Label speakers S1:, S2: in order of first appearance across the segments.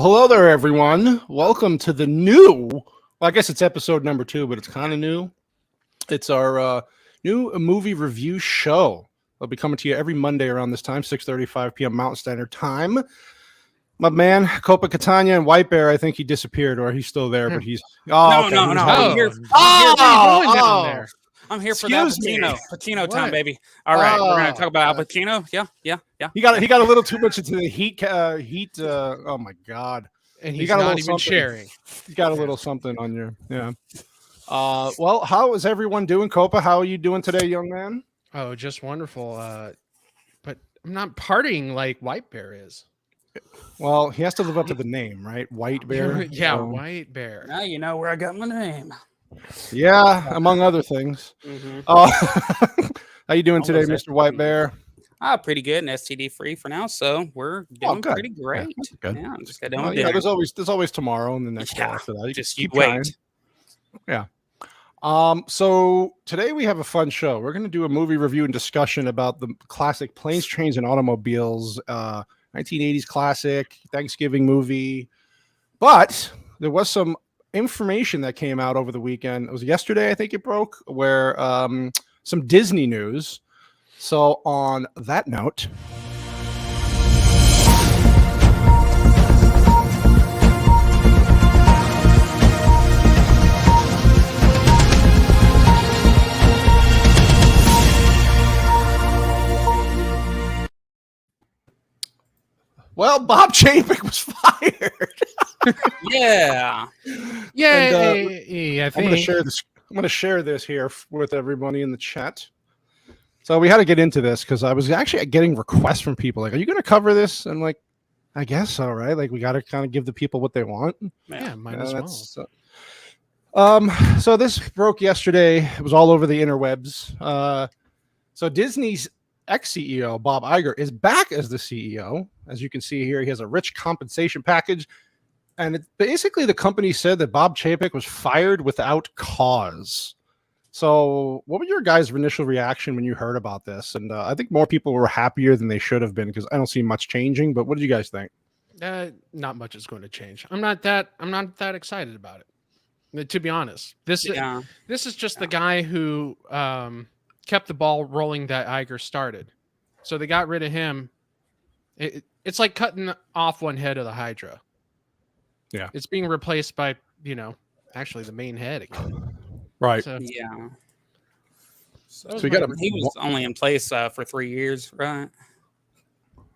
S1: Hello there, everyone. Welcome to the new, well, I guess it's episode number 2, but it's kind of new. It's our new movie review show. I'll be coming to you every Monday around this time, 6:35 p.m. Mountain Standard Time. My man, Copa Catania and White Bear, I think he disappeared, or he's still there, but he's...
S2: Oh, no. I'm here. I'm here for the Al Pacino time, baby. All right, we're gonna talk about Al Pacino. Yeah.
S1: He got a little too much into the heat. Oh my God!
S3: And he's not even sharing.
S1: He's got a little something on you. Yeah. Well, how is everyone doing, Copa? How are you doing today, young man?
S3: Oh, just wonderful. But I'm not partying like White Bear is.
S1: Well, he has to live up to the name, right? White Bear.
S3: Yeah, so. White Bear.
S2: Now you know where I got my name.
S1: Yeah, among other things.
S2: Mm-hmm.
S1: How you doing today, Mr. White Bear?
S2: Pretty good and STD free for now, so we're doing pretty great.
S1: Yeah, good.
S2: Yeah, just got done with dinner.
S1: There's always tomorrow and the next day after that. You
S2: just keep waiting.
S1: Yeah. So today we have a fun show. We're going to do a movie review and discussion about the classic Planes, Trains, and Automobiles, 1980s classic Thanksgiving movie. But there was some information that came out over the weekend. It was yesterday, I think it broke, where some Disney news. So on that note, well, Bob Chapek was fired.
S2: Yeah.
S3: I think
S1: I'm going to share this here with everybody in the chat. So we had to get into this because I was actually getting requests from people like, "Are you going to cover this?" And like, I guess all right. Like, we got to kind of give the people what they want.
S3: Yeah, might as well.
S1: So this broke yesterday. It was all over the interwebs. So Disney's ex-CEO Bob Iger is back as the CEO. As you can see here, he has a rich compensation package. And basically, the company said that Bob Chapek was fired without cause. So what was your guys' initial reaction when you heard about this? And I think more people were happier than they should have been because I don't see much changing. But what did you guys think?
S3: Not much is going to change. I'm not that excited about it. To be honest, this is just the guy who kept the ball rolling that Iger started. So they got rid of him. It's like cutting off one head of the Hydra.
S1: Yeah,
S3: it's being replaced by actually the main head again.
S1: Right.
S3: So,
S2: yeah.
S1: So he
S2: was only in place for 3 years, right?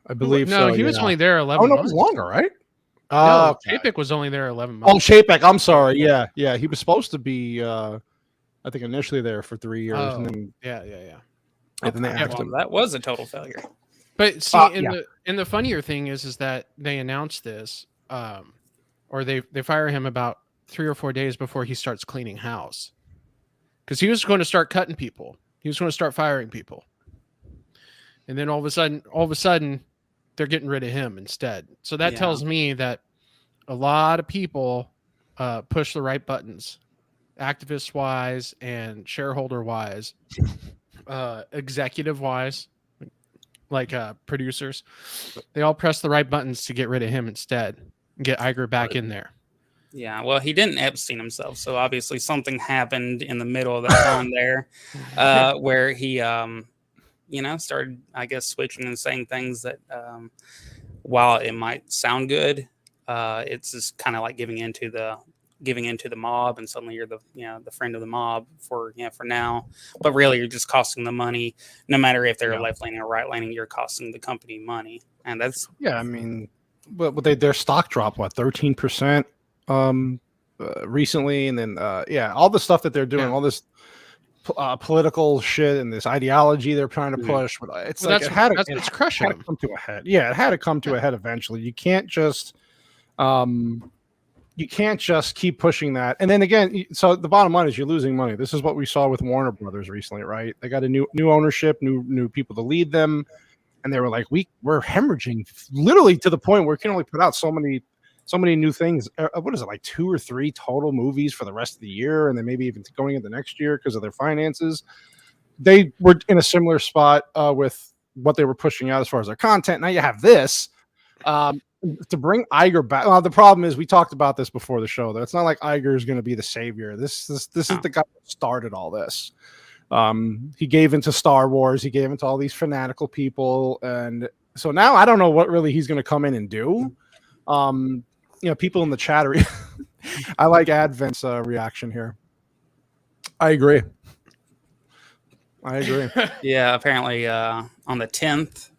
S1: I believe
S3: no,
S1: so.
S3: he was only there 11 months.
S1: Oh, no, it was longer, right?
S3: No, Chapek was only there 11 months.
S1: Oh, Chapek. I'm sorry. Yeah. He was supposed to be, I think, initially there for 3 years.
S3: Oh,
S1: and then,
S3: yeah.
S1: And then they asked him.
S2: That was a total failure.
S3: But see, the funnier thing is that they announced this, or they fire him about 3 or 4 days before he starts cleaning house. Because he was going to start cutting people. He was going to start firing people. And then all of a sudden, they're getting rid of him instead. So that tells me that a lot of people push the right buttons, activist-wise and shareholder-wise, executive-wise, like producers. They all press the right buttons to get rid of him instead and get Iger back in there.
S2: Yeah, well, he didn't Epstein himself, so obviously something happened in the middle of that time there, where he, started, I guess, switching and saying things that, while it might sound good, it's just kind of like giving into the mob, and suddenly you're the friend of the mob for now, but really you're just costing the money. No matter if they're left leaning or right leaning, you're costing the company money, and that's
S1: I mean, but their stock dropped 13%. Recently, and then all the stuff that they're doing, all this political shit and this ideology they're trying to push. But it's
S3: it's crushing.
S1: It had to come to a head. Yeah, it had to come to a head eventually. You can't just keep pushing that. And then again, so the bottom line is you're losing money. This is what we saw with Warner Brothers recently, right? They got a new ownership, new people to lead them, and they were like, we're hemorrhaging literally to the point where we can only put out so many new things. What is it, like 2 or 3 total movies for the rest of the year, and then maybe even going into next year because of their finances? They were in a similar spot with what they were pushing out as far as their content. Now you have this. to bring Iger back. Well, the problem is we talked about this before the show. Though it's not like Iger is going to be the savior. This is the guy that started all this. He gave into Star Wars. He gave into all these fanatical people, and so now I don't know what really he's going to come in and do. People in the chat are. I like Advent's reaction here. I agree.
S2: Yeah, apparently on the 10th.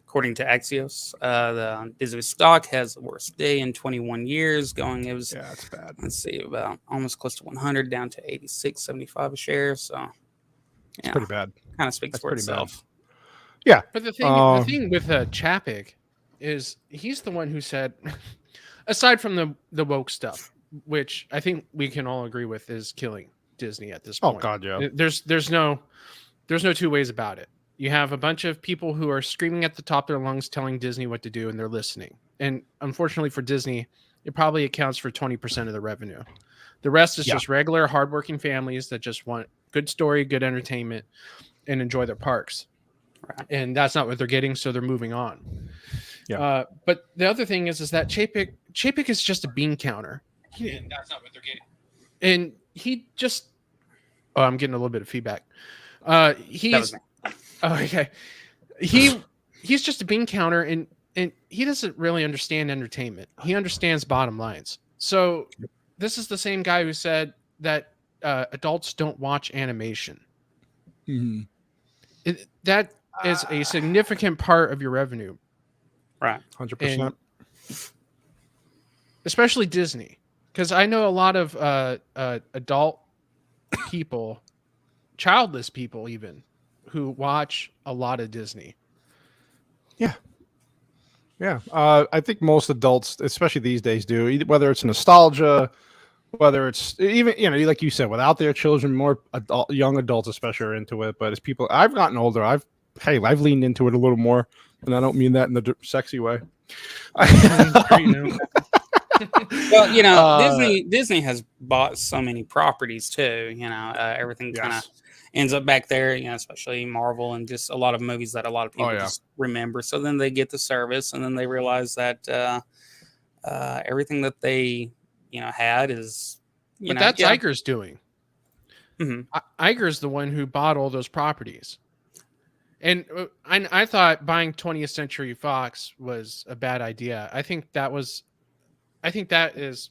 S2: According to Axios, the Disney stock has the worst day in 21 years.
S1: It's bad.
S2: Let's see, about almost close to 100, down to 86.75 a share. So,
S1: it's pretty bad.
S2: Kind of speaks for itself.
S1: Bad. Yeah,
S3: but the thing with Chapek is he's the one who said, aside from the woke stuff, which I think we can all agree with is killing Disney at this point.
S1: Oh God, yeah.
S3: There's no two ways about it. You have a bunch of people who are screaming at the top of their lungs telling Disney what to do, and they're listening. And unfortunately for Disney, it probably accounts for 20% of the revenue. The rest is just regular, hardworking families that just want good story, good entertainment, and enjoy their parks. Right. And that's not what they're getting, so they're moving on. Yeah. But the other thing is that Chapek is just a bean counter. And that's not what they're getting. And he just... Oh, I'm getting a little bit of feedback. Okay. He's just a bean counter, and he doesn't really understand entertainment. He understands bottom lines. So this is the same guy who said that adults don't watch animation.
S1: Mm-hmm.
S3: That is a significant part of your revenue.
S2: Right.
S1: 100%.
S3: Especially Disney. Because I know a lot of adult people, childless people even, who watch a lot of Disney.
S1: Yeah. I think most adults, especially these days, do. Whether it's nostalgia, whether it's even, like you said, without their children, more young adults especially are into it. But as people, I've gotten older, I've leaned into it a little more, and I don't mean that in the sexy way.
S2: Well, Disney has bought so many properties too. Everything kind of ends up back there. Especially Marvel and just a lot of movies that a lot of people just remember. So then they get the service, and then they realize that everything that they had is.
S3: But that's Iger's doing.
S2: Mm-hmm.
S3: Iger's the one who bought all those properties. And I thought buying 20th Century Fox was a bad idea. I think that is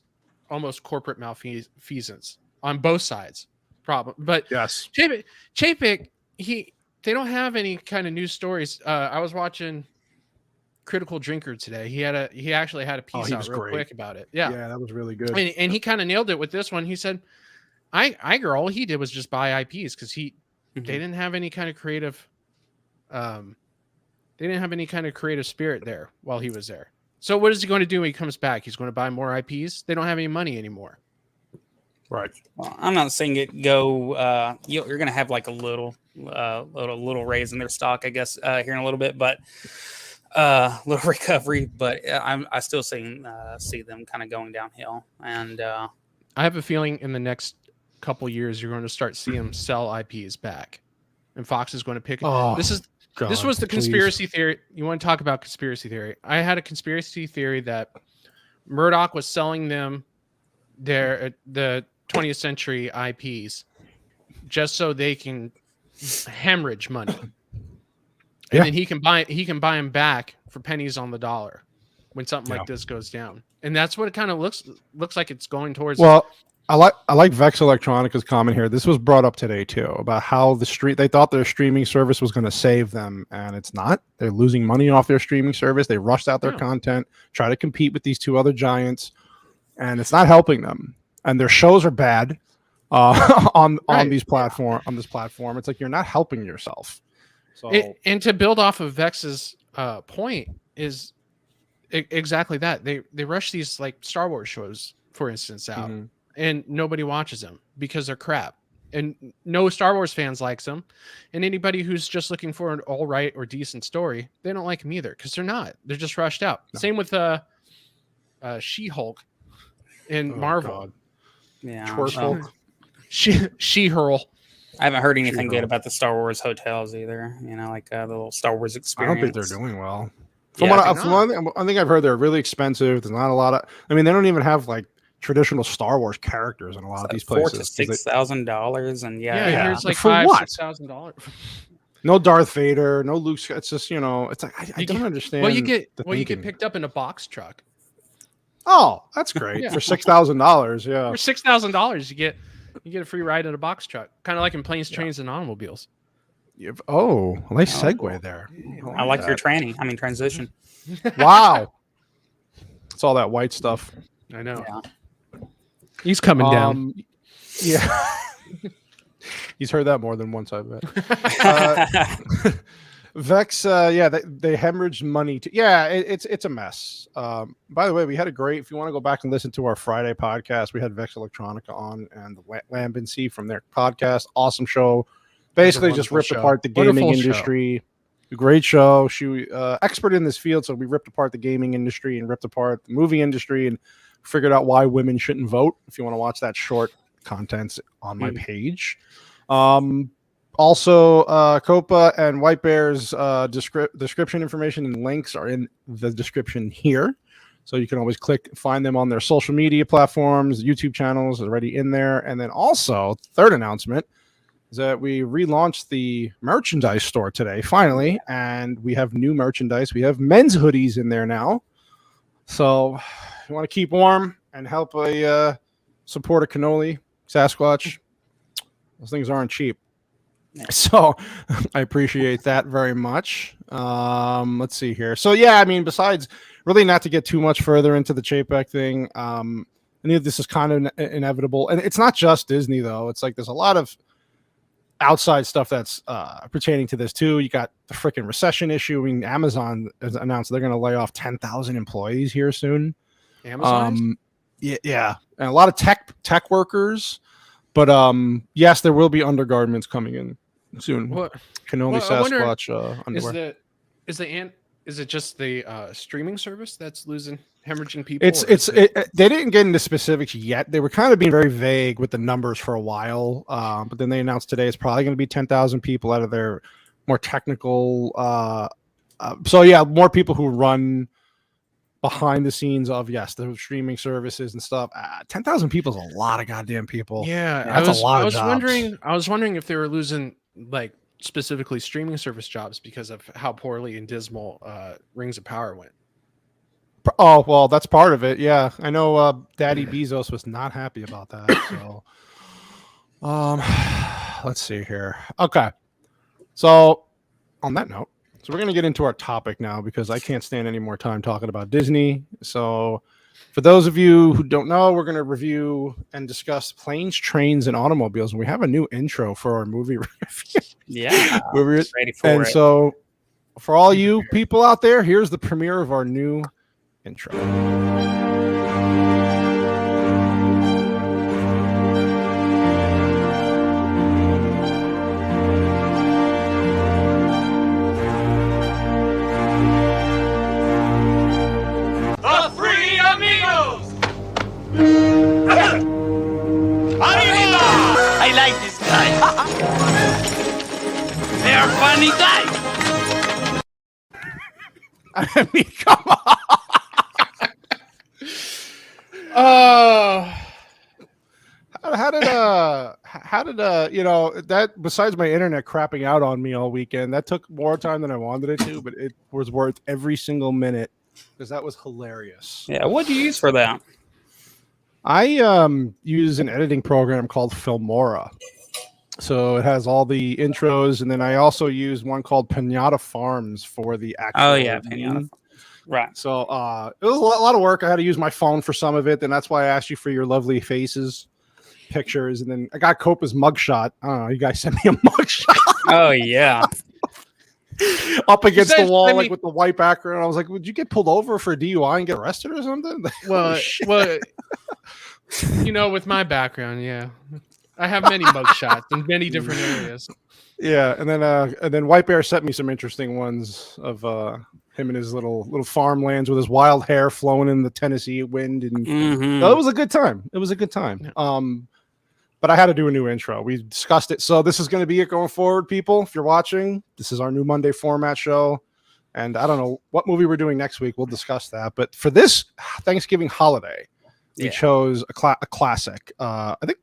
S3: almost corporate malfeasance on both sides. Problem, but
S1: yes,
S3: Chapek, they don't have any kind of news stories. I was watching Critical Drinker today. He actually had a piece out real quick about it. Yeah,
S1: that was really good.
S3: And he kind of nailed it with this one. He said, Iger, all he did was just buy IPs because they didn't have any kind of creative. They didn't have any kind of creative spirit there while he was there. So what is he going to do when he comes back? He's going to buy more IPs. They don't have any money anymore.
S1: Right.
S2: Well, I'm not saying it go. You're going to have like a little raise in their stock, I guess, here in a little bit, but little recovery. But I still see them kind of going downhill. And
S3: I have a feeling in the next couple years you're going to start seeing them sell IPs back, and Fox is going to pick it.
S1: Oh,
S3: this was the conspiracy theory. You want to talk about conspiracy theory? I had a conspiracy theory that Murdoch was selling them the 20th Century IPs just so they can hemorrhage money, and then he can buy them back for pennies on the dollar when something like this goes down. And that's what it kind of looks like it's going towards.
S1: Well, I like Vex Electronica's comment here. This was brought up today too about how they thought their streaming service was going to save them, and it's not. They're losing money off their streaming service. They rushed out their content, try to compete with these two other giants, and it's not helping them. And their shows are bad on this platform. It's like you're not helping yourself. So
S3: and to build off of Vex's point is exactly that. They rush these like Star Wars shows, for instance, out. Mm-hmm. And nobody watches them because they're crap. And no Star Wars fans likes them. And anybody who's just looking for an all right or decent story, they don't like them either because they're not. They're just rushed out. No. Same with She-Hulk in Marvel.
S2: God. Yeah.
S1: Hulk.
S3: She-Hurl.
S2: I haven't heard anything good about the Star Wars hotels either. Like the little Star Wars experience.
S1: I don't think they're doing well. From
S2: Yeah,
S1: what
S2: I
S1: I think I've heard, they're really expensive. There's not a lot of. I mean, they don't even have like traditional Star Wars characters in a lot of these
S2: $4,000 to
S1: places.
S2: $6,000, and
S3: Yeah,
S1: Yeah.
S3: here's like
S1: For
S3: $5,000,
S1: what?
S3: $6,000.
S1: No Darth Vader, no Luke. It's just it's like I
S3: You
S1: don't
S3: get-
S1: understand.
S3: Well, you get
S1: thinking.
S3: picked up in a box truck
S1: Oh, that's great
S3: Yeah.
S1: for $6,000. Yeah.
S3: for $6,000. You get a free ride in a box truck, kind of like in planes, trains, and automobiles.
S1: Oh, nice
S2: Oh.
S1: segue there.
S2: I like your
S1: that.
S2: transition.
S1: Wow. It's all that white stuff.
S3: I know.
S2: Yeah.
S3: He's coming down.
S1: Yeah. He's heard that more than once, I bet. Vex, they hemorrhaged money. It's a mess. By the way, we had a great. If you want to go back and listen to our Friday podcast, we had Vex Electronica on and the Lambency from their podcast. Awesome show. Basically, just ripped apart the gaming industry. Great show. She expert in this field, so we ripped apart the gaming industry and ripped apart the movie industry and figured out why women shouldn't vote. If you want to watch that short content's on my page. Also, Copa and White Bear's description information and links are in the description here. So you can always find them on their social media platforms, YouTube channels are already in there. And then also, third announcement is that we relaunched the merchandise store today, finally. And we have new merchandise. We have men's hoodies in there now. So if you want to keep warm and help support a cannoli, Sasquatch, those things aren't cheap. So I appreciate that very much. Let's see here. So yeah, I mean, besides really not to get too much further into the Chapek thing, I knew this is kind of inevitable. And it's not just Disney though. It's like there's a lot of outside stuff that's pertaining to this too. You got the freaking recession issue. I mean, Amazon has announced they're going to lay off 10,000 employees here soon.
S3: Amazon?
S1: Yeah. And a lot of tech workers. But yes, there will be undergarments coming in soon. Cannoli Sasquatch underwear.
S3: Is it just the streaming service that's hemorrhaging people?
S1: They didn't get into specifics yet. They were kind of being very vague with the numbers for a while. But then they announced today it's probably going to be 10,000 people out of their more technical. So yeah, more people who run behind the scenes of the streaming services and stuff. 10,000 people is a lot of goddamn people.
S3: Yeah,
S1: that's a lot of jobs.
S3: I was wondering if they were losing like specifically streaming service jobs because of how poorly and dismal Rings of Power went.
S1: Oh well, that's part of it. Yeah, I know. Daddy Bezos was not happy about that. So, let's see here. Okay, so on that note. So we're going to get into our topic now because I can't stand any more time talking about Disney. So for those of you who don't know, we're going to review and discuss planes, trains, and automobiles. And we have a new intro for our movie review.
S2: Yeah,
S1: we're
S2: ready for it.
S1: So for all you people out there, here's the premiere of our new intro.
S4: I like this guy. They are funny guys.
S1: I mean, come on. How did that, besides my internet crapping out on me all weekend, that took more time than I wanted it to, but it was worth every single minute because that was hilarious.
S2: Yeah, what do you use for that?
S1: I use an editing program called Filmora. So it has all the intros, and then I also use one called Pinata Farms for the actual.
S2: Oh yeah, Pinata. Right.
S1: So it was a lot of work. I had to use my phone for some of it, and that's why I asked you for your lovely faces, pictures, and then I got Copa's mugshot. I don't know. You guys sent me a mugshot.
S2: Oh yeah.
S1: Up against the wall, like with the white background. I was like, "Would you get pulled over for DUI and get arrested or something?"
S3: Well, with my background, yeah, I have many mugshots in many different areas.
S1: Yeah, and then White Bear sent me some interesting ones of him and his little farmlands with his wild hair flowing in the Tennessee wind, and it was a good time. It was a good time.
S3: Yeah.
S1: But I had to do a new intro. We discussed it, so this is going to be it going forward, people. If you're watching, this is our new Monday format show. And I don't know what movie we're doing next week. We'll discuss that. But for this Thanksgiving holiday, we chose a classic. I think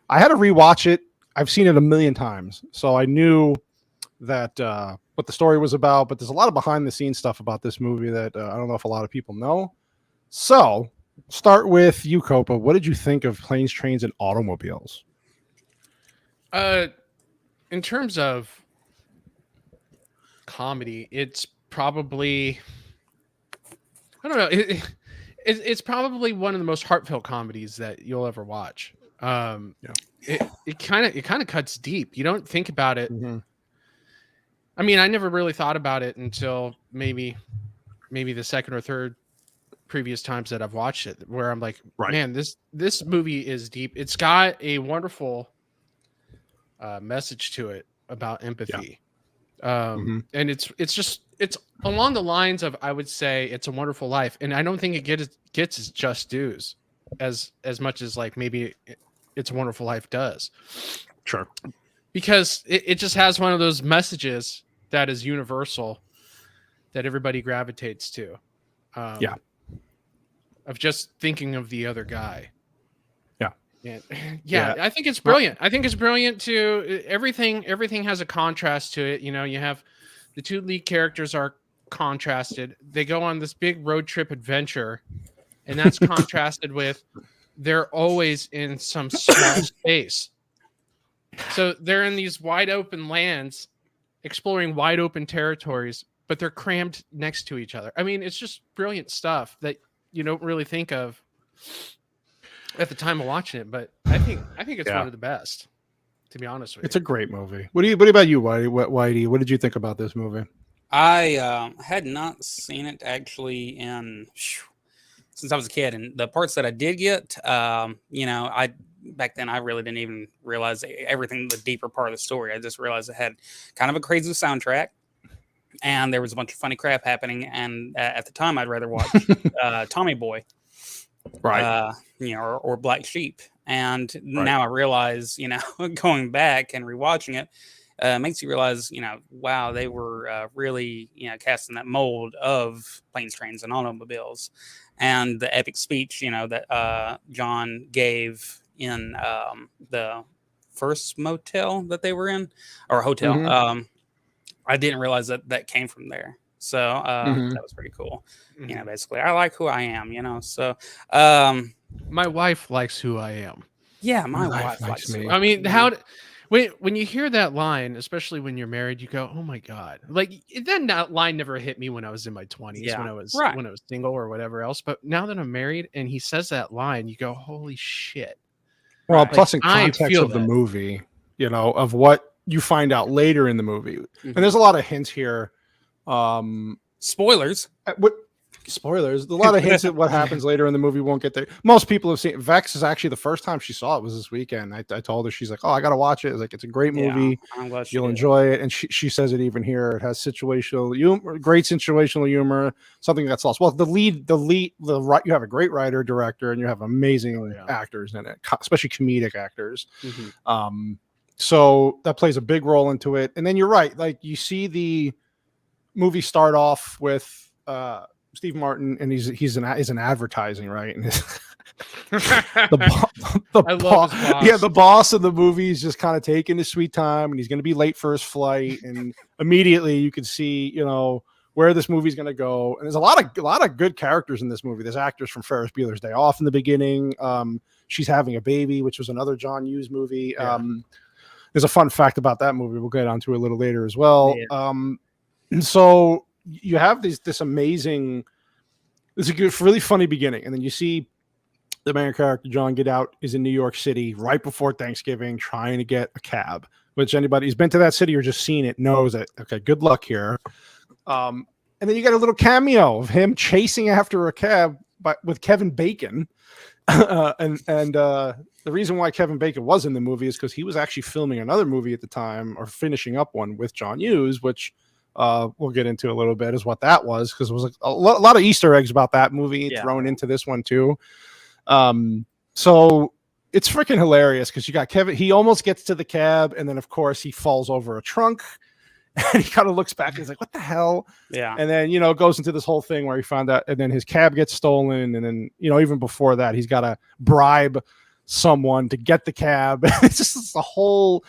S1: I had to rewatch it. I've seen it a million times, so I knew that what the story was about. But there's a lot of behind the scenes stuff about this movie that I don't know if a lot of people know. So start with you, Copa. What did you think of Planes, Trains, and Automobiles?
S3: In terms of comedy, it's probably, I don't know. It's probably one of the most heartfelt comedies that you'll ever watch. It kind of cuts deep. You don't think about it.
S1: Mm-hmm.
S3: I mean, I never really thought about it until maybe the second or third previous times that I've watched it, where I'm like, man, this movie is deep. It's got a wonderful message to it about empathy. And it's along the lines of, I would say, It's a Wonderful Life, and I don't think it gets its just dues as much as like maybe It's a Wonderful Life does.
S1: Sure.
S3: Because it just has one of those messages that is universal that everybody gravitates to. Of just thinking of the other guy. Yeah, I think it's brilliant. I think it's brilliant too. Everything has a contrast to it. You know, you have the two lead characters are contrasted. They go on this big road trip adventure, and that's contrasted with they're always in some small space. So they're in these wide open lands, exploring wide open territories, but they're crammed next to each other. I mean, it's just brilliant stuff that you don't really think of at the time of watching it, but I think it's one of the best, to be honest with you.
S1: It's a great movie. What about you, Whitey? What did you think about this movie?
S2: I had not seen it actually since I was a kid, and the parts that I did get, back then I really didn't even realize everything, the deeper part of the story. I just realized it had kind of a crazy soundtrack, and there was a bunch of funny crap happening. And at the time, I'd rather watch Tommy Boy.
S1: Right.
S2: Or Black Sheep. And now I realize, going back and rewatching it, makes you realize, wow, they were really, casting that mold of Planes, Trains, and Automobiles. And the epic speech, that John gave in the first motel that they were in, or hotel.
S1: Mm-hmm.
S2: I didn't realize that came from there. So that was pretty cool. Basically, I like who I am, so
S3: my wife likes who I am.
S2: Yeah, my wife likes me.
S3: I mean, when you hear that line, especially when you're married, you go, "Oh my god!" Like that line never hit me when I was in my 20s, when I was single or whatever else. But now that I'm married and he says that line, you go, "Holy shit!"
S1: Well, plus in context of the movie, of what you find out later in the movie, and there's a lot of hints here.
S2: Spoilers.
S1: Spoilers. A lot of hints at what happens later in the movie. Won't get there. Most people have seen it. Vex is actually the first time she saw it was this weekend. I told her, she's like, "Oh, I gotta watch it." It's like, it's a great movie.
S2: I'm glad
S1: you'll enjoy it. And she says it even here. It has situational humor, great situational humor, something that's lost. Well, you have a great writer, director, and you have amazing actors in it, especially comedic actors. So that plays a big role into it. And then you're right. Like, you see the movie start off with Steve Martin, and he's in advertising, right? And the boss of the movie is just kind of taking his sweet time, and he's going to be late for his flight, and immediately you can see where this movie's going to go. And there's a lot of good characters in this movie. There's actors from Ferris Bueller's Day Off in the beginning. She's Having a Baby, which was another John Hughes movie. There's a fun fact about that movie we'll get onto a little later as well. And so you have this amazing, it's a good, really funny beginning. And then you see the main character, John, get out, is in New York City right before Thanksgiving, trying to get a cab, which anybody who's been to that city or just seen it knows that, okay, good luck here. And then you get a little cameo of him chasing after a cab with Kevin Bacon. And the reason why Kevin Bacon was in the movie is because he was actually filming another movie at the time, or finishing up one with John Hughes, which we'll get into a little bit is what that was, because it was like a lot of Easter eggs about that movie thrown into this one too. So it's freaking hilarious because you got Kevin. He almost gets to the cab, and then of course he falls over a trunk, And he kind of looks back and he's like, what the hell?
S2: Yeah.
S1: And then, goes into this whole thing where he found out, and then his cab gets stolen. And then, even before that, he's got to bribe someone to get the cab. It's just a whole,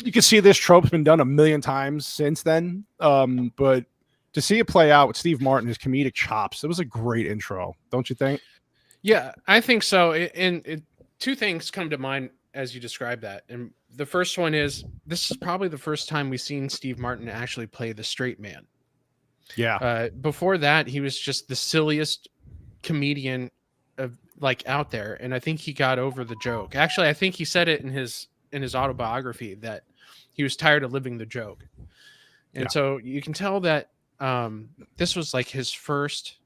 S1: you can see this trope's been done a million times since then. But to see it play out with Steve Martin, his comedic chops, it was a great intro. Don't you think?
S3: Yeah, I think so. And two things come to mind as you describe that. And the first one is, this is probably the first time we've seen Steve Martin actually play the straight man.
S1: Yeah.
S3: Before that, he was just the silliest comedian of out there. And I think he got over the joke. Actually, I think he said it in his autobiography that he was tired of living the joke. And so you can tell that this was his first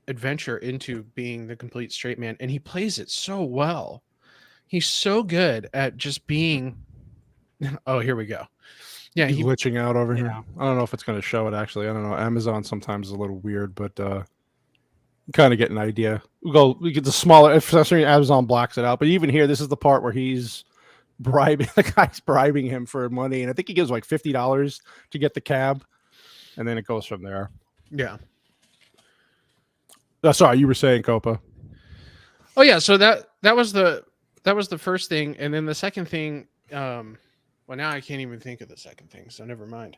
S3: adventure into being the complete straight man, and he plays it so well. He's so good at just being oh, here we go. Yeah,
S1: he's glitching out over here. I don't know if it's going to show it, actually. I don't know. Amazon sometimes is a little weird, but kind of get an idea. We get the smaller, if for some reason Amazon blocks it out, but even here, this is the part where he's bribing, the guy's bribing him for money, and I think he gives $50 to get the cab, and then it goes from there.
S3: Yeah.
S1: Sorry, you were saying, Copa.
S3: Oh yeah, so that was the first thing, and then the second thing. Well, now I can't even think of the second thing, so never mind.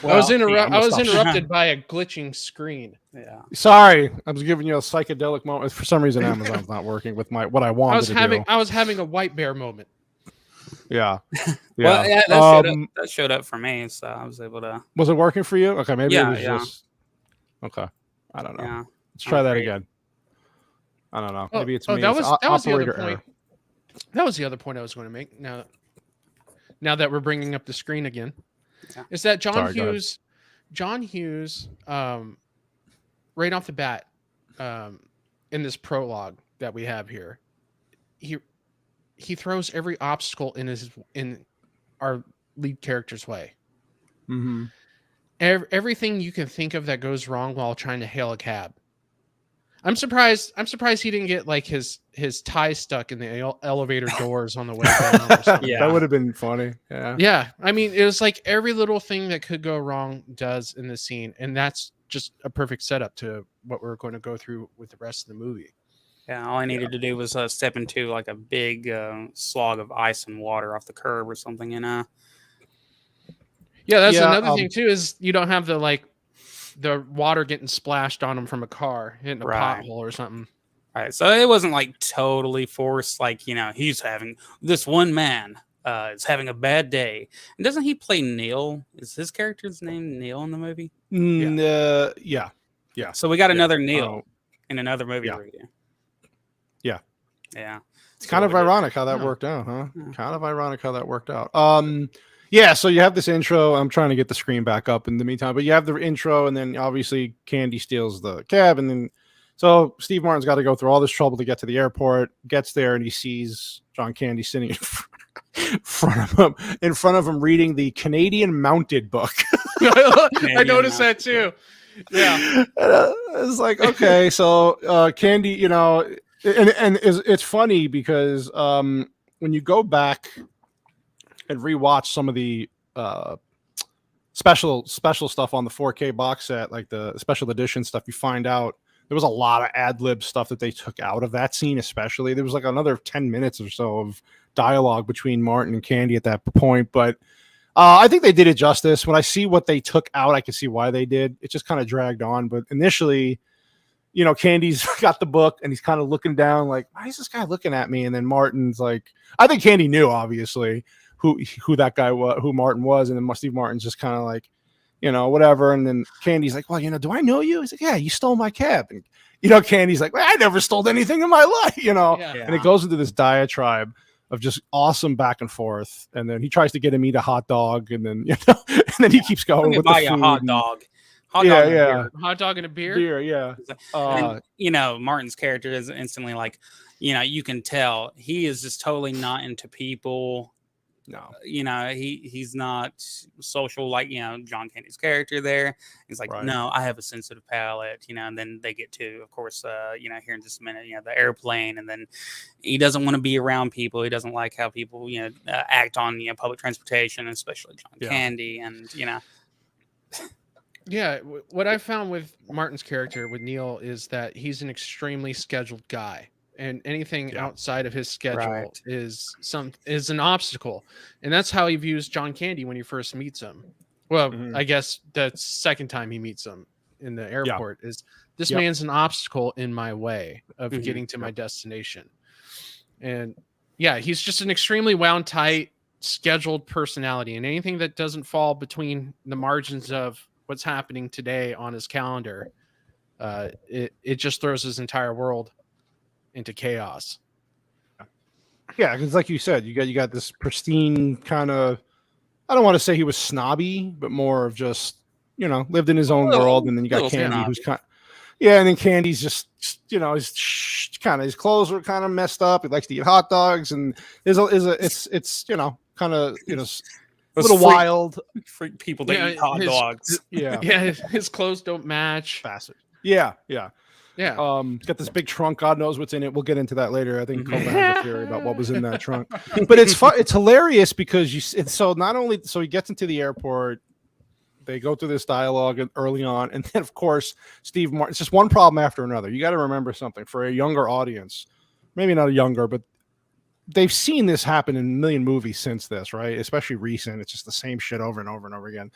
S3: I was interrupted by a glitching screen.
S2: Yeah.
S1: Sorry, I was giving you a psychedelic moment. For some reason, Amazon's not working with what I wanted to do.
S3: I was having a white bear moment.
S1: Yeah.
S2: Well, yeah, that showed up for me, so I was able to.
S1: Was it working for you? Okay, maybe it was
S2: yeah.
S1: just. Okay, I don't know.
S2: Yeah.
S1: Let's try that again. I don't know. Maybe it's me.
S3: That was the other
S1: operator
S3: point.
S1: error.
S3: That was the other point I was going to make. Now that we're bringing up the screen again, is that John Hughes, right off the bat, in this prologue that we have here, he throws every obstacle in our lead character's way.
S1: Mm-hmm.
S3: Everything you can think of that goes wrong while trying to hail a cab. I'm surprised he didn't get his tie stuck in the elevator doors on the way down or something.
S1: Yeah, that would have been funny. Yeah.
S3: Yeah. I mean, it was every little thing that could go wrong does in the scene. And that's just a perfect setup to what we're going to go through with the rest of the movie.
S2: Yeah. All I needed to do was step into a big slog of ice and water off the curb or something, Yeah,
S3: that's another thing too, is you don't have the water getting splashed on him from a car hitting a pothole or something.
S2: Right. So it wasn't totally forced. He's having this one man is having a bad day. And doesn't he play Neil? Is his character's name Neil in the movie?
S1: Yeah.
S2: So we got another Neil in another movie review.
S1: Yeah.
S2: Yeah.
S1: It's kind of ironic how that worked out, huh? Kind of ironic how that worked out. Yeah, so you have this intro. I'm trying to get the screen back up in the meantime, but you have the intro, and then obviously Candy steals the cab, and then so Steve Martin's got to go through all this trouble to get to the airport. Gets there, and he sees John Candy sitting in front of him, reading the Canadian Mounted book.
S3: I noticed that too. Yeah,
S1: it's okay, so Candy, and it's funny because when you go back and rewatch some of the special stuff on the 4K box set, like the special edition stuff, you find out there was a lot of ad-lib stuff that they took out of that scene. Especially there was another 10 minutes or so of dialogue between Martin and Candy at that point, but I think they did it justice. When I see what they took out, I can see why they did. It just kind of dragged on, but initially, Candy's got the book and he's kind of looking down why is this guy looking at me? And then Martin's I think Candy knew, obviously, who that guy was, who Martin was, and then Steve Martin's just kind of whatever. And then Candy's well, do I know you? He's yeah, you stole my cab. And Candy's well, I never stole anything in my life, And it goes into this diatribe of just awesome back and forth. And then he tries to get him eat a hot dog, and then and then he keeps going with the food.
S2: A hot dog.
S3: Hot dog and a beer.
S1: Beer, yeah.
S2: And, Martin's character is instantly you can tell he is just totally not into people.
S1: No.
S2: He's not social like John Candy's character there. He's like,
S1: Right.
S2: no, I have a sensitive palate, and then they get to, of course, here in just a minute, the airplane, and then he doesn't want to be around people. He doesn't like how people act on public transportation, especially John Candy, and
S3: Yeah, what I found with Martin's character with Neil is that he's an extremely scheduled guy, and anything outside of his schedule is an obstacle, and that's how he views John Candy when he first meets him. Well, I guess the second time he meets him in the airport is this man's an obstacle in my way of getting to my destination, and he's just an extremely wound tight, scheduled personality, and anything that doesn't fall between the margins of what's happening today on his calendar, it just throws his entire world into chaos.
S1: Yeah, because like you said, you got this pristine kind of, I don't want to say he was snobby, but more of just lived in his own world, and then you got Candy
S2: snobby.
S1: who's kind and then Candy's just his clothes are kind of messed up. He likes to eat hot dogs, and it's kind of a little wild.
S2: Freak people that eat hot dogs.
S3: His clothes don't match.
S1: Bastard. Yeah. Got this big trunk. God knows what's in it. We'll get into that later. I think Coleman has a theory about what was in that trunk. But it's fun. It's hilarious because so he gets into the airport. They go through this dialogue early on, and then of course Steve Martin. It's just one problem after another. You got to remember something for a younger audience, maybe not a younger, but they've seen this happen in a million movies since this, right? Especially recent. It's just the same shit over and over and over again.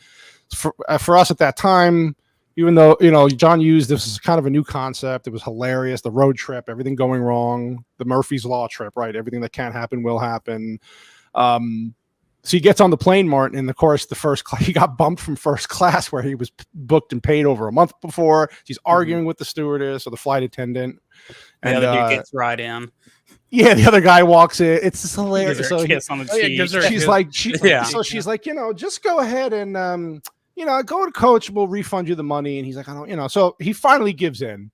S1: For us at that time, even though, John used this as kind of a new concept, it was hilarious. The road trip, everything going wrong, the Murphy's Law trip, right? Everything that can't happen will happen. So he gets on the plane, Martin, and of course, he got bumped from first class where he was booked and paid over a month before. He's arguing with the stewardess or the flight attendant.
S2: And the other dude gets right in.
S1: Yeah, the other guy walks in. It's just hilarious. So
S2: kiss on the cheek.
S1: She's like, just go ahead and go to coach. We'll refund you the money. And he's like, I don't, So he finally gives in,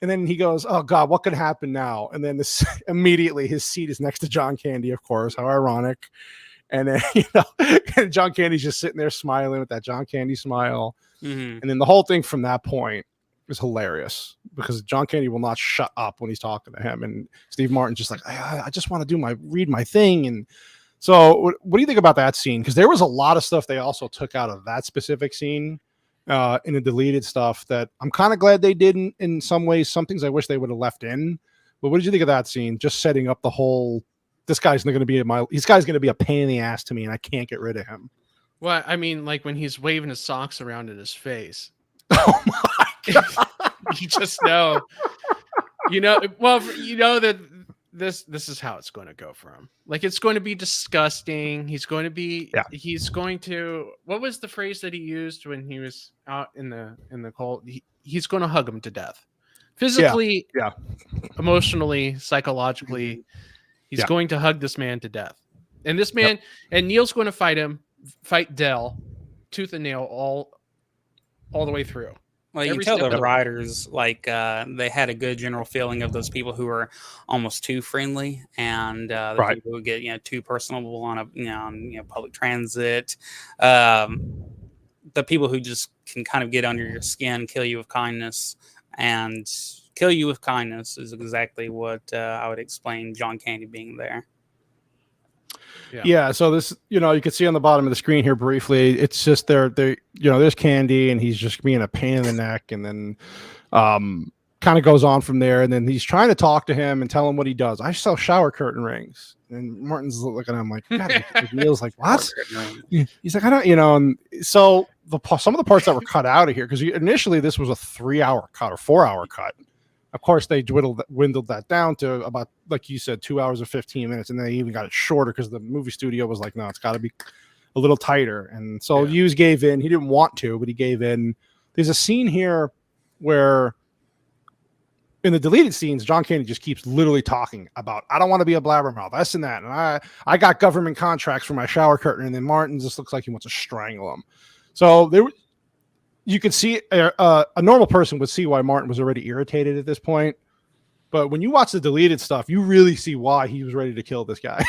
S1: and then he goes, oh God, what could happen now? And then immediately his seat is next to John Candy, of course. How ironic. And then John Candy's just sitting there smiling with that John Candy smile. And then the whole thing from that point is hilarious because John Candy will not shut up when he's talking to him, and Steve Martin's just like, I just want to read my thing. And so what do you think about that scene? Because there was a lot of stuff they also took out of that specific scene in the deleted stuff that I'm kind of glad they didn't. In some ways, some things I wish they would have left in. But what did you think of that scene? Just setting up the whole, this guy's going to be a pain in the ass to me, and I can't get rid of him.
S3: Well, I mean, like when he's waving his socks around in his face.
S1: Oh my God.
S3: You just know, that this is how it's going to go for him. Like, it's going to be disgusting. He's going to, what was the phrase that he used when he was out in the cold? He's going to hug him to death. Physically, emotionally, psychologically, he's going to hug this man to death. And this man, and Neil's going to fight Del tooth and nail all the way through.
S2: Well, you can tell the writers, they had a good general feeling of those people who are almost too friendly, and the people who get too personable on public transit. The people who just can kind of get under your skin, kill you with kindness, and kill you with kindness is exactly what I would explain John Candy being there.
S1: Yeah. So this, you can see on the bottom of the screen here briefly, it's just there's Candy, and he's just being a pain in the neck, and then kind of goes on from there. And then he's trying to talk to him and tell him what he does. I sell shower curtain rings. And Martin's looking at him like, God, Neil's like, what? He's like, I don't, and so some of the parts that were cut out of here, because initially this was a 3-hour cut or 4-hour cut. Of course, they dwindled that down to about, like you said, 2 hours and 15 minutes. And they even got it shorter because the movie studio was like, no, it's got to be a little tighter. And so Hughes gave in. He didn't want to, but he gave in. There's a scene here where in the deleted scenes, John Candy just keeps literally talking about, I don't want to be a blabbermouth, this and that. And I got government contracts for my shower curtain. And then Martin just looks like he wants to strangle him. So you could see a normal person would see why Martin was already irritated at this point. But when you watch the deleted stuff, you really see why he was ready to kill this guy.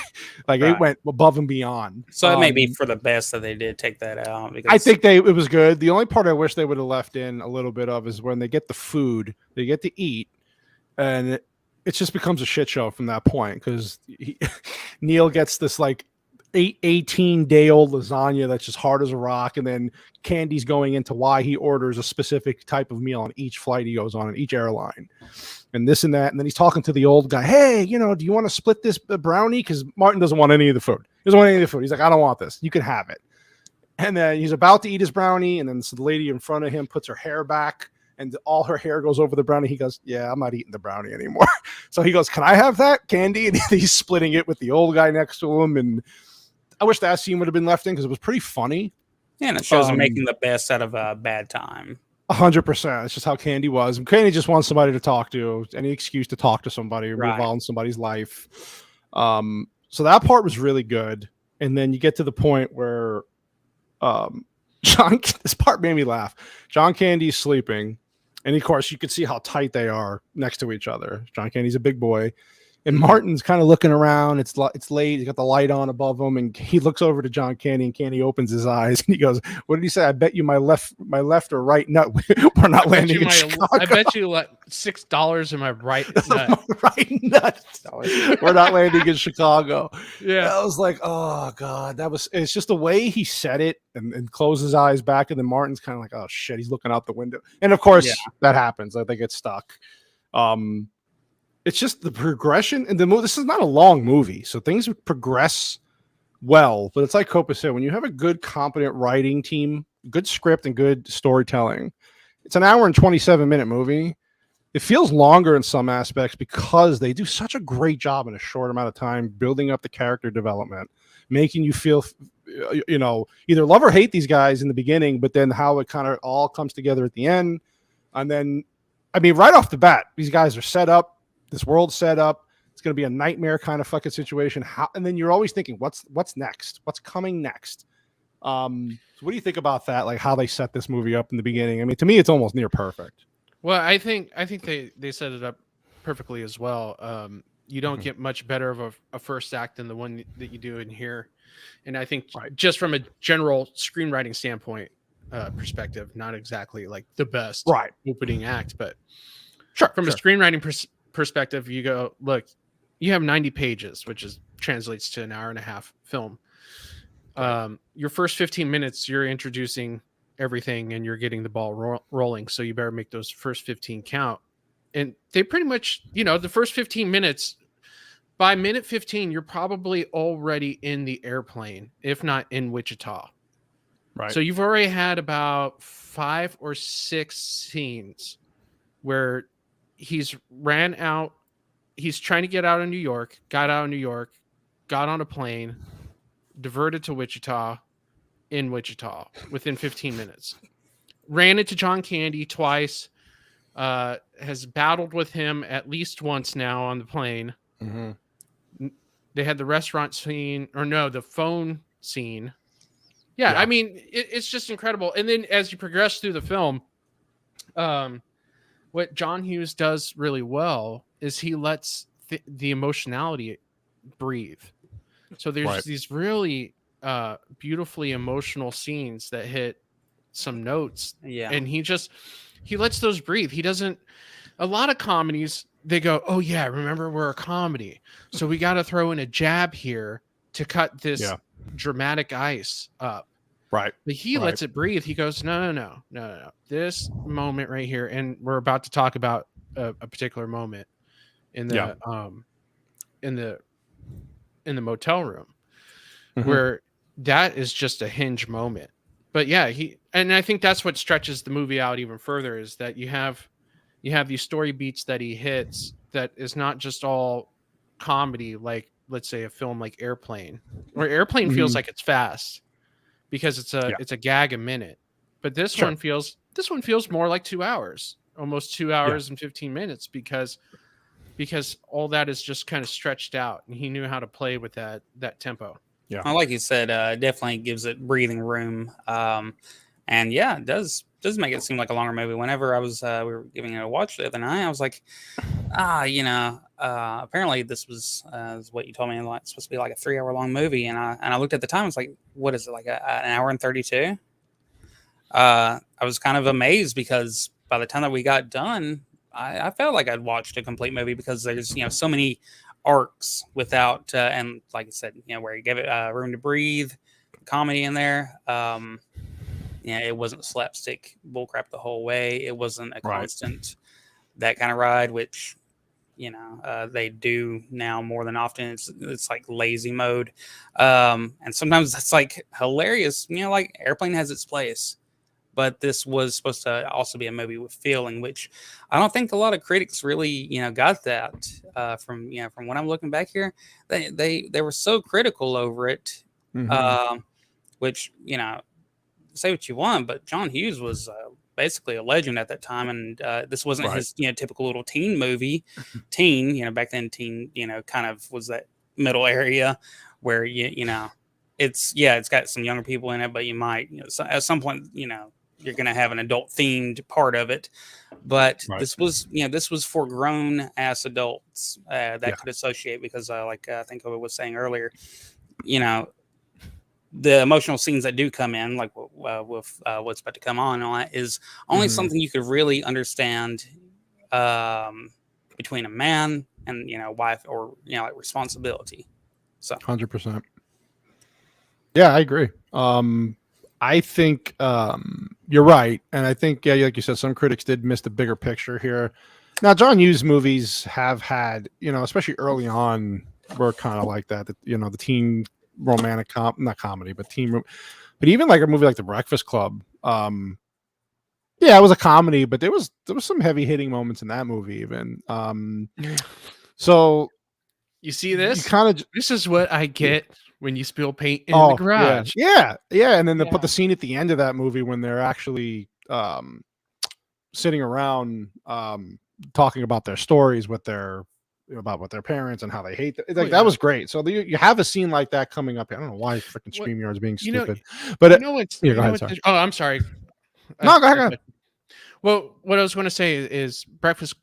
S1: Like it went above and beyond.
S2: So it may be for the best that they did take that out. Because
S1: I think it was good. The only part I wish they would have left in a little bit of is when they get the food, they get to eat, and it just becomes a shit show from that point because Neil gets this like 18-day-old lasagna that's just hard as a rock, and then Candy's going into why he orders a specific type of meal on each flight he goes on each airline, and this and that, and then he's talking to the old guy. Hey, do you want to split this brownie? Because Martin doesn't want any of the food. He doesn't want any of the food. He's like, I don't want this. You can have it. And then he's about to eat his brownie, and then the lady in front of him puts her hair back, and all her hair goes over the brownie. He goes, yeah, I'm not eating the brownie anymore. So he goes, can I have that candy? And he's splitting it with the old guy next to him, and I wish that scene would have been left in because it was pretty funny.
S2: Yeah, and it shows him making the best out of a bad time.
S1: 100%. It's just how Candy was. Candy just wants somebody to talk to, any excuse to talk to somebody or move on in somebody's life. So that part was really good. And then you get to the point where this part made me laugh. John Candy's sleeping. And of course, you can see how tight they are next to each other. John Candy's a big boy. And Martin's kind of looking around. It's late. He's got the light on above him, and he looks over to John Candy, and Candy opens his eyes, and he goes, "What did he say? I bet you my left or right nut. We're not landing in Chicago.
S3: I bet you $6 in my right nut.
S1: Right nut. We're not landing in Chicago."
S3: Yeah,
S1: I was like, "Oh God, it's just the way he said it and closed his eyes back, and then Martin's kind of like, oh shit, he's looking out the window, and of course that happens. Like they get stuck." It's just the progression in the movie. This is not a long movie, so things progress well. But it's like Copa said, when you have a good, competent writing team, good script, and good storytelling, it's an hour and 27-minute movie. It feels longer in some aspects because they do such a great job in a short amount of time building up the character development, making you feel, either love or hate these guys in the beginning, but then how it kind of all comes together at the end. And then, right off the bat, these guys are set up. This world's set up. It's going to be a nightmare kind of fucking situation. And then you're always thinking, what's next? What's coming next? So what do you think about that? Like how they set this movie up in the beginning? To me, it's almost near perfect.
S3: Well, I think they set it up perfectly as well. You don't get much better of a first act than the one that you do in here. And I think just from a general screenwriting standpoint perspective, not exactly like the best opening act, but from a screenwriting perspective, you go, look, you have 90 pages, which translates to an hour and a half film. Your first 15 minutes, you're introducing everything and you're getting the ball rolling. So you better make those first 15 count. And they pretty much, the first 15 minutes, by minute 15, you're probably already in the airplane, if not in Wichita. Right. So you've already had about 5 or 6 scenes where he's ran out. He's trying to get out of New York, got out of New York, got on a plane, diverted to Wichita, in Wichita within 15 minutes. Ran into John Candy twice, has battled with him at least once now on the plane. Mm-hmm. They had the restaurant scene, the phone scene. Yeah. It's just incredible. And then as you progress through the film, what John Hughes does really well is he lets the emotionality breathe. So there's these really beautifully emotional scenes that hit some notes. Yeah. And he lets those breathe. He doesn't, a lot of comedies, they go, oh yeah, remember we're a comedy. So we got to throw in a jab here to cut this dramatic ice up. Right. But he lets it breathe. He goes, no. This moment right here. And we're about to talk about a particular moment in the motel room where that is just a hinge moment. But yeah, and I think that's what stretches the movie out even further is that you have these story beats that he hits that is not just all comedy, like let's say a film like Airplane, where Airplane feels like it's fast. Because it's a gag a minute, but this one feels more like 2 hours, almost 2 hours and 15 minutes, because all that is just kind of stretched out, and he knew how to play with that tempo.
S2: Yeah, like you said, definitely gives it breathing room, and it does make it seem like a longer movie. Whenever I was we were giving it a watch the other night, I was like, Apparently this was what you told me, like supposed to be like a 3 hour long movie, and I looked at the time. It's like, what is it, like an hour and 32? I was kind of amazed because by the time that we got done, I felt like I'd watched a complete movie because there's so many arcs without and like I said, where you give it room to breathe, comedy in there. It wasn't slapstick bullcrap the whole way. It wasn't a constant that kind of ride, which they do now more than often. It's like lazy mode, and sometimes that's like hilarious. Like Airplane has its place, but this was supposed to also be a movie with feeling, which I don't think a lot of critics really got that from when I'm looking back here. They were so critical over it, which say what you want, but John Hughes was basically a legend at that time, and this wasn't his typical little teen movie. Back then teen kind of was that middle area where it's got some younger people in it, but you might at some point you're going to have an adult themed part of it, but this was for grown ass adults that could associate, because like I think I was saying earlier, the emotional scenes that do come in, like with what's about to come on is only something you could really understand between a man and wife, or like responsibility. So
S1: 100%. Yeah, I agree. I think you're right, and I think like you said, some critics did miss the bigger picture here. Now, John Hughes movies have had, especially early on, were kind of like that. The teen romantic not comedy, but but even like a movie like The Breakfast Club. It was a comedy, but there was some heavy hitting moments in that movie even. So
S3: you see this? This is what I get when you spill paint in the garage.
S1: Yeah. And then they put the scene at the end of that movie when they're actually sitting around talking about their stories with about what their parents and how they hate them. That was great. So you have a scene like that coming up. I don't know why freaking StreamYard's being stupid, but
S3: I'm sorry.
S1: No, go ahead.
S3: Well, what I was going to say is Breakfast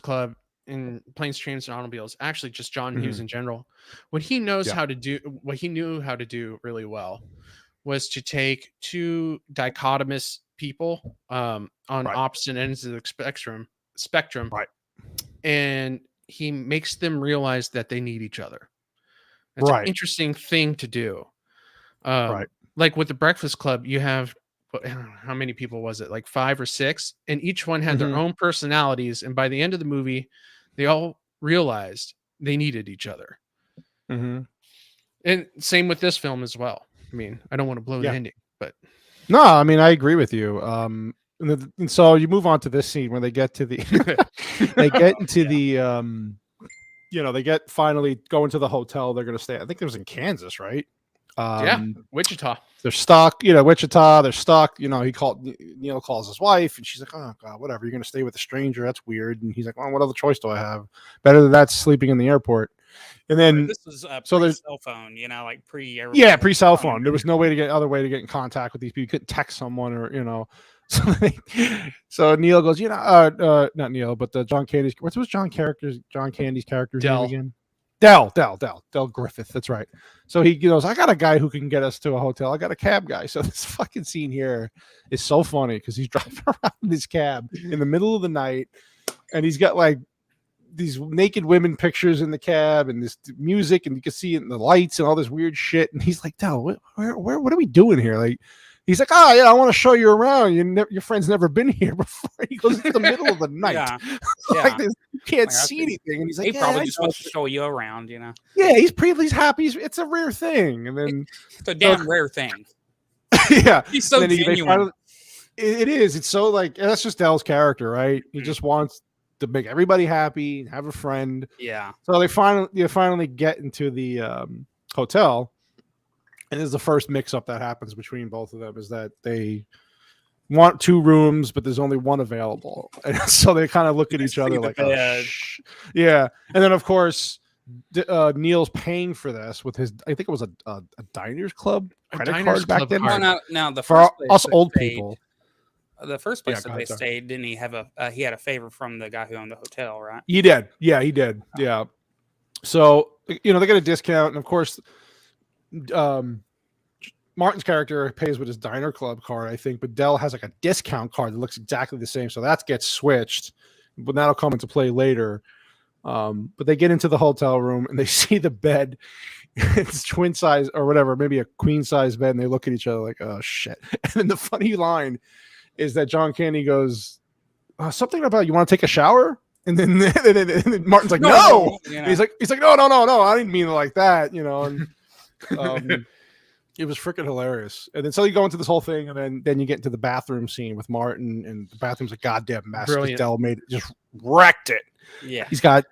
S3: Club in Planes, Trains, and Automobiles, actually just John Hughes in general, what he knew how to do really well was to take two dichotomous people on opposite ends of the spectrum, and he makes them realize that they need each other. That's an interesting thing to do. Like with the Breakfast Club, you have, how many people was it? Like 5 or 6, and each one had their own personalities. And by the end of the movie, they all realized they needed each other. And same with this film as well. I mean, I don't want to blow the ending, but
S1: no, I mean, I agree with you. And so you move on to this scene when they get to the, they finally go into the hotel they're going to stay. I think it was in Kansas, right?
S3: Wichita.
S1: They're stuck, Wichita. They're stuck. Neil calls his wife, and she's like, "Oh God, whatever. You're going to stay with a stranger? That's weird." And he's like, "Well, what other choice do I have? Better than that, sleeping in the airport." And then
S2: this was there's cell phone, like pre
S1: cell phone. There was no way to get in contact with these people. You couldn't text someone or So Neil goes, not Neil, but the John Candy's. What was John Candy's character's name again? Del Griffith. That's right. So he goes, I got a guy who can get us to a hotel. I got a cab guy. So this fucking scene here is so funny because he's driving around in his cab in the middle of the night, and he's got like these naked women pictures in the cab and this music, and you can see it in the lights and all this weird shit. And he's like, Del, what are we doing here? Like, he's like, oh yeah, I want to show you around. Your friend's never been here before. He goes, it's the middle of the night. Like this, you can't see anything. And he's like,
S2: he probably just wants to show you around,
S1: Yeah, he's happy. It's a rare thing. And then
S2: it's a damn rare thing.
S1: Yeah.
S2: He's so genuine.
S1: It is. It's so like, that's just Del's character, right? He just wants to make everybody happy, have a friend.
S2: Yeah.
S1: So they finally get into the hotel. And this is the first mix-up that happens between both of them, is that they want 2 rooms, but there's only one available. And so they kind of look at each other like, oh, yeah. And then, of course, Neil's paying for this with his, I think it was a Diners Club credit card back then.
S2: Now the
S1: for us old people.
S2: the first place
S1: go
S2: that they
S1: ahead, sorry.
S2: stayed, didn't he have he had a favor from the guy who owned the hotel, right?
S1: He did. Yeah, he did. Yeah. So, they get a discount. And of course, Martin's character pays with his Diner Club card, I think, but Dell has like a discount card that looks exactly the same. So that gets switched, but that'll come into play later. But they get into the hotel room and they see the bed. It's twin size or whatever, maybe a queen size bed. And they look at each other like, oh shit. And then the funny line is that John Candy goes, something about you want to take a shower? And then, and Martin's like, no.
S2: Yeah.
S1: He's like, no. I didn't mean it like that, And it was freaking hilarious. And then so you go into this whole thing, and then you get into the bathroom scene with Martin, and the bathroom's a goddamn mess.
S3: Brilliant.
S1: Dell just wrecked it.
S2: Yeah.
S1: He's got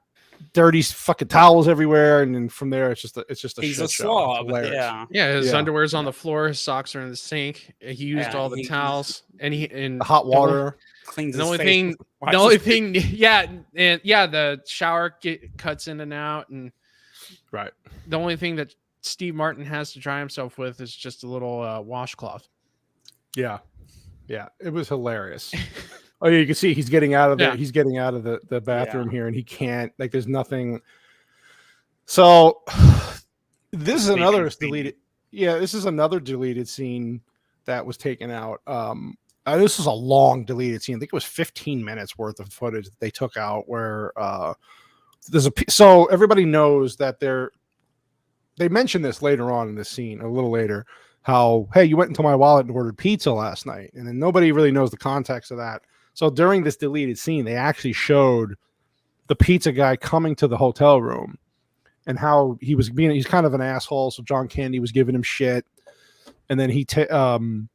S1: dirty fucking towels everywhere, and then from there it's just a
S2: He's
S1: shit
S2: a
S1: show.
S2: slob.
S1: Hilarious.
S2: Yeah.
S3: Yeah, his
S1: Yeah.
S3: underwear's on the floor, his socks are in the sink. He used all the towels, and
S1: The hot water.
S2: Cleans
S3: The
S2: his
S3: only
S2: face
S3: thing,
S2: with-
S3: the only thing, the shower cuts in and out, and
S1: Right.
S3: the only thing that Steve Martin has to dry himself with is just a little washcloth.
S1: Yeah. It was hilarious. Oh yeah, you can see he's getting out of
S3: Yeah.
S1: he's getting out of the bathroom here, and he can't, like, there's nothing. So this is another deleted. Yeah, this is another deleted scene that was taken out. This was a long deleted scene. I think it was 15 minutes worth of footage that they took out where so everybody knows that they mentioned this later on in this scene, a little later, how, hey, you went into my wallet and ordered pizza last night. And then nobody really knows the context of that. So during this deleted scene, they actually showed the pizza guy coming to the hotel room and how he's kind of an asshole. So John Candy was giving him shit. And then the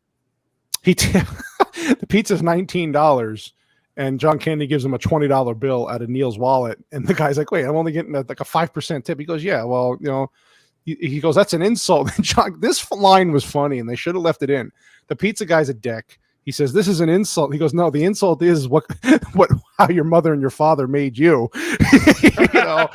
S1: pizza's $19, and John Candy gives him a $20 bill out of Neil's wallet. And the guy's like, wait, I'm only getting like a 5% tip. He goes, yeah, well, he goes, that's an insult. And John, this line was funny, and they should have left it in. The pizza guy's a dick. He says, this is an insult. He goes, no, the insult is how your mother and your father made you.
S2: Yeah.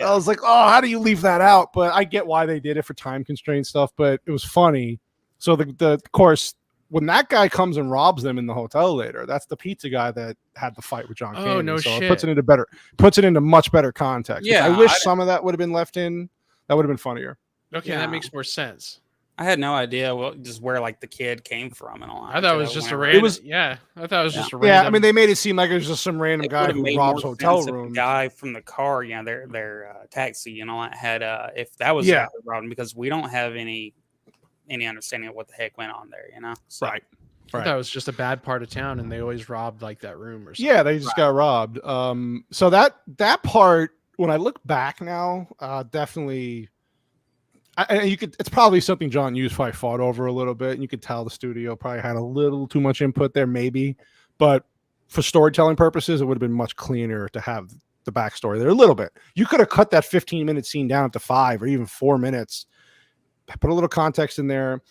S1: I was like, oh, how do you leave that out? But I get why they did it for time constraint stuff, but it was funny. So of course, when that guy comes and robs them in the hotel later, that's the pizza guy that had the fight with John Candy.
S3: Oh, no
S1: so
S3: shit.
S1: It puts it into much better context.
S2: Yeah,
S1: I wish some of that would have been left in. That would have been funnier.
S3: Okay,
S2: Yeah.
S3: that makes more sense.
S2: I had no idea where like the kid came from and all that.
S3: I thought it was just a
S2: random.
S3: random. I thought it was just a random.
S1: Yeah, I mean, they made it seem like it was just some random guy who robs hotel rooms.
S2: Guy from the car, their taxi and all that had. If that was
S1: Yeah.
S2: the problem, because we don't have any understanding of what the heck went on there, So,
S1: Right.
S3: I thought it was just a bad part of town, and they always robbed like that room or something.
S1: Yeah, they just got robbed. So that part, when I look back now, definitely. It's probably something John Hughes probably fought over a little bit, and you could tell the studio probably had a little too much input there, maybe. But for storytelling purposes, it would have been much cleaner to have the backstory there a little bit. You could have cut that 15-minute scene down to 5 or even 4 minutes, put a little context in there.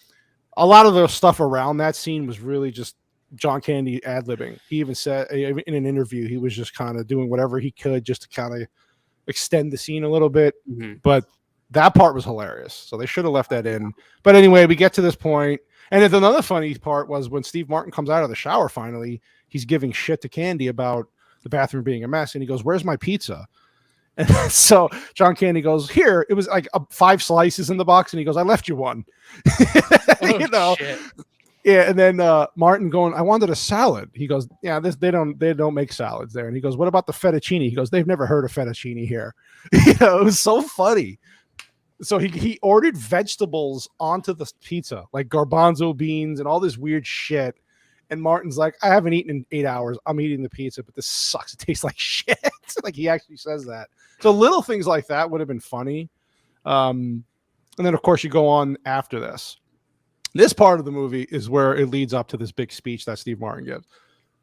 S1: A lot of the stuff around that scene was really just John Candy ad-libbing. He even said in an interview, he was just kind of doing whatever he could just to kind of extend the scene a little bit.
S2: Mhm.
S1: But that part was hilarious. So they should have left that in. But anyway, we get to this point. And then another funny part was when Steve Martin comes out of the shower finally, he's giving shit to Candy about the bathroom being a mess. And he goes, where's my pizza? And so John Candy goes, here. It was like 5 slices in the box. And he goes, I left you one.
S3: Shit.
S1: Yeah. And then Martin going, I wanted a salad. He goes, yeah, they don't make salads there. And he goes, what about the fettuccine? He goes, they've never heard of fettuccine here. It was so funny. So he ordered vegetables onto the pizza, like garbanzo beans and all this weird shit. And Martin's like, I haven't eaten in 8 hours. I'm eating the pizza, but this sucks. It tastes like shit. Like he actually says that. So little things like that would have been funny. And then, of course, you go on after this. This part of the movie is where it leads up to this big speech that Steve Martin gives.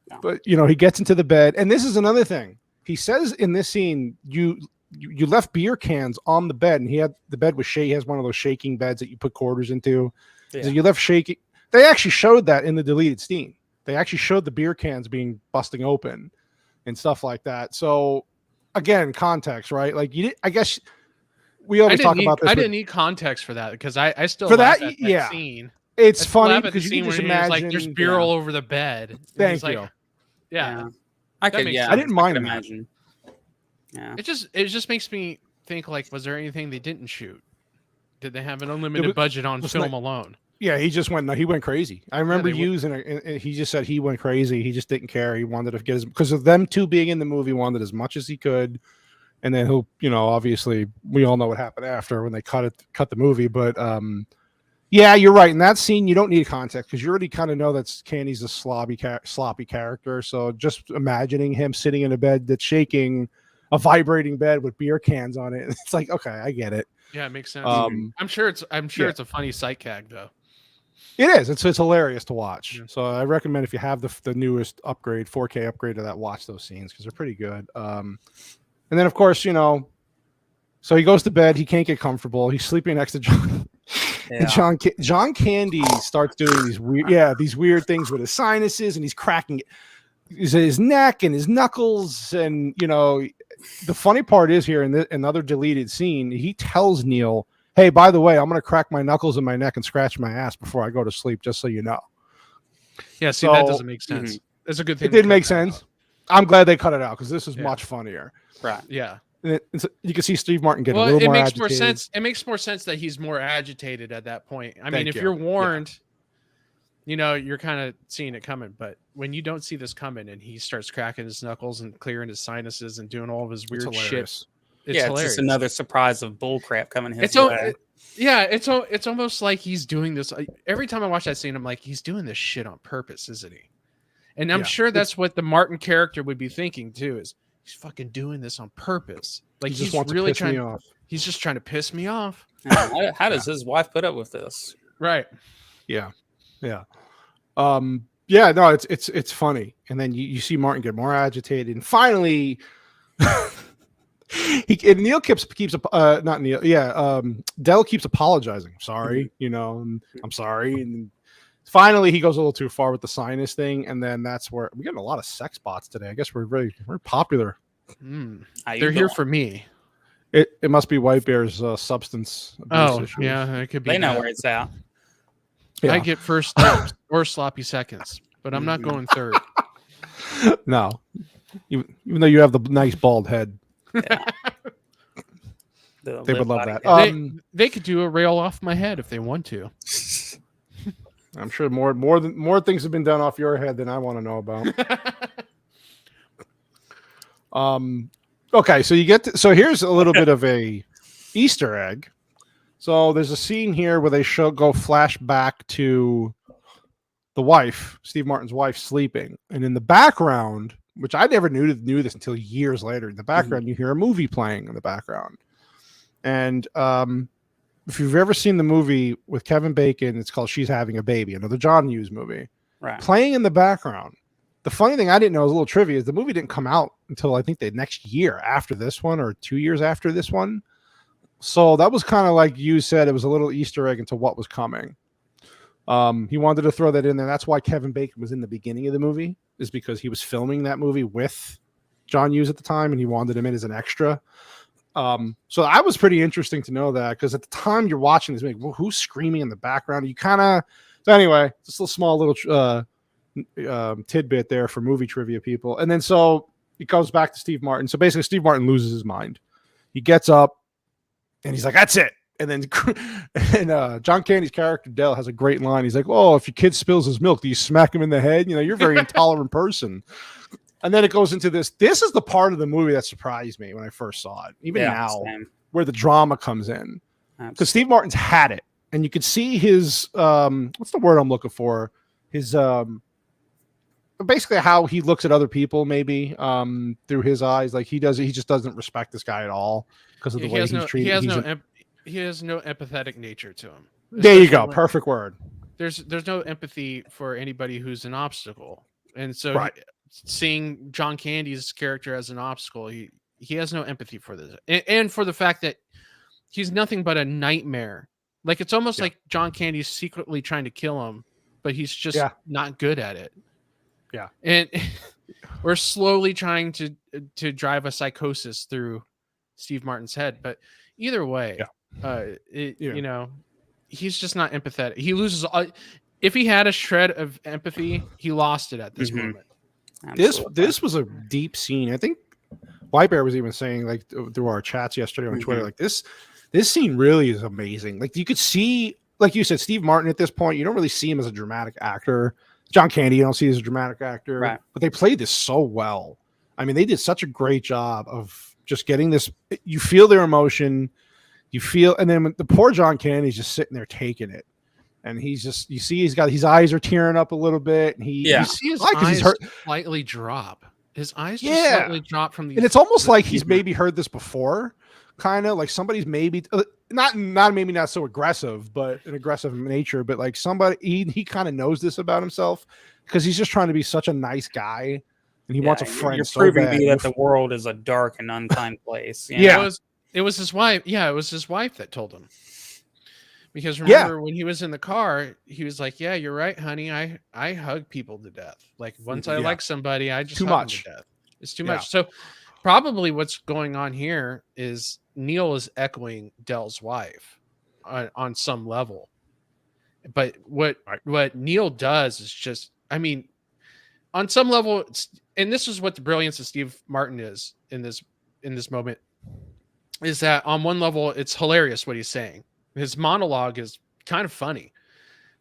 S2: Yeah.
S1: But, he gets into the bed. And this is another thing. He says in this scene, you left beer cans on the bed, and he has one of those shaking beds that you put quarters into.
S2: Yeah.
S1: So you left shaking. They actually showed that in the deleted scene. They actually showed the beer cans busting open and stuff like that. So again, context, right? Like I guess we always talk about this.
S3: I didn't need context for that because I still
S1: for
S3: laugh
S1: that,
S3: at
S1: yeah.
S3: scene.
S1: It's
S3: I
S1: funny
S3: laugh at the
S1: because you
S3: scene
S1: can just
S3: when he's
S1: imagine.
S3: like, "There's beer all over the bed." And
S1: Thank
S3: he's like,
S1: you.
S3: Yeah,
S2: I
S3: that
S2: could.
S3: makes
S2: Yeah,
S3: sense.
S1: I didn't mind
S2: could
S1: that.
S2: imagine. Yeah.
S3: it just makes me think like, was there anything they didn't shoot? Did they have an unlimited
S1: was-
S3: budget on
S1: was
S3: film
S1: not-
S3: alone?
S1: Yeah, he went crazy. I remember
S3: they went-
S1: using it, and he just said he went crazy. He just didn't care. He wanted to get as because of them two being in the movie, wanted as much as he could, and then he'll, obviously we all know what happened after when they cut the movie. But yeah, you're right. In that scene, you don't need context because you already kind of know that Candy's a sloppy character. So just imagining him sitting in a bed that's shaking, a vibrating bed with beer cans on it, it's like, okay, I get it.
S3: Yeah, it makes sense.
S1: Um,
S3: I'm sure it's
S1: yeah.
S3: it's a funny sight gag though.
S1: It is. It's hilarious to watch.
S3: Yeah.
S1: So I recommend if you have the newest upgrade, 4K upgrade of that, watch those scenes because they're pretty good. And then of course, so he goes to bed. He can't get comfortable. He's sleeping next to John.
S2: Yeah.
S1: And John Candy starts doing these weird things with his sinuses, and he's cracking his neck and his knuckles. And the funny part is here in another deleted scene, he tells Neil, "Hey, by the way, I'm going to crack my knuckles in my neck and scratch my ass before I go to sleep, just so you know."
S3: Yeah, see, that
S1: So-
S3: doesn't make sense. That's a good thing.
S1: It didn't make sense. I'm glad they cut it out because this is
S3: Yeah.
S1: much funnier.
S2: Right.
S3: Yeah.
S1: And you can see Steve Martin get a
S3: Well,
S1: little
S3: it
S1: more
S3: makes
S1: agitated.
S3: more sense. It makes more sense that he's more agitated at that point. I mean,
S1: Thank
S3: if
S1: you.
S3: you're warned, you're kind of seeing it coming. But when you don't see this coming, and he starts cracking his knuckles and clearing his sinuses and doing all of his
S1: It's
S3: weird shit,
S1: hilarious.
S3: it's
S2: It's
S3: hilarious.
S2: just another surprise of bullcrap coming his
S3: It's
S2: way.
S3: it's almost like he's doing this. Every time I watch that scene, I'm like, he's doing this shit on purpose, isn't he? And I'm
S1: Yeah.
S3: sure that's what the Martin character would be thinking too. Is he's fucking doing this on purpose? Like
S1: He just
S3: he's
S1: wants
S3: really
S1: to piss me
S3: trying.
S1: off.
S3: He's just trying to piss me off.
S2: How does his wife put up with this?
S3: Right.
S1: Yeah. Yeah, no, it's funny. And then you see Martin get more agitated, and finally Neil keeps not Neil, Dell keeps apologizing. Sorry, and I'm sorry. And finally he goes a little too far with the sinus thing, and then that's where we're getting a lot of sex bots today. I guess we're popular.
S2: How you
S3: They're here
S2: doing?
S3: for me.
S1: It must be White Bear's substance abuse
S3: Oh,
S1: issues.
S3: yeah, it could be.
S2: They know
S3: that.
S2: where it's at.
S1: Yeah.
S3: I get first dibs or sloppy seconds, but I'm not going third.
S1: No, even though you have the nice bald head, they would love that.
S3: They could do a rail off my head if they want to.
S1: I'm sure more things have been done off your head than I want to know about. Okay, so so here's a little bit of a Easter egg. So there's a scene here where they go flash back to the wife, Steve Martin's wife, sleeping, and in the background, which I never knew this until years later, in the background you hear a movie playing in the background. And if you've ever seen the movie with Kevin Bacon, it's called She's Having a Baby, another John Hughes movie.
S2: Right.
S1: Playing in the background. The funny thing I didn't know, is a little trivia, is the movie didn't come out until I think the next year after this one, or 2 years after this one. So that was kind of like you said, it was a little Easter egg into what was coming. He wanted to throw that in there. That's why Kevin Bacon was in the beginning of the movie, is because he was filming that movie with John Hughes at the time, and he wanted him in as an extra. So that was pretty interesting to know that, because at the time you're watching this movie, well, who's screaming in the background? You kind of, so anyway, just a small little tidbit there for movie trivia people. And then so it goes back to Steve Martin. So basically Steve Martin loses his mind. He gets up and he's like, "That's it." And then John Candy's character Dell has a great line. He's like, "Oh, if your kid spills his milk, do you smack him in the head? You're a very intolerant person." And then it goes into this. This is the part of the movie that surprised me when I first saw it, even now,
S2: same.
S1: where the drama comes in. Because
S2: Absolutely.
S1: Steve Martin's had it, and you could see his what's the word I'm looking for? His basically how he looks at other people, maybe through his eyes. Like he just doesn't respect this guy at all because of the way he's treated.
S3: He has no empathetic nature to him.
S1: There you
S3: Especially
S1: go.
S3: when-
S1: Perfect word.
S3: There's no empathy for anybody who's an obstacle, and so
S1: Right.
S3: seeing John Candy's character as an obstacle, he has no empathy for this, and for the fact that he's nothing but a nightmare. Like it's almost like John Candy's secretly trying to kill him, but he's just not good at it.
S1: Yeah,
S3: and we're slowly trying to drive a psychosis through Steve Martin's head, but either way, he's just not empathetic. He loses. If he had a shred of empathy, he lost it at this moment.
S1: This was a deep scene. I think White Bear was even saying, like, through our chats yesterday on Twitter, like this scene really is amazing. Like, you could see, like you said, Steve Martin at this point, you don't really see him as a dramatic actor. John Candy, you don't see as a dramatic actor,
S2: right.
S1: But they played this so well. I mean, they did such a great job of just getting this. You feel their emotion, and then the poor John Candy's just sitting there taking it. And he's just, you see, his eyes are tearing up a little bit. And you see his eyes
S3: slightly drop. His eyes just slightly drop from the.
S1: And it's almost like he's maybe heard this before, kind of like somebody's maybe maybe not so aggressive, but an aggressive nature. But like somebody, he kind of knows this about himself because he's just trying to be such a nice guy, and he wants a friend.
S2: You're
S1: so
S2: proving
S1: bad.
S2: me that the world is a dark and unkind place.
S3: It was his wife. Yeah, it was his wife that told him. Because remember when he was in the car, he was like, "Yeah, you're right, honey. I hug people to death. Like once I like somebody, I just hug them to death. It's too much." So probably what's going on here is Neil is echoing Dell's wife on some level. But what Neil does is just, I mean, on some level, and this is what the brilliance of Steve Martin is in this moment, is that on one level it's hilarious what he's saying. His monologue is kind of funny,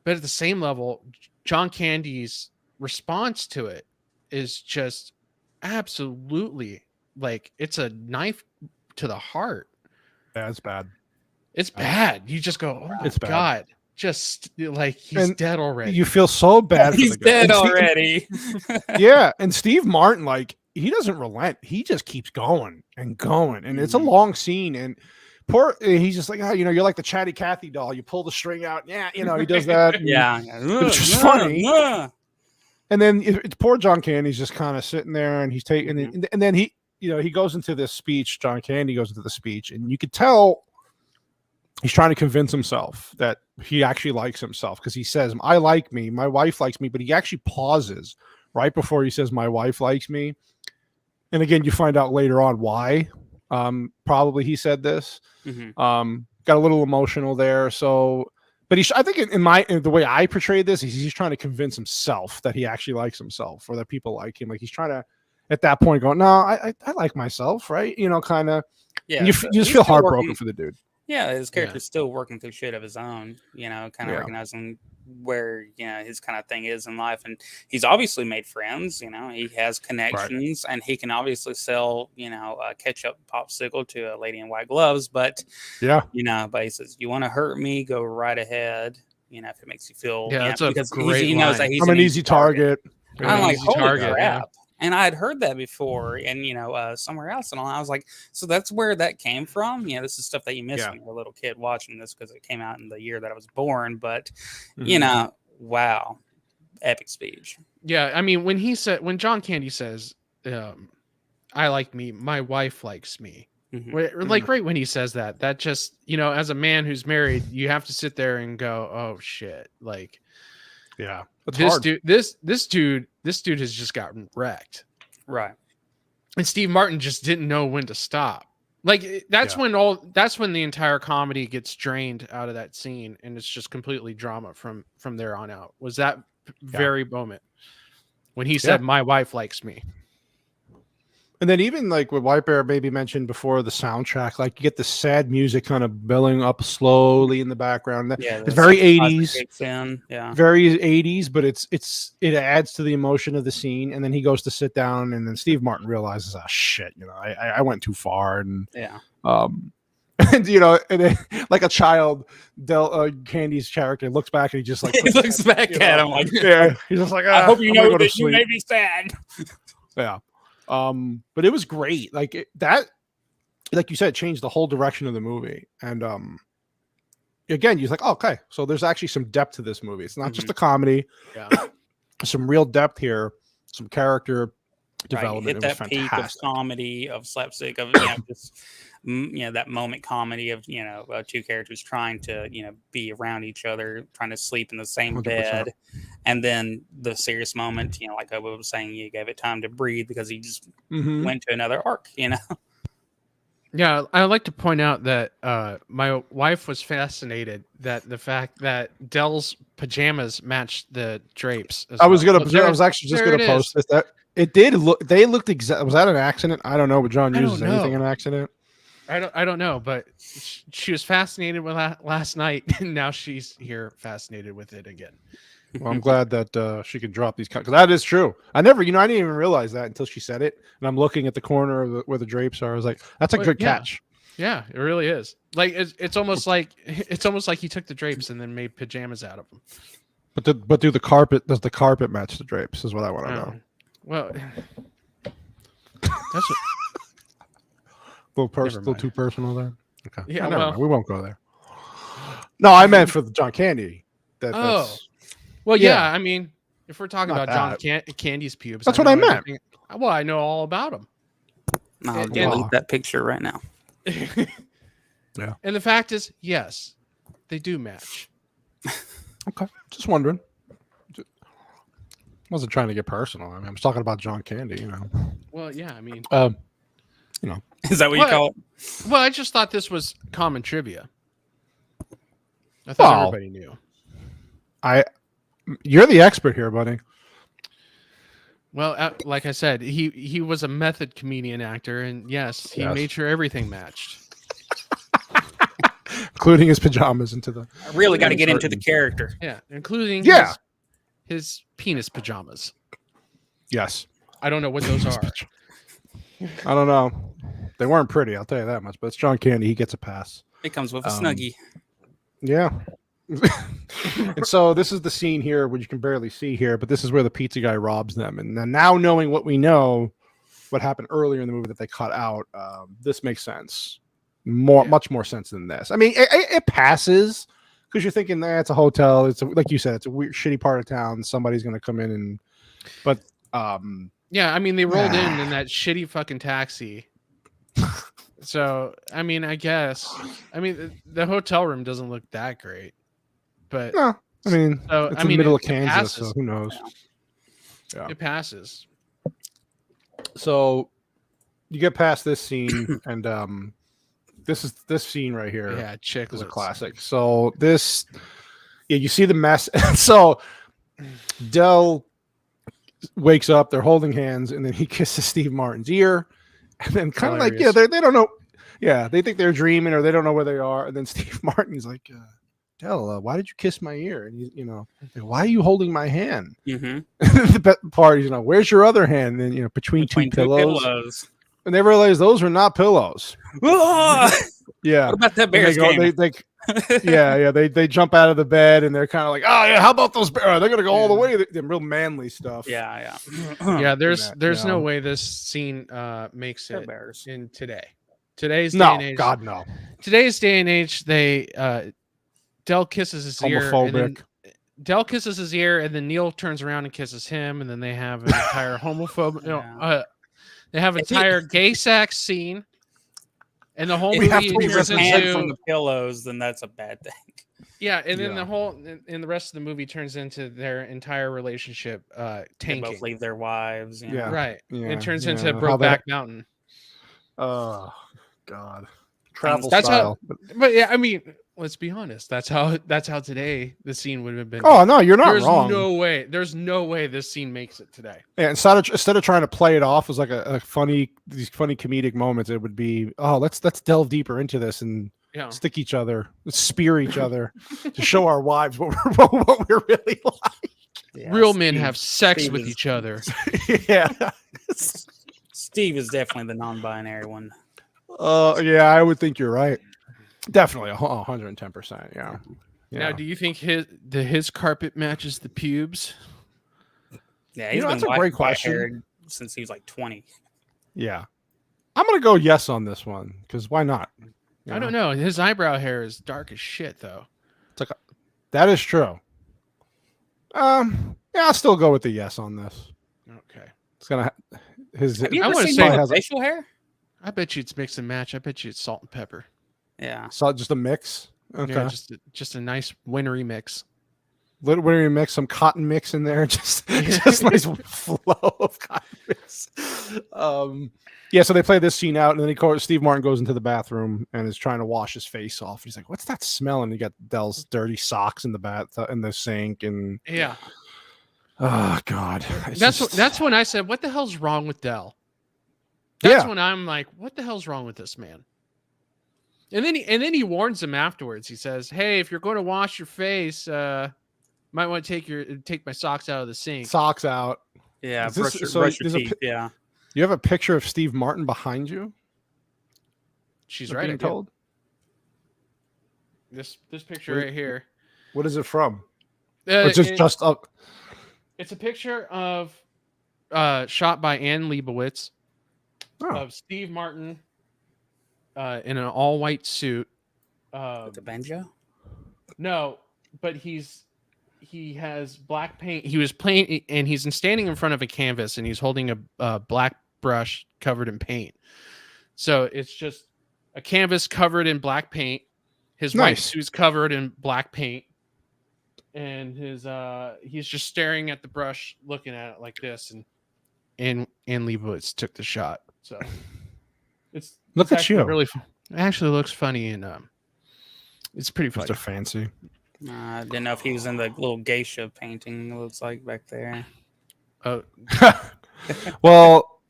S3: but at the same level, John Candy's response to it is just absolutely like it's a knife to the heart.
S1: Yeah, it's bad.
S3: It's bad. You just go, "Oh my God." Just like he's dead already.
S1: You feel so bad.
S2: He's dead already.
S1: Yeah. And Steve Martin, like, he doesn't relent. He just keeps going and going. And it's a long scene. And he's just like, you're like the Chatty Cathy doll. You pull the string out. Yeah, he does that. It's just funny. And then it's poor John Candy's just kind of sitting there, and he's taking, and then he goes into this speech. John Candy goes into the speech, and you could tell he's trying to convince himself that he actually likes himself because he says, "I like me. My wife likes me," but he actually pauses right before he says, "My wife likes me." And again, you find out later on why. Probably he said this. Got a little emotional there. So, but I think in the way I portrayed this, he's trying to convince himself that he actually likes himself or that people like him. Like he's trying to, at that point, go, "No, I like myself," right? Kind of. Yeah. You just feel heartbroken for the dude.
S2: Yeah, his character's still working through shit of his own, kind of recognizing where, his kind of thing is in life. And he's obviously made friends, he has connections, and he can obviously sell, a ketchup popsicle to a lady in white gloves. But, but he says, "You want to hurt me? Go right ahead. If it makes you feel,
S3: that's a great
S2: he knows that he's
S1: I'm an easy target.
S2: I'm like, holy crap. And I had heard that before, and somewhere else, and all. I was like, so that's where that came from. This is stuff that you miss when you're a little kid watching this because it came out in the year that I was born. But wow, epic speech. Yeah,
S3: I mean, when John Candy says, "I like me, my wife likes me," like right when he says that just as a man who's married, you have to sit there and go, "Oh shit!" Like,
S1: yeah.
S3: This dude has just gotten wrecked.
S2: Right.
S3: And Steve Martin just didn't know when to stop. Like that's when the entire comedy gets drained out of that scene, and it's just completely drama from there on out. Was that very moment when he said, "My wife likes me."
S1: And then even like what White Bear maybe mentioned before, the soundtrack, like you get the sad music kind of building up slowly in the background. It's very 80s, very 80s, but it adds to the emotion of the scene. And then he goes to sit down, and then Steve Martin realizes, "Oh shit, I went too far." And and and then, like a child, Candy's character looks back and he just like
S2: he looks back at him like,
S1: he's just like,
S2: "I hope you know that you may be sad."
S1: Yeah. But it was great. Like that, like you said, changed the whole direction of the movie. And again, you're like, "Oh, okay, so there's actually some depth to this movie. It's not just a comedy. Some real depth here, some character development."
S2: Hit that peak of comedy, of slapstick, of just that moment comedy of two characters trying to be around each other, trying to sleep in the same 100%. Bed, and then the serious moment, like I was saying, you gave it time to breathe because he just went to another arc.
S3: Yeah, I would like to point out that my wife was fascinated that the fact that Dell's pajamas matched the drapes.
S1: I was actually just gonna post this. That it did look. They looked exact. Was that an accident? I don't know. But John uses anything an accident.
S3: I don't know, but she was fascinated with last night, and now she's here fascinated with it again.
S1: Well, I'm glad that she could drop these because that is true. I didn't even realize that until she said it. And I'm looking at the corner of where the drapes are. I was like, that's a good catch.
S3: Yeah, it really is. Like it's almost like he took the drapes and then made pajamas out of them.
S1: But does the carpet match the drapes? Is what I want to know.
S3: Well, that's
S1: a little too personal there. Okay.
S3: Yeah,
S1: well, we won't go there. No, I meant for the John Candy.
S3: Well, yeah. I mean, if we're talking about John Candy's pubes,
S1: that's what I meant.
S3: Well, I know all about him.
S2: I'll delete that picture right now.
S1: Yeah.
S3: And the fact is, yes, they do match.
S1: Okay. Just wondering. Wasn't trying to get personal. I mean, I was talking about John Candy,
S3: Well, yeah, I mean,
S2: is that what you call it?
S3: Well, I just thought this was common trivia. I thought everybody knew.
S1: You're the expert here, buddy.
S3: Well, like I said, he was a method comedian actor, and yes, he made sure everything matched,
S1: including his pajamas into the.
S2: I really got to get into the character.
S3: Yeah, including his penis pajamas.
S1: Yes,
S3: I don't know what those are.
S1: I don't know. They weren't pretty, I'll tell you that much. But it's John Candy. He gets a pass.
S2: It comes with a Snuggie.
S1: Yeah. And so this is the scene here, which you can barely see here, but this is where the pizza guy robs them. And then now knowing what we know, what happened earlier in the movie that they cut out, this makes sense. Much more sense than this. I mean, it passes because you're thinking, it's a hotel. It's like you said, it's a weird, shitty part of town. Somebody's going to come in but
S3: yeah, I mean, they rolled in that shitty fucking taxi. So, I mean, I guess, the hotel room doesn't look that great, but
S1: no, I mean, it's in the middle of Kansas, so who knows? Yeah.
S3: It passes.
S1: So you get past this scene, and this scene right here.
S3: Yeah, chick
S1: is a classic. So this, you see the mess. So Dell wakes up, they're holding hands, and then he kisses Steve Martin's ear. And then kind of like, they don't know. Yeah, they think they're dreaming or they don't know where they are. And then Steve Martin's like, Dell, why did you kiss my ear? And like, why are you holding my hand?
S2: Mm-hmm.
S1: The best part is, where's your other hand? And between two pillows. And they realize those are not pillows. Yeah.
S2: What about that Bears game?
S1: They jump out of the bed and they're kind of like, oh yeah, how about those bears? They're gonna go all the way. They're real manly stuff.
S2: Yeah.
S3: There's no way this scene makes it in today's day and age.
S1: God no.
S3: Today's day and age, they Dell kisses his ear. Dell kisses his ear, and then Neil turns around and kisses him, and then they have an entire they have an entire gay sex scene. And the whole movie
S2: turns into from the pillows, then that's a bad thing.
S3: Yeah, and then the rest of the movie turns into their entire relationship tanking.
S2: They both leave their wives.
S3: Yeah, right.
S1: Yeah,
S3: it turns into Brokeback Mountain.
S1: Oh God, travel
S3: that's
S1: style.
S3: But yeah, I mean, let's be honest. That's how today the scene would have been.
S1: Oh no, you're not wrong.
S3: There's no way this scene makes it today.
S1: Yeah, instead of trying to play it off as like these funny comedic moments, it would be, let's delve deeper into this and stick each other, spear each other to show our wives what we're really like.
S3: Yeah, real men have sex with each other.
S1: Yeah.
S2: Steve is definitely the non-binary one.
S1: Yeah, I would think you're right. Definitely 110%. Yeah.
S3: Now, do you think his carpet matches the pubes?
S2: Yeah, he's been
S1: that's a great question
S2: since he was like 20.
S1: Yeah, I'm gonna go yes on this one because why not?
S3: I don't know. His eyebrow hair is dark as shit, though.
S1: That is true. Yeah, I'll still go with the yes on this.
S3: Okay,
S1: it's gonna his.
S2: Have you ever seen his facial hair?
S3: I bet you it's mix and match. I bet you it's salt and pepper.
S2: Yeah,
S1: so just a mix. Okay,
S3: yeah, just a nice wintry mix.
S1: Where you mix some cotton mix in there, just nice flow of cotton mix. Yeah, so they play this scene out, and then Steve Martin goes into the bathroom and is trying to wash his face off. He's like, "What's that smell?" And you got Dell's dirty socks in the sink, and
S3: Yeah.
S1: Oh God,
S3: That's when I said, "What the hell's wrong with Dell?" That's when I'm like, "What the hell's wrong with this man?" And then he warns him afterwards. He says, "Hey, if you're going to wash your face, might want to take my socks out of the sink."
S1: Socks out.
S2: Yeah, brush your teeth. Yeah.
S1: You have a picture of Steve Martin behind you?
S3: She's right.
S1: Being told.
S3: This picture right here.
S1: What is it from? Just up.
S3: It's a picture of shot by Ann Leibovitz of Steve Martin in an all-white suit.
S2: With the banjo?
S3: No, but he has black paint. He was playing, and he's standing in front of a canvas, and he's holding a black brush covered in paint. So it's just a canvas covered in black paint. His white suit's covered in black paint, and he's just staring at the brush, looking at it like this. And Leibovitz took the shot. So it's
S1: at you.
S3: Really, it actually looks funny, and it's pretty funny.
S1: Mr. Fancy.
S2: I didn't know if he was in the little geisha painting. It looks like back there.
S3: Oh,
S1: well,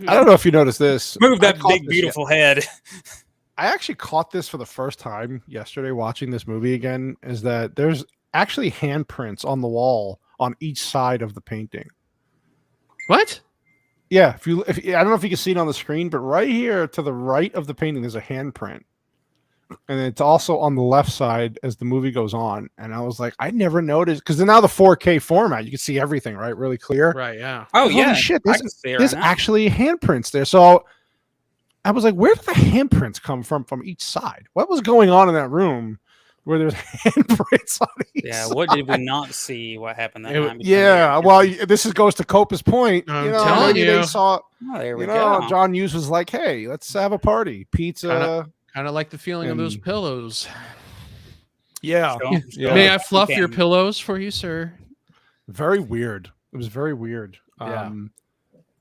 S1: I don't know if you noticed this.
S2: Move that big, beautiful head.
S1: I actually caught this for the first time yesterday watching this movie again, is that there's actually handprints on the wall on each side of the painting.
S3: What?
S1: Yeah, I don't know if you can see it on the screen, but right here to the right of the painting, there's a handprint. And it's also on the left side as the movie goes on. And I was like, I never noticed, because now the 4K format, you can see everything, right? Really clear.
S3: Right, yeah.
S2: Oh,
S1: Holy
S2: yeah.
S1: shit,
S2: There's
S1: right actually handprints there. So I was like, where did the handprints come from each side? What was going on in that room where there's handprints on each side?
S2: What did we not see? What happened that time?
S1: Yeah, well, this goes to Copa's point.
S3: I'm telling you.
S1: They saw,
S2: there we go.
S1: John Hughes was like, hey, let's have a party. Pizza.
S3: Kind of like the feeling of those pillows.
S1: Yeah.
S3: Yeah. May I fluff your pillows for you, sir?
S1: Very weird. It was very weird.
S3: Yeah.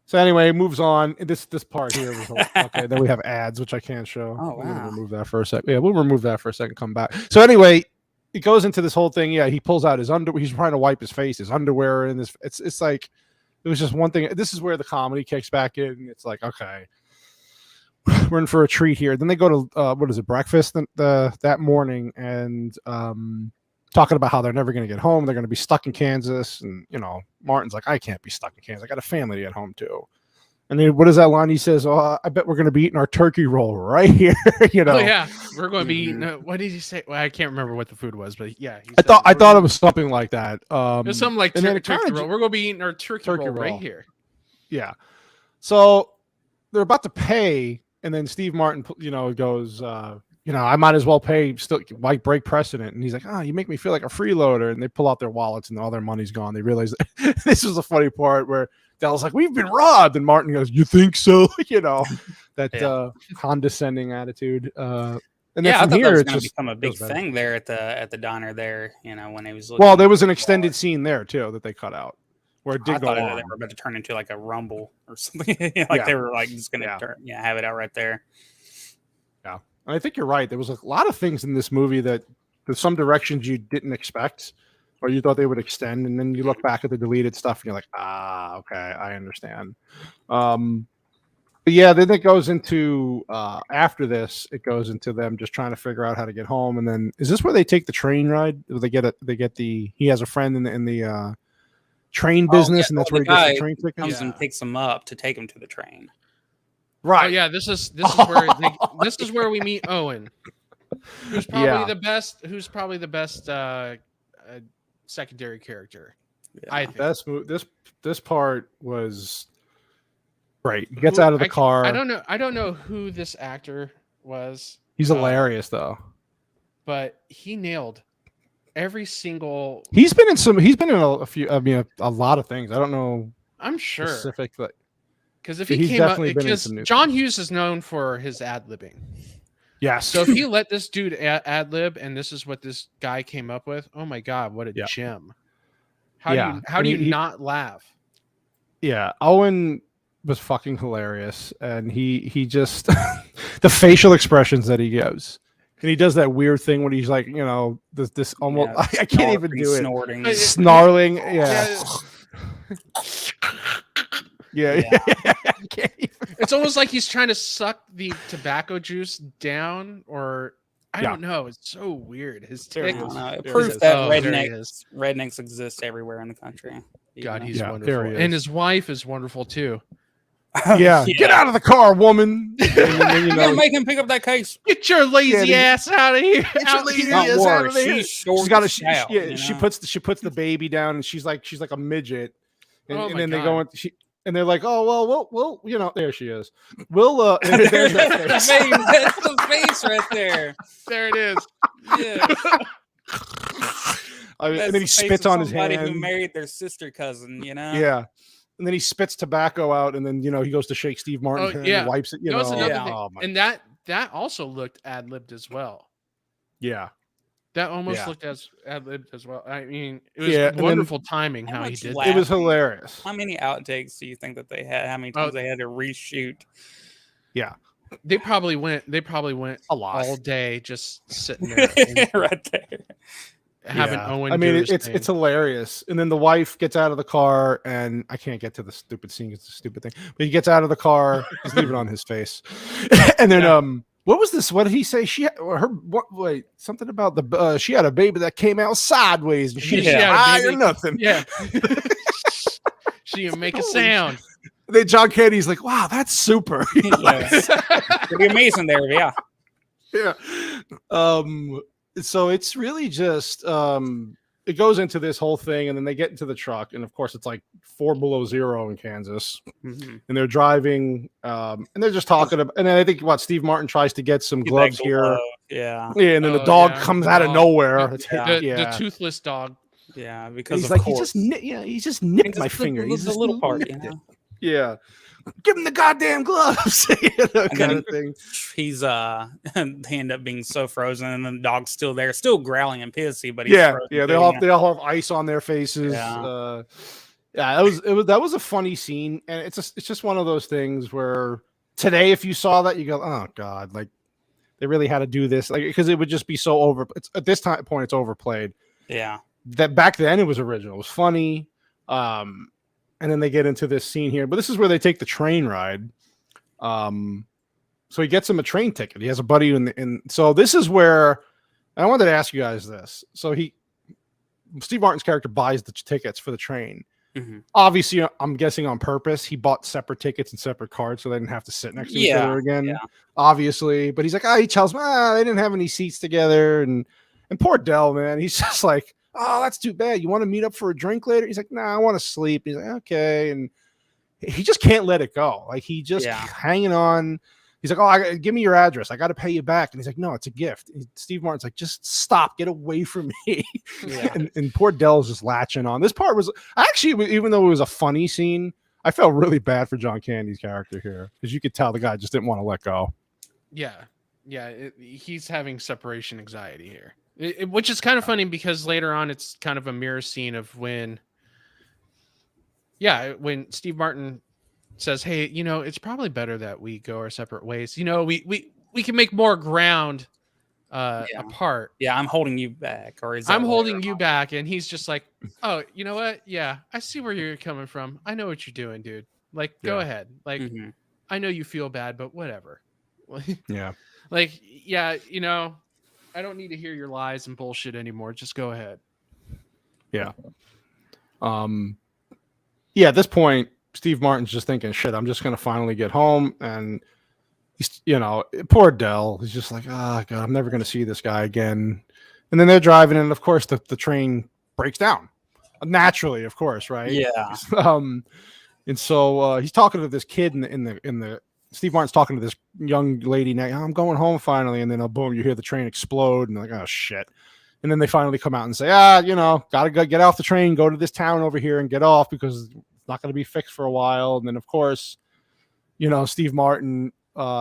S1: So anyway, it moves on. This part here was okay. Then we have ads, which I can't show.
S2: Oh,
S1: I'm gonna
S2: wow.
S1: remove that for a second. Yeah, we'll remove that for a second. Come back. So anyway, it goes into this whole thing. Yeah, he pulls out his underwear. He's trying to wipe his face, his underwear, and this. It's like it was just one thing. This is where the comedy kicks back in. It's like, okay, we're in for a treat here. Then they go to breakfast that morning, and talking about how they're never going to get home. They're going to be stuck in Kansas. And, Martin's like, I can't be stuck in Kansas. I got a family to get home to. And then what is that line? He says, oh, I bet we're going to be eating our turkey roll right here. Oh,
S3: yeah. We're going to be eating. What did he say? Well, I can't remember what the food was, but yeah.
S1: I thought it was something like that.
S3: It was something like turkey roll. We're going to be eating our turkey roll right here.
S1: Yeah. So they're about to pay. And then Steve Martin, goes, I might as well pay, still might break precedent. And he's like, you make me feel like a freeloader. And they pull out their wallets and all their money's gone. They realize that this was the funny part where Dell's like, we've been robbed. And Martin goes, you think so? That condescending attitude. And then
S2: I thought
S1: here,
S2: that was
S1: it's
S2: going to
S1: just
S2: become a big thing there at the diner there, when he was looking.
S1: Well, there was an extended scene there too that they cut out where it did go on.
S2: They were about to turn into like a rumble or something. They were like just going to have it out right there.
S1: Yeah. And I think you're right. There was a lot of things in this movie that there's some directions you didn't expect or you thought they would extend. And then you look back at the deleted stuff and you're like, okay, I understand. But yeah, then it goes into, after this, it goes into them just trying to figure out how to get home. And then is this where they take the train ride? He has a friend in the train business, and that's where he gets the train ticket.
S2: Comes and picks him up to take him to the train.
S1: Right.
S3: Oh, yeah. This is where we meet Owen, who's probably the best secondary character. Yeah. I think
S1: this part was great. He gets out of the car.
S3: I don't know who this actor was.
S1: He's hilarious though.
S3: But he nailed every single.
S1: He's been in a few. I mean, a lot of things. I don't know.
S3: I'm sure
S1: specifically
S3: because if he came up, because John Hughes is known for his ad libbing.
S1: Yes.
S3: So if he let this dude ad lib, and this is what this guy came up with, oh my god, what a gem! How do you not laugh?
S1: Yeah, Owen was fucking hilarious, and he just the facial expressions that he gives, and he does that weird thing when he's like, this almost I can't even do it,
S2: snorting,
S1: snarling, yeah. I can't even.
S3: It's almost like he's trying to suck the tobacco juice down, or I don't know. It's so weird. His tick.
S2: Proof that rednecks exist everywhere in the country.
S3: God, he's wonderful, and his wife is wonderful too.
S1: Yeah, get out of the car, woman.
S2: You gotta make him pick up that case.
S3: Get your lazy ass out of here.
S1: Get your lazy ass out of here.
S2: She's got
S1: she puts the baby down, and she's like a midget, and then they go in. And they're like, oh well, there she is. There's that face.
S2: That's the face right there.
S3: There it is.
S2: Yeah.
S1: And then he spits on his hand.
S2: Who married their sister cousin,
S1: Yeah. And then he spits tobacco out, and then he goes to shake Steve Martin's hand and wipes it.
S3: And that also looked ad libbed as well.
S1: Yeah.
S3: That almost looked as ad-libbed as well. I mean, it was wonderful timing how he did.
S1: It was hilarious.
S2: How many outtakes do you think that they had? How many times they had to reshoot?
S1: Yeah,
S3: they probably went
S1: a lot
S3: all day just sitting there,
S2: right there,
S3: having Owen.
S1: I mean, it's hilarious. And then the wife gets out of the car, and I can't get to the stupid scene. It's a stupid thing, but he gets out of the car. He's leaving on his face, and then what was this? What did he say? Something about the she had a baby that came out sideways, and she didn't cry or nothing.
S3: Yeah, she didn't make a sound.
S1: Then John Candy's like, "Wow, that's super."
S2: It'd be amazing there, yeah.
S1: So it's really just it goes into this whole thing, and then they get into the truck, and of course it's like 4 below zero in Kansas, and they're driving, and they're just talking about, and then I think Steve Martin tries to get some gloves here,
S2: and
S1: then the dog comes out of nowhere,
S3: the toothless dog,
S2: because
S1: he's like, he just nipped my finger, he's
S2: a little part,
S1: give him the goddamn gloves, kind of thing.
S2: He's they end up being so frozen, and the dog's still there, still growling and pissy, but he's
S1: they all have ice on their faces. That was a funny scene, and it's just one of those things where today, if you saw that, you go, oh god, like they really had to do this, like, because it would just be so over. At this point, it's overplayed.
S2: Yeah,
S1: that back then it was original, it was funny. And then they get into this scene here, but this is where they take the train ride. So he gets him a train ticket. He has a buddy so this is where, and I wanted to ask you guys this. So Steve Martin's character buys the tickets for the train. Obviously, I'm guessing on purpose, he bought separate tickets and separate cards so they didn't have to sit next to each other again. Obviously, but he's like, he tells me, they didn't have any seats together, and poor Dell, man, he's just like, oh, that's too bad. You want to meet up for a drink later? He's like, nah, I want to sleep. He's like, okay. And he just can't let it go. Like, he just hanging on. He's like, oh, give me your address. I got to pay you back. And he's like, no, it's a gift. And Steve Martin's like, just stop. Get away from me. And poor Dell's just latching on. This part was actually, even though it was a funny scene, I felt really bad for John Candy's character here, because you could tell the guy just didn't want to let go.
S3: Yeah. He's having separation anxiety here. Which is kind of funny, because later on it's kind of a mirror scene of when Steve Martin says, hey, it's probably better that we go our separate ways. We can make more ground apart.
S2: Yeah, I'm holding you back. Or
S3: I'm holding you back. And he's just like, oh, you know what? Yeah, I see where you're coming from. I know what you're doing, dude. Like, go ahead. Like, I know you feel bad, but whatever.
S1: Yeah.
S3: Like, I don't need to hear your lies and bullshit anymore. Just go ahead. Yeah.
S1: At this point, Steve Martin's just thinking, shit, I'm just going to finally get home. And he's, poor Dell. He's just like, oh God, I'm never going to see this guy again. And then they're driving, and of course the train breaks down. Naturally, of course, right?
S2: Yeah.
S1: And so he's talking to this kid in the Steve Martin's talking to this young lady now. I'm going home finally, and then boom, you hear the train explode, and they're like, oh shit. And then they finally come out and say, gotta go get off the train, go to this town over here and get off, because it's not going to be fixed for a while. And then of course, Steve Martin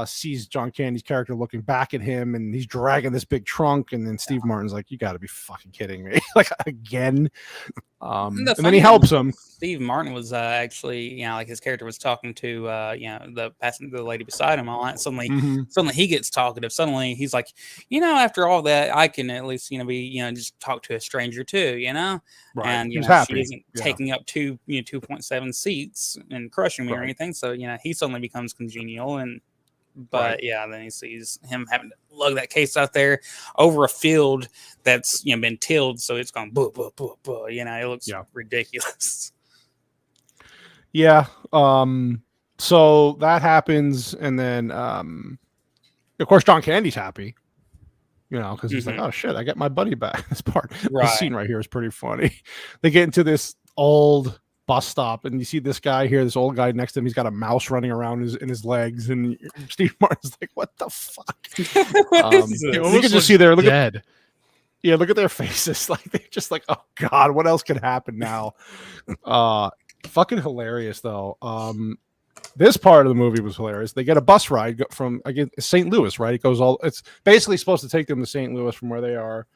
S1: sees John Candy's character looking back at him, and he's dragging this big trunk, and then Steve Martin's like, "You got to be fucking kidding me!" Like again. And then he helps him.
S2: Steve Martin was actually, like his character was talking to, the lady beside him. All that suddenly he gets talkative. Suddenly he's like, after all that, I can at least, just talk to a stranger too,
S1: Right.
S2: And
S1: happy.
S2: she isn't taking up 2.7 seats and crushing me or anything. So he suddenly becomes congenial But then he sees him having to lug that case out there over a field that's been tilled, so it's gone boo boo boo boo. It looks ridiculous.
S1: Yeah. So that happens, and then of course John Candy's happy, because he's like, "Oh shit, I get my buddy back." This scene right here is pretty funny. They get into this old bus stop, and you see this guy here, this old guy next to him. He's got a mouse running around in his legs, and Steve Martin's like, "What the fuck?" You can just see there. Look at their faces. Like they're just like, "Oh god, what else could happen now?" Fucking hilarious though. This part of the movie was hilarious. They get a bus ride from St. Louis, right? It's basically supposed to take them to St. Louis from where they are.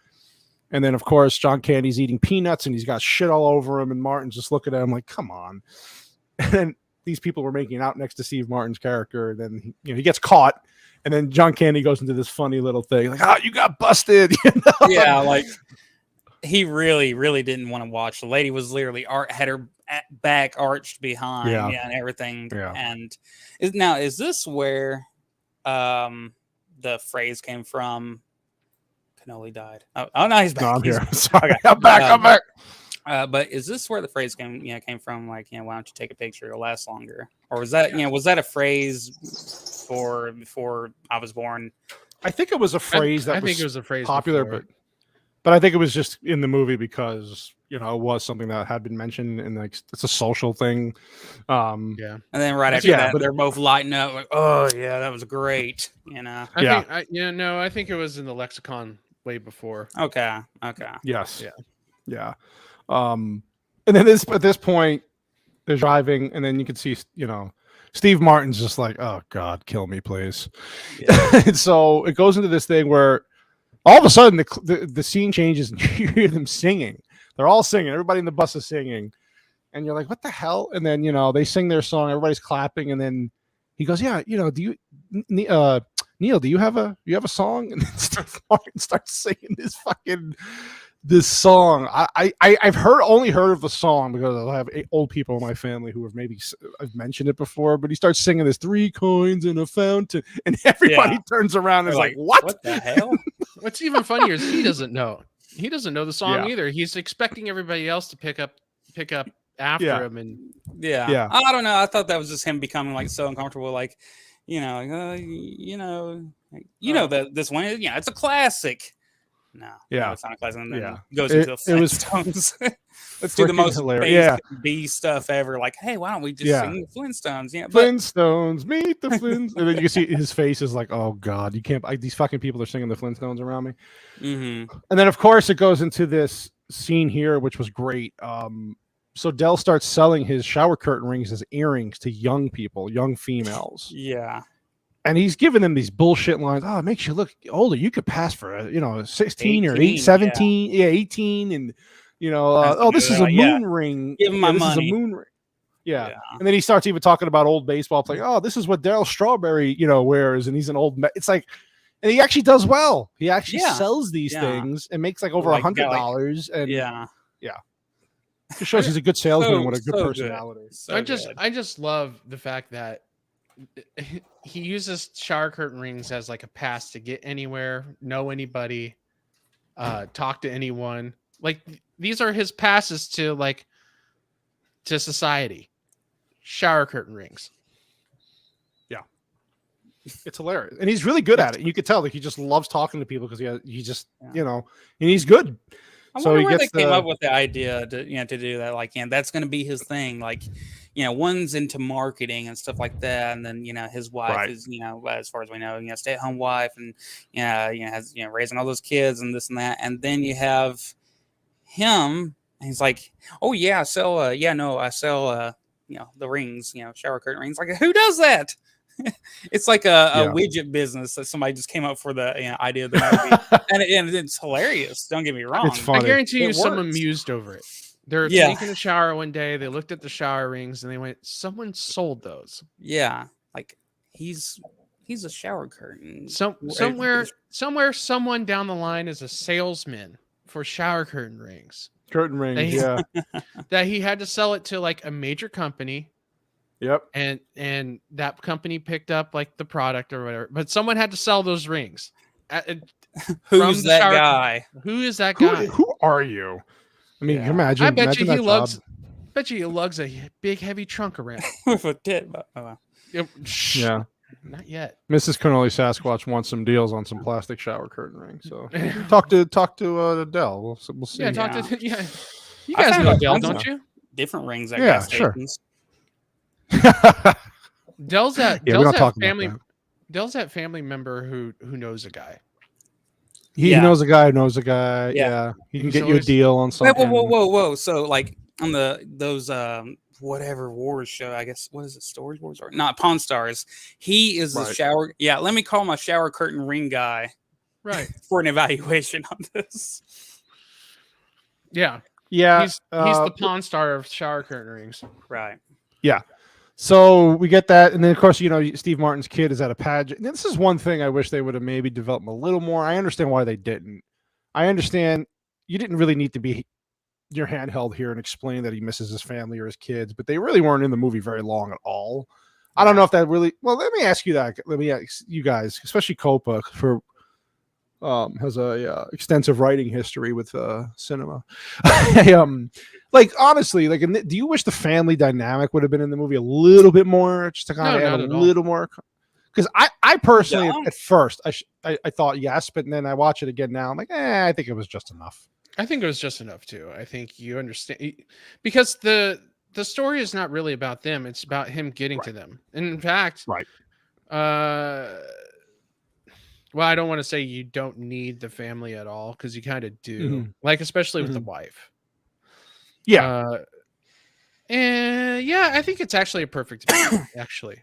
S1: And then, of course, John Candy's eating peanuts, and he's got shit all over him. And Martin's just looking at him like, "Come on!" And then these people were making out next to Steve Martin's character. And then he gets caught, and then John Candy goes into this funny little thing, like, "Oh, you got busted!"
S2: Yeah, like he really, really didn't want to watch. The lady was literally had her back arched behind, and everything.
S1: Yeah.
S2: And is this where the phrase came from? Cannoli died. Oh no, he's back.
S1: No, I'm
S2: here.
S1: Sorry,
S2: okay.
S1: I'm back.
S2: But is this where the phrase came from? Like, why don't you take a picture? It'll last longer. Or was that, was that a phrase before I was born?
S1: I think it was a phrase
S3: I think it was a phrase
S1: popular,
S3: before.
S1: but I think it was just in the movie because it was something that had been mentioned, and like it's a social thing.
S2: And then right after that, they're both lighting up like, "Oh yeah, that was great."
S3: I think it was in the lexicon way before.
S2: Okay.
S1: Yes. Yeah. And then at this point, they're driving, and then you can see, Steve Martin's just like, "Oh God, kill me, please." Yeah. And so it goes into this thing where all of a sudden the scene changes, and you hear them singing. They're all singing. Everybody in the bus is singing, and you're like, "What the hell?" And then they sing their song. Everybody's clapping, and then he goes, "Yeah, do you, Neil? Do you have a song?" And then Steve Martin starts singing this song. I've only heard of the song because I have 8 old people in my family who have I've mentioned it before. But he starts singing this 3 coins in a fountain, and everybody turns around and is like, "What
S2: the hell?"
S3: What's even funnier is he doesn't know. He doesn't know the song either. He's expecting everybody else to pick up after him, and
S2: I don't know. I thought that was just him becoming like so uncomfortable, like this one, it's a classic. No, it's not a classic. And then goes into the Flintstones. Let's do the most basic B stuff ever. Like, hey, why don't we just sing the Flintstones? Yeah,
S1: Flintstones, meet the Flintstones. And then you can see his face is like, "Oh God, you can't." These fucking people are singing the Flintstones around me.
S2: Mm-hmm.
S1: And then, of course, it goes into this scene here, which was great. So Del starts selling his shower curtain rings as earrings to young people, young females.
S2: Yeah.
S1: And he's giving them these bullshit lines. "Oh, it makes you look older. You could pass for 16 or 17, 18, and this is a moon ring.
S2: Give him my money.
S1: Is a moon ring." Yeah. And then he starts even talking about old baseball players. "Oh, this is what Darryl Strawberry, wears, and he's an old." It's like, and he actually does well. He actually sells these things and makes like over $100. And it shows he's a good salesman with a good personality.
S3: I just love the fact that he uses shower curtain rings as like a pass to get anywhere, know anybody, talk to anyone. Like these are his passes to society. Shower curtain rings.
S1: Yeah, it's hilarious, and he's really good at it. You could tell that he just loves talking to people because and he's good.
S2: I wonder where they came up with the idea to do that. Like, that's going to be his thing. Like, one's into marketing and stuff like that, and then his wife is as far as we know, stay-at-home wife, and has raising all those kids and this and that, and then you have him, and he's like, "Oh yeah, I sell I sell the rings, shower curtain rings." Like, who does that? It's like a
S1: Yeah.
S2: widget business that somebody just came up for the idea of the movie, and it's hilarious. Don't get me wrong.
S1: It's funny.
S3: I guarantee you,
S2: It
S3: someone
S2: works.
S3: mused over it. They're
S2: Yeah.
S3: taking a shower one day. They looked at the shower rings and they went, "Someone sold those."
S2: Yeah, like he's a shower curtain.
S3: Somewhere, someone down the line is a salesman for shower curtain rings.
S1: Curtain rings.
S3: They-
S1: Yeah.
S3: That he had to sell it to like a major company,
S1: Yep.
S3: and that company picked up like the product or whatever. But someone had to sell those rings.
S2: Who's
S3: the
S2: that
S3: shower-
S2: guy?
S3: Who is that guy?
S1: Who are you? I mean,
S2: Yeah.
S1: imagine.
S3: I bet you
S1: imagine
S3: he
S1: that
S3: lugs.
S1: job.
S3: Bet you he lugs a big heavy trunk around.
S2: With a tit.
S3: Shh,
S1: Yeah.
S3: not yet.
S1: Mrs. Connolly Sasquatch wants some deals on some plastic shower curtain rings. So talk to Adele. We'll see.
S3: Yeah,
S2: talk
S3: talk
S2: Yeah.
S3: to yeah. You
S2: I
S3: guys
S2: found
S3: know
S2: out
S3: Dell,
S2: tons
S3: don't
S2: of-
S3: you?
S2: Different rings at
S1: Yeah,
S2: gas
S1: sure.
S2: stations.
S3: Dell's that.
S1: Yeah, we
S3: Dell's
S1: don't
S3: that
S1: talk about
S3: family.
S1: that.
S3: Dell's that family member who knows a guy.
S1: He
S2: Yeah.
S1: knows a guy. Knows a guy.
S2: Yeah.
S1: Yeah, he can
S3: He's
S1: get you a
S3: always-
S1: deal on
S2: Wait,
S1: something.
S2: whoa! So like on those whatever wars show, I guess what is it? Stories Wars or not? Pawn Stars. He is the
S1: Right.
S2: shower. Yeah, let me call my shower curtain ring guy
S3: Right.
S2: for an evaluation on this.
S3: Yeah.
S1: Yeah,
S3: He's the pawn star of shower curtain rings.
S2: Right.
S1: So we get that, and then of course, Steve Martin's kid is at a pageant. And this is one thing I wish they would have maybe developed a little more. I understand why they didn't. I understand you didn't really need to be your handheld here and explain that he misses his family or his kids, but they really weren't in the movie very long at all. I don't know if that really. Well, let me ask you that. Let me ask you guys, especially Copa, for has a extensive writing history with cinema. Like honestly, like, do you wish the family dynamic would have been in the movie a little bit more, just to kind of
S3: No,
S1: add
S3: not
S1: a
S3: at all.
S1: little more? Because I personally
S2: No.
S1: at first I thought yes, but then I watch it again now. I'm like, I think it was just enough.
S3: I think it was just enough too. I think you understand because the story is not really about them. It's about him getting to them. And in fact,
S1: Right.
S3: Well, I don't want to say you don't need the family at all because you kind of do.
S1: Mhm.
S3: Like especially with the
S1: Mhm.
S3: wife.
S1: Yeah.
S3: And yeah, I think it's actually a perfect movie, actually.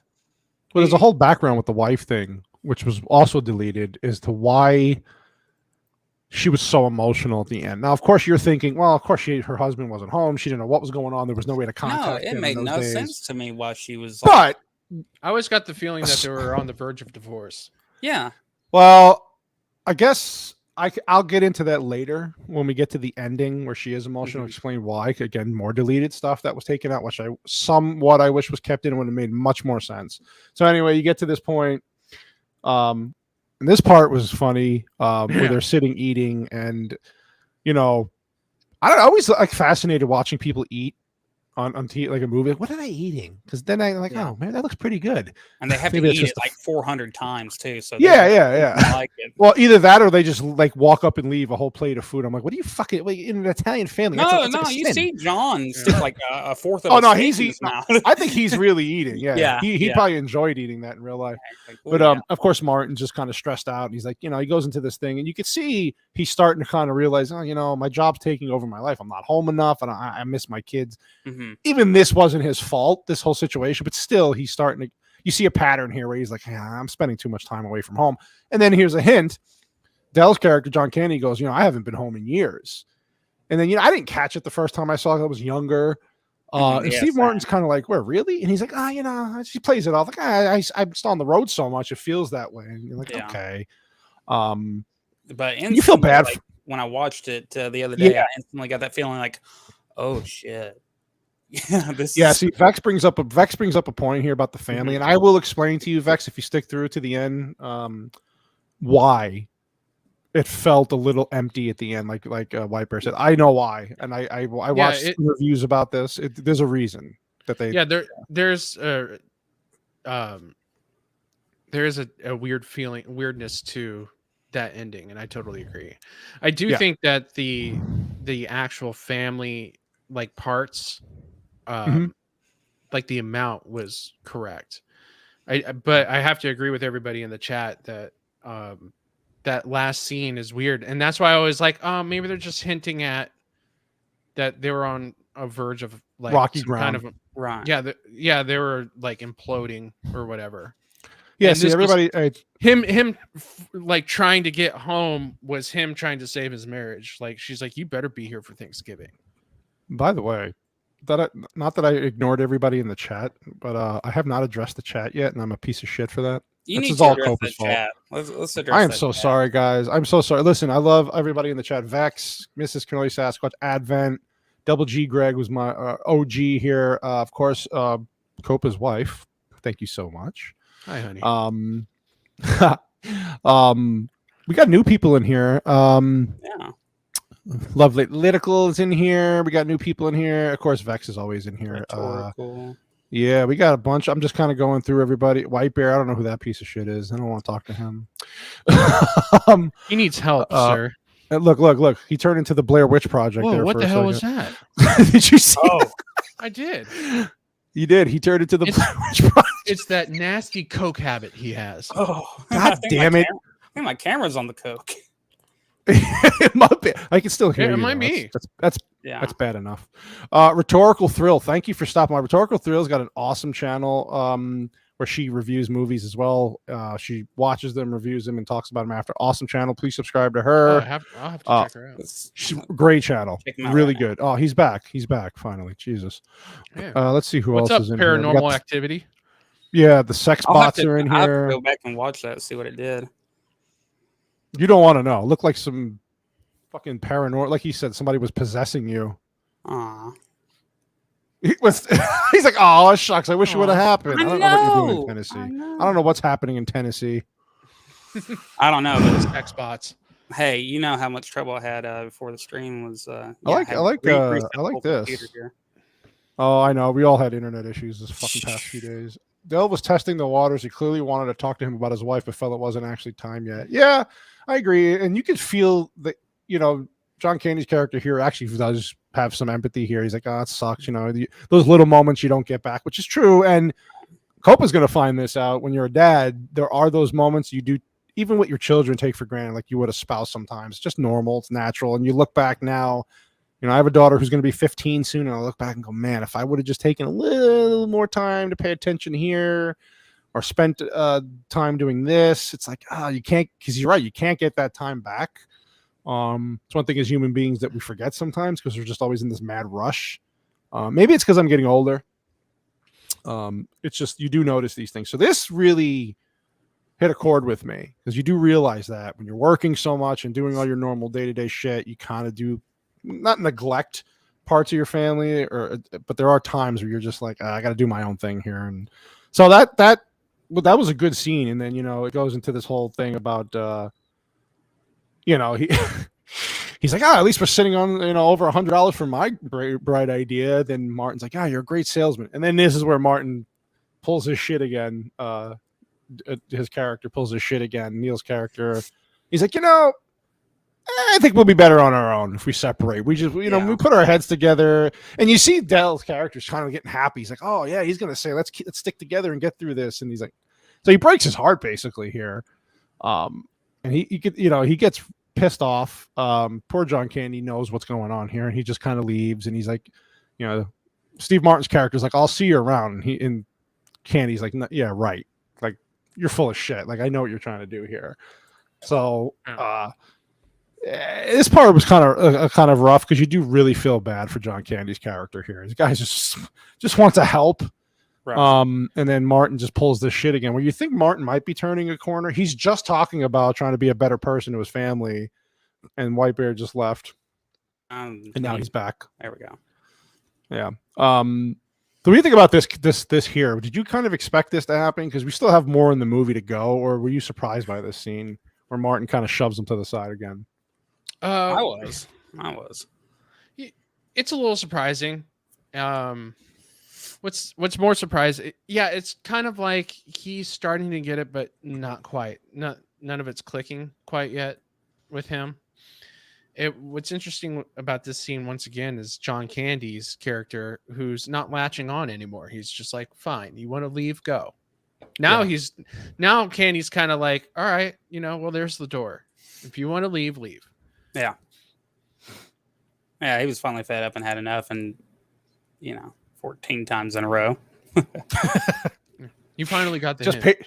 S1: Well, there's a whole background with the wife thing, which was also deleted, as to why she was so emotional at the end. Now, of course, you're thinking, well, of course, her husband wasn't home. She didn't know what was going on. There was no way to
S2: No,
S1: contact him
S2: it
S1: in
S2: made
S1: those
S2: no
S1: days.
S2: sense to me why she was.
S1: But
S3: I always got the feeling that they were on the verge of divorce.
S2: Yeah.
S1: well, I guess I'll get into that later when we get to the ending where she is emotional. Explain why. Again, more deleted stuff that was taken out, which I wish was kept in, would have made much more sense. So anyway, you get to this point. And this part was funny, where they're sitting eating, and I always like fascinated watching people eat on TV, like a movie. What are they eating? Because then I'm like, oh man, that looks pretty good.
S2: And they have
S1: Maybe
S2: to
S1: it's
S2: eat
S1: just
S2: it like 400 times too. So
S1: Yeah.
S2: like it.
S1: Well, either that or they just like walk up and leave a whole plate of food. I'm like, what are you fucking in an Italian family?
S2: No,
S1: That's like a
S2: you
S1: sin.
S2: see John stick like a fourth of
S1: Oh
S2: a
S1: no,
S2: steak
S1: he's
S2: in his
S1: eating.
S2: mouth.
S1: I think he's really eating. Yeah,
S2: Yeah,
S1: He
S2: yeah.
S1: probably enjoyed eating that in real life.
S2: Like,
S1: But
S2: yeah.
S1: of course, Martin's just kind of stressed out, and he's like, he goes into this thing, and you could see he's starting to kind of realize, my job's taking over my life. I'm not home enough, and I miss my kids.
S2: Mhm.
S1: Even this wasn't his fault, this whole situation, but still, he's starting to. You see a pattern here where he's like, I'm spending too much time away from home, and then here's a hint. Dell's character, John Candy, goes, I haven't been home in years, and then I didn't catch it the first time I saw it. I was younger. And
S2: Yeah,
S1: Steve
S2: same.
S1: Martin's kind of like, where really? And he's like, she plays it off like, I'm still on the road so much, it feels that way. And you're like,
S2: Yeah.
S1: okay.
S2: But
S1: You feel
S2: instantly,
S1: bad
S2: like,
S1: for-
S2: when I watched it the other day.
S1: Yeah.
S2: I instantly got that feeling like, oh shit. Yeah, this.
S1: Yeah,
S2: is,
S1: see, Vex brings up a point here about the family, and I will explain to you, Vex, if you stick through to the end, why it felt a little empty at the end, like White Bear said. I know why, and I watched reviews about this. There's a reason that they.
S3: Yeah, there's a weirdness to that ending, and I totally agree. I do think that the actual family like parts, like the amount was correct. But I have to agree with everybody in the chat that that last scene is weird, and that's why I was like, maybe they're just hinting at that they were on a verge of like
S1: rocky
S3: some
S1: ground.
S3: kind of
S2: right.
S3: yeah, they were like imploding or whatever.
S1: Yeah,
S3: And
S1: see,
S3: this was-
S1: everybody.
S3: him like trying to get home was him trying to save his marriage. Like she's like, you better be here for Thanksgiving.
S1: By the way, not that I ignored everybody in the chat, but I have not addressed the chat yet, and I'm a piece of shit for that.
S2: You
S1: This
S2: need
S1: is
S2: to
S1: all
S2: address
S1: Copa's
S2: that
S1: fault.
S2: chat. Let's address
S1: I am
S2: that
S1: so
S2: chat.
S1: sorry, guys. I'm so sorry. Listen, I love everybody in the chat. Vex, Mrs. Canoli Sasquatch, Advent, Double G Greg was my OG here. Of course, Copa's wife. Thank you so much.
S3: Hi, honey.
S1: We got new people in here.
S2: Yeah.
S1: Lovely Lytical is in here. We got new people in here. Of course, Vex is always in here.
S2: Rhetorical.
S1: Yeah, we got a bunch. I'm just kind of going through everybody. White Bear, I don't know who that piece of shit is. I don't want to talk to him.
S3: He needs help, sir.
S1: Look. He turned into the Blair Witch Project.
S3: Whoa,
S1: there
S3: what
S1: for
S3: the
S1: a
S3: hell was
S1: second.
S3: that?
S1: Did you see?
S2: Oh,
S3: I did.
S1: You did. He turned into the
S3: It's-
S1: Blair Witch Project.
S3: It's that nasty coke habit he has.
S2: oh!
S1: God damn it.
S2: I think my camera's on the coke.
S1: It might be. I can still hear
S3: Yeah, it
S1: you.
S3: might
S1: though.
S3: be.
S1: That's
S2: Yeah.
S1: That's bad enough. Rhetorical Thrill. Thank you for stopping by. Rhetorical Thrill's got an awesome channel where she reviews movies as well. She watches them, reviews them, and talks about them after. Awesome channel. Please subscribe to
S3: Oh,
S1: her.
S3: I'll have to check her out.
S1: She's great channel.
S2: Check him out
S1: Really
S2: right now.
S1: good. Oh, he's back. He's back finally. Jesus.
S3: Yeah.
S1: Let's see who
S3: What's
S1: else
S3: up,
S1: is in here. We got
S3: Paranormal Activity?
S1: yeah, the sex
S2: I'll have
S1: bots
S2: to,
S1: are in
S2: I'll have to
S1: here.
S2: go back and watch that, see what it did.
S1: You don't want to know. Look like some fucking paranormal. Like he said, somebody was possessing you.
S2: Aw.
S1: He was. He's like, oh shucks. I wish it would have happened. I
S2: I
S1: don't know what you're doing in
S2: know.
S1: Tennessee.
S2: I know.
S1: I don't know what's happening in Tennessee.
S2: I don't know, but
S3: Xbox.
S2: hey, you know how much trouble I had before the stream was.
S1: I like
S2: reset
S1: I like
S2: the whole
S1: this.
S2: computer here.
S1: Oh, I know. We all had internet issues this fucking past few days. Dell was testing the waters. He clearly wanted to talk to him about his wife, but felt it wasn't actually time yet. Yeah, I agree. And you could feel that, John Candy's character here actually does have some empathy here. He's like, oh, it sucks. Those little moments you don't get back, which is true. And Copa's going to find this out when you're a dad. There are those moments you do, even with your children, take for granted, like you would a spouse sometimes. It's just normal. It's natural. And you look back now, I have a daughter who's going to be 15 soon, and I look back and go, man, if I would have just taken a little more time to pay attention here or spent time doing this, it's like, you can't, because you're right, you can't get that time back. It's one thing as human beings that we forget sometimes because we're just always in this mad rush. Maybe it's because I'm getting older. It's just, you do notice these things. So this really hit a chord with me because you do realize that when you're working so much and doing all your normal day-to-day shit, you kind of do not neglect parts of your family, but there are times where you're just like, I got to do my own thing here. And so that was a good scene. And then, it goes into this whole thing about, he's like, at least we're sitting on, over $100 for my bright idea. Then Martin's like, you're a great salesman. And then this is where Martin pulls his shit again. His character pulls his shit again. Neil's character, he's like, I think we'll be better on our own if we separate. We just, we put our heads together, and you see Dell's character's kind of getting happy. He's like, oh yeah, he's gonna say, let's stick together and get through this. And he's like, so he breaks his heart basically here, and he could, he gets pissed off. Poor John Candy knows what's going on here, and he just kind of leaves. And he's like, Steve Martin's character's like, I'll see you around. And Candy's like, yeah, right. Like, you're full of shit. Like, I know what you're trying to do here. So, this part was kind of rough because you do really feel bad for John Candy's character here. This guy just wants to help.
S2: Right.
S1: And then Martin just pulls this shit again. Where you think Martin might be turning a corner, he's just talking about trying to be a better person to his family, and White Bear just left, and now he's back.
S2: There we go.
S1: Yeah. So what do you think about this here? Did you kind of expect this to happen? Because we still have more in the movie to go, or were you surprised by this scene where Martin kind of shoves him to the side again?
S2: I was.
S3: It's a little surprising. What's more surprising? Yeah, it's kind of like he's starting to get it, but not quite. None of it's clicking quite yet with him. What's interesting about this scene once again is John Candy's character, who's not latching on anymore. He's just like, fine, you want to leave, go. Now Candy's kind of like, all right, well, there's the door. If you want to leave, leave.
S2: Yeah. Yeah, he was finally fed up and had enough, and 14 times in a row.
S3: You finally got the
S1: Just
S3: hint.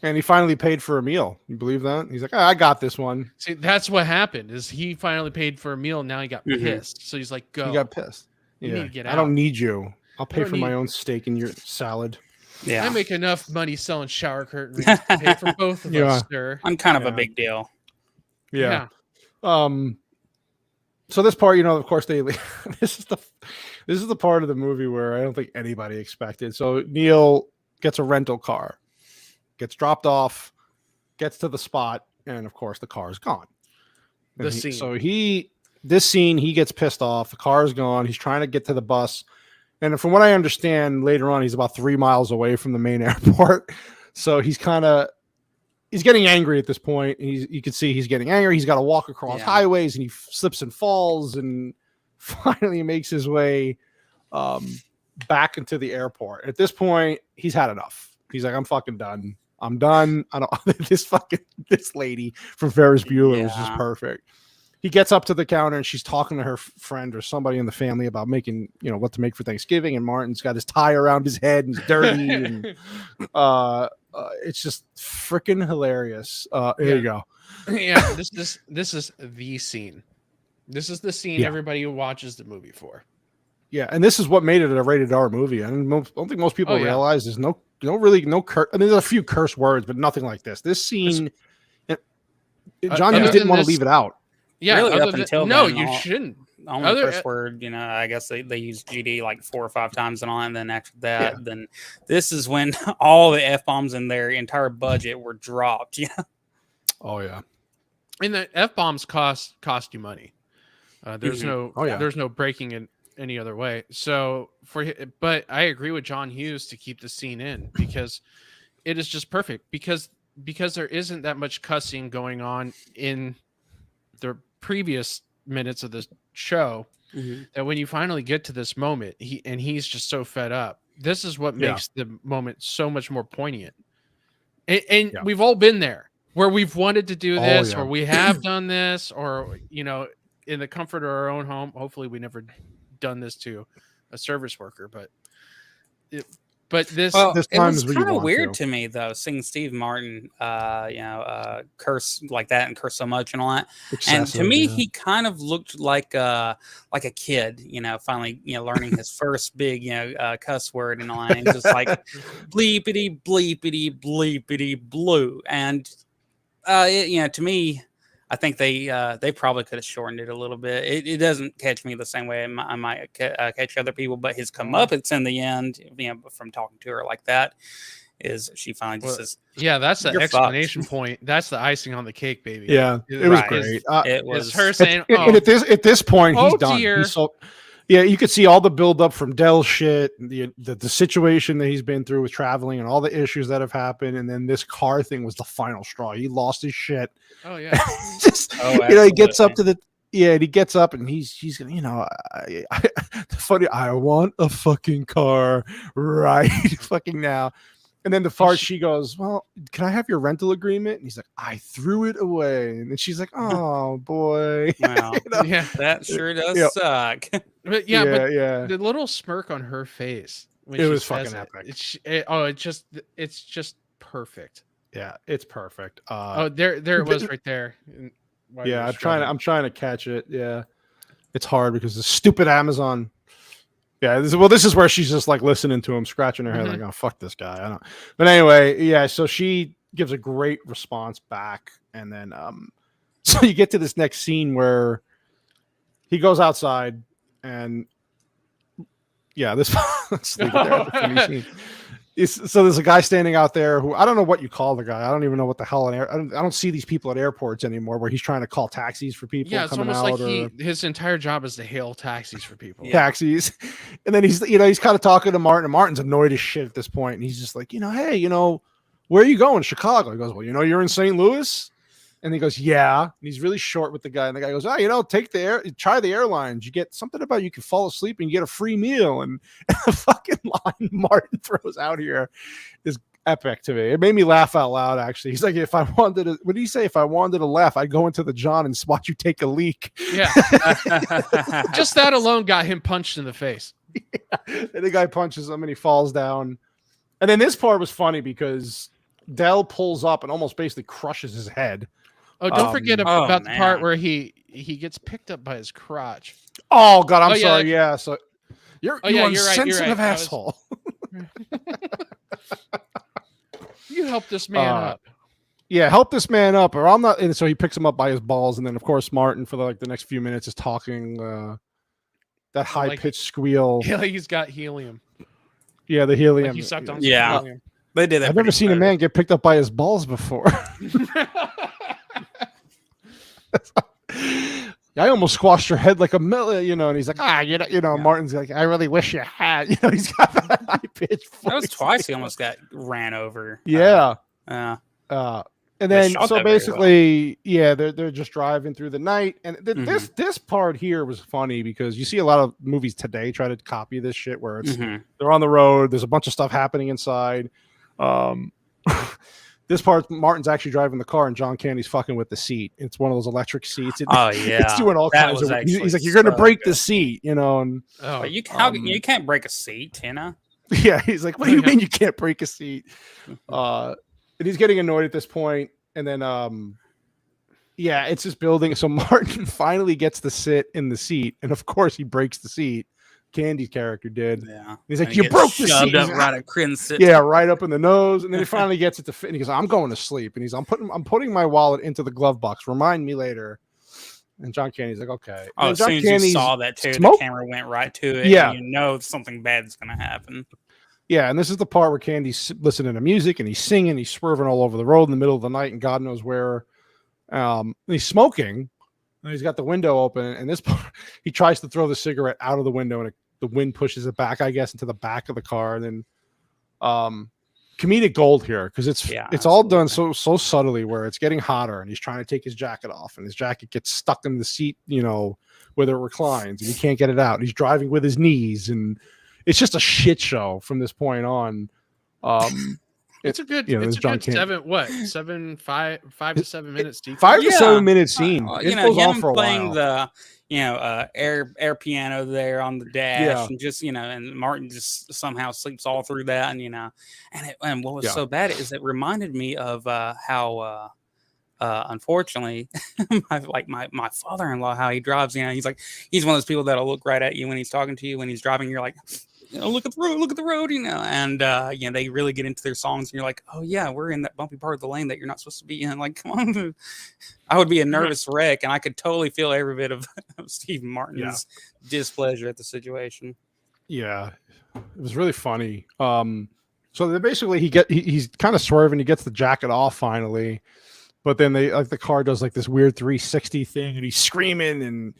S1: And he finally paid for a meal. You believe that? He's like, I got this one.
S3: See, that's what happened. Is he finally paid for a meal? And now he got pissed. So he's like, "Go."
S1: He got pissed.
S3: You need to get
S1: I
S3: out.
S1: don't need you. I'll pay
S3: don't
S1: for my
S3: need-
S1: own steak and your salad.
S2: Yeah,
S3: I make enough money selling shower curtains to pay for both of us, sir.
S2: I'm kind of
S1: Yeah.
S2: a big deal.
S1: Yeah. So this part, of course, this is the part of the movie where I don't think anybody expected. So Neil gets a rental car, gets dropped off, gets to the spot, and of course the car is gone. This scene, he gets pissed off. The car is gone. He's trying to get to the bus. And from what I understand, later on, he's about 3 miles away from the main airport. So he's getting angry at this point. You can see he's getting angry. He's got to walk across highways, and he slips and falls, and finally makes his way back into the airport. At this point, he's had enough. He's like, I'm fucking done. I'm done. I don't. This lady from Ferris Bueller was just perfect. He gets up to the counter and she's talking to her friend or somebody in the family about making, what to make for Thanksgiving. And Martin's got his tie around his head and he's dirty. And it's just freaking hilarious. Here you go.
S3: Yeah, this is the scene. This is the scene everybody who watches the movie for.
S1: Yeah, and this is what made it a rated R movie. I don't think most people realize there's no curse. I mean, there's a few curse words, but nothing like this. This scene, John Hughes didn't want to leave it out.
S3: Yeah,
S2: really up until then,
S3: you shouldn't.
S2: Only first word, I guess they used GD like 4 or 5 times and all, and then after that, then this is when all the F-bombs in their entire budget were dropped. Yeah.
S1: Oh yeah.
S3: And the F-bombs cost you money. There's no breaking it any other way. So but I agree with John Hughes to keep the scene in because it is just perfect because there isn't that much cussing going on in the previous minutes of the show that when you finally get to this moment, he's just so fed up. This is what makes the moment so much more poignant. And we've all been there where we've wanted to do this or we have done this or, in the comfort of our own home. Hopefully we never done this to a service worker, but this
S2: time was kind of weird to me though, seeing Steve Martin, curse like that and curse so much and all that. And to me, he kind of looked like a kid, finally, learning his first big, cuss word and all that. And just like bleepity, bleepity, bleepity, blue. And, to me, I think they probably could have shortened it a little bit. It doesn't catch me the same way I might catch other people, but his comeuppance in the end, from talking to her like that, is she finally just says,
S3: "Yeah, that's the explanation point. That's the icing on the cake, baby."
S1: Yeah, it was great.
S2: It was
S3: her saying,
S1: and at this point, he's done.
S3: Dear.
S1: He's so. Yeah, you could see all the buildup from Dell's shit, the situation that he's been through with traveling and all the issues that have happened. And then this car thing was the final straw. He lost his shit.
S3: Oh, yeah.
S1: He gets up to and he gets up and he's gonna, I want a fucking car right fucking now. And then the part she goes, well, can I have your rental agreement? And he's like, I threw it away. And then she's like, oh boy.
S2: Wow. That sure does suck.
S3: But the little smirk on her face when
S1: it was fucking epic.
S3: It's just perfect.
S1: Yeah, it's perfect.
S3: There it was right there.
S1: Yeah, I'm trying to catch it. Yeah, it's hard because the stupid Amazon. Yeah, this is where she's just like listening to him, scratching her head, like, "Oh, fuck this guy." I don't. But anyway, yeah. So she gives a great response back, and then so you get to this next scene where he goes outside, and let's leave it there. The funny scene. So there's a guy standing out there who I don't know what you call the guy. I don't even know what the hell I don't see these people at airports anymore where he's trying to call taxis for people.
S3: Yeah, it's almost like his entire job is to hail taxis for people.
S1: Taxis, and then he's kind of talking to Martin, and Martin's annoyed as shit at this point, and he's just like, hey, where are you going? Chicago. He goes, well, you're in St. Louis. And he goes, yeah. And he's really short with the guy. And the guy goes, try the airlines. You get something about you can fall asleep and you get a free meal. And the fucking line Martin throws out here is epic to me. It made me laugh out loud, actually. He's like, what did he say? If I wanted to laugh, I'd go into the John and watch you take a leak.
S3: Yeah. Just that alone got him punched in the face.
S1: Yeah. And the guy punches him and he falls down. And then this part was funny because Dell pulls up and almost basically crushes his head.
S3: Oh, don't forget
S2: oh,
S3: about the part
S2: man.
S3: where he gets picked up by his crotch.
S1: Oh God, I'm
S3: Oh, yeah,
S1: sorry.
S3: that-
S1: Yeah, so you're
S3: Oh, yeah, you're right,
S1: insensitive
S3: I was-
S1: asshole.
S3: You help this man up.
S1: Yeah, help this man up, or I'm not. And so he picks him up by his balls, and then of course Martin for the next few minutes is talking that high pitched squeal.
S3: Yeah, like he's got helium.
S1: Yeah, the helium.
S3: Like he sucked on some
S2: Yeah.
S3: helium.
S2: They did that.
S1: I've never
S2: pretty
S1: seen a
S2: good.
S1: man get picked up by his balls before. I almost squashed your head like a million, and he's like,
S2: Yeah.
S1: Martin's like, I really wish you had, he's got that high pitch.
S2: That was twice he almost got ran over.
S1: Yeah.
S2: Yeah.
S1: And
S2: They
S1: then,
S2: shot
S1: so
S2: that very
S1: basically, they're just driving through the night, and this part here was funny because you see a lot of movies today try to copy this shit where it's they're on the road, there's a bunch of stuff happening inside. This part, Martin's actually driving the car, and John Candy's fucking with the seat. It's one of those electric seats.
S2: Oh yeah,
S1: it's doing all
S2: That
S1: kinds
S2: was
S1: of.
S2: actually
S1: He's like, you're going to
S2: so
S1: break
S2: good.
S1: the seat, and
S3: Oh,
S2: But you can't break a seat,
S1: yeah, he's like, what do you mean you can't break a seat? And he's getting annoyed at this point, and then it's just building. So Martin finally gets to sit in the seat, and of course he breaks the seat. Candy's character did.
S2: Yeah.
S1: He's like,
S2: And
S1: you
S2: he
S1: broke
S2: gets
S1: the
S2: shoved
S1: seat.
S2: up
S1: He's
S2: right
S1: like,
S2: at Crin's.
S1: yeah, right up in the nose, and then he finally gets it to fit. And he goes, I'm going to sleep, and he's I'm putting my wallet into the glove box. Remind me later. And John Candy's like, okay.
S2: Oh,
S1: And
S2: as
S1: John
S2: soon as
S1: Candy's
S2: you saw that too,
S1: smoke-
S2: the camera went right to it.
S1: Yeah.
S2: And you know something bad's gonna happen.
S1: Yeah, and this is the part where Candy's listening to music and he's singing, he's swerving all over the road in the middle of the night, and God knows where. He's smoking, and he's got the window open. And this part, he tries to throw the cigarette out of the window, and the wind pushes it back, I guess, into the back of the car. And then, comedic gold here because it's all done so subtly where it's getting hotter, and he's trying to take his jacket off, and his jacket gets stuck in the seat, where it reclines, and he can't get it out. And he's driving with his knees, and it's just a shit show from this point on.
S3: It's a good,
S1: it's
S3: a
S1: John
S3: good 5 to 7 minutes deep.
S1: 5 to 7 minute scene. It goes on
S2: him
S1: for a
S2: playing
S1: while.
S2: the air piano there on the dash, and just and Martin just somehow sleeps all through that, and what was so bad is it reminded me of how unfortunately my father-in-law, how he drives. He's one of those people that'll look right at you when he's talking to you when he's driving. You're like, look at the road, and they really get into their songs, and you're like, oh yeah, we're in that bumpy part of the lane that you're not supposed to be in. Like, come on. I would be a nervous wreck, and I could totally feel every bit of Stephen Martin's displeasure at the situation. Yeah, it was really funny. So they basically he's kind of swerving, he gets the jacket off finally, but then the car does this weird 360 thing, and he's screaming and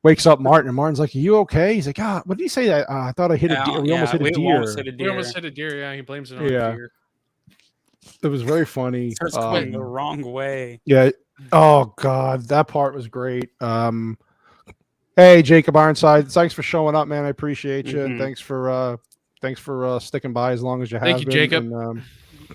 S2: wakes up Martin, and Martin's like, are you okay? He's like, what did he say? That I thought I hit a deer. We almost hit a deer.
S3: We almost hit a deer. Yeah, he blames it on a deer.
S1: It was very funny.
S2: Starts going the wrong way.
S1: Yeah. Oh God, that part was great. Hey Jacob Ironside, thanks for showing up, man. I appreciate you, and thanks for sticking by as long as you have.
S3: Thank you, Jacob.
S1: And,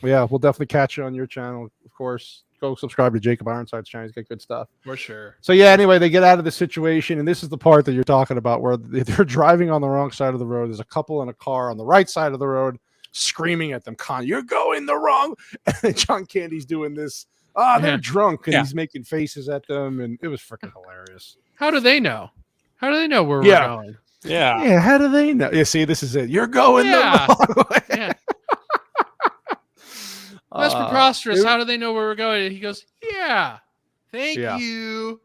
S1: we'll definitely catch you on your channel, of course. Go subscribe to Jacob Ironside's channel. He's got good stuff.
S3: For sure.
S1: So anyway, they get out of the situation, and this is the part that you're talking about where they're driving on the wrong side of the road. There's a couple in a car on the right side of the road screaming at them, you're going the wrong. And John Candy's doing this. They're drunk, and he's making faces at them, and it was freaking hilarious.
S3: How do they know? How do they know where we're going?
S1: Yeah, how do they know? Yeah, see, this is it. You're going the wrong way.
S3: Yeah. That's preposterous. How do they know where we're going? And he goes, yeah, thank you.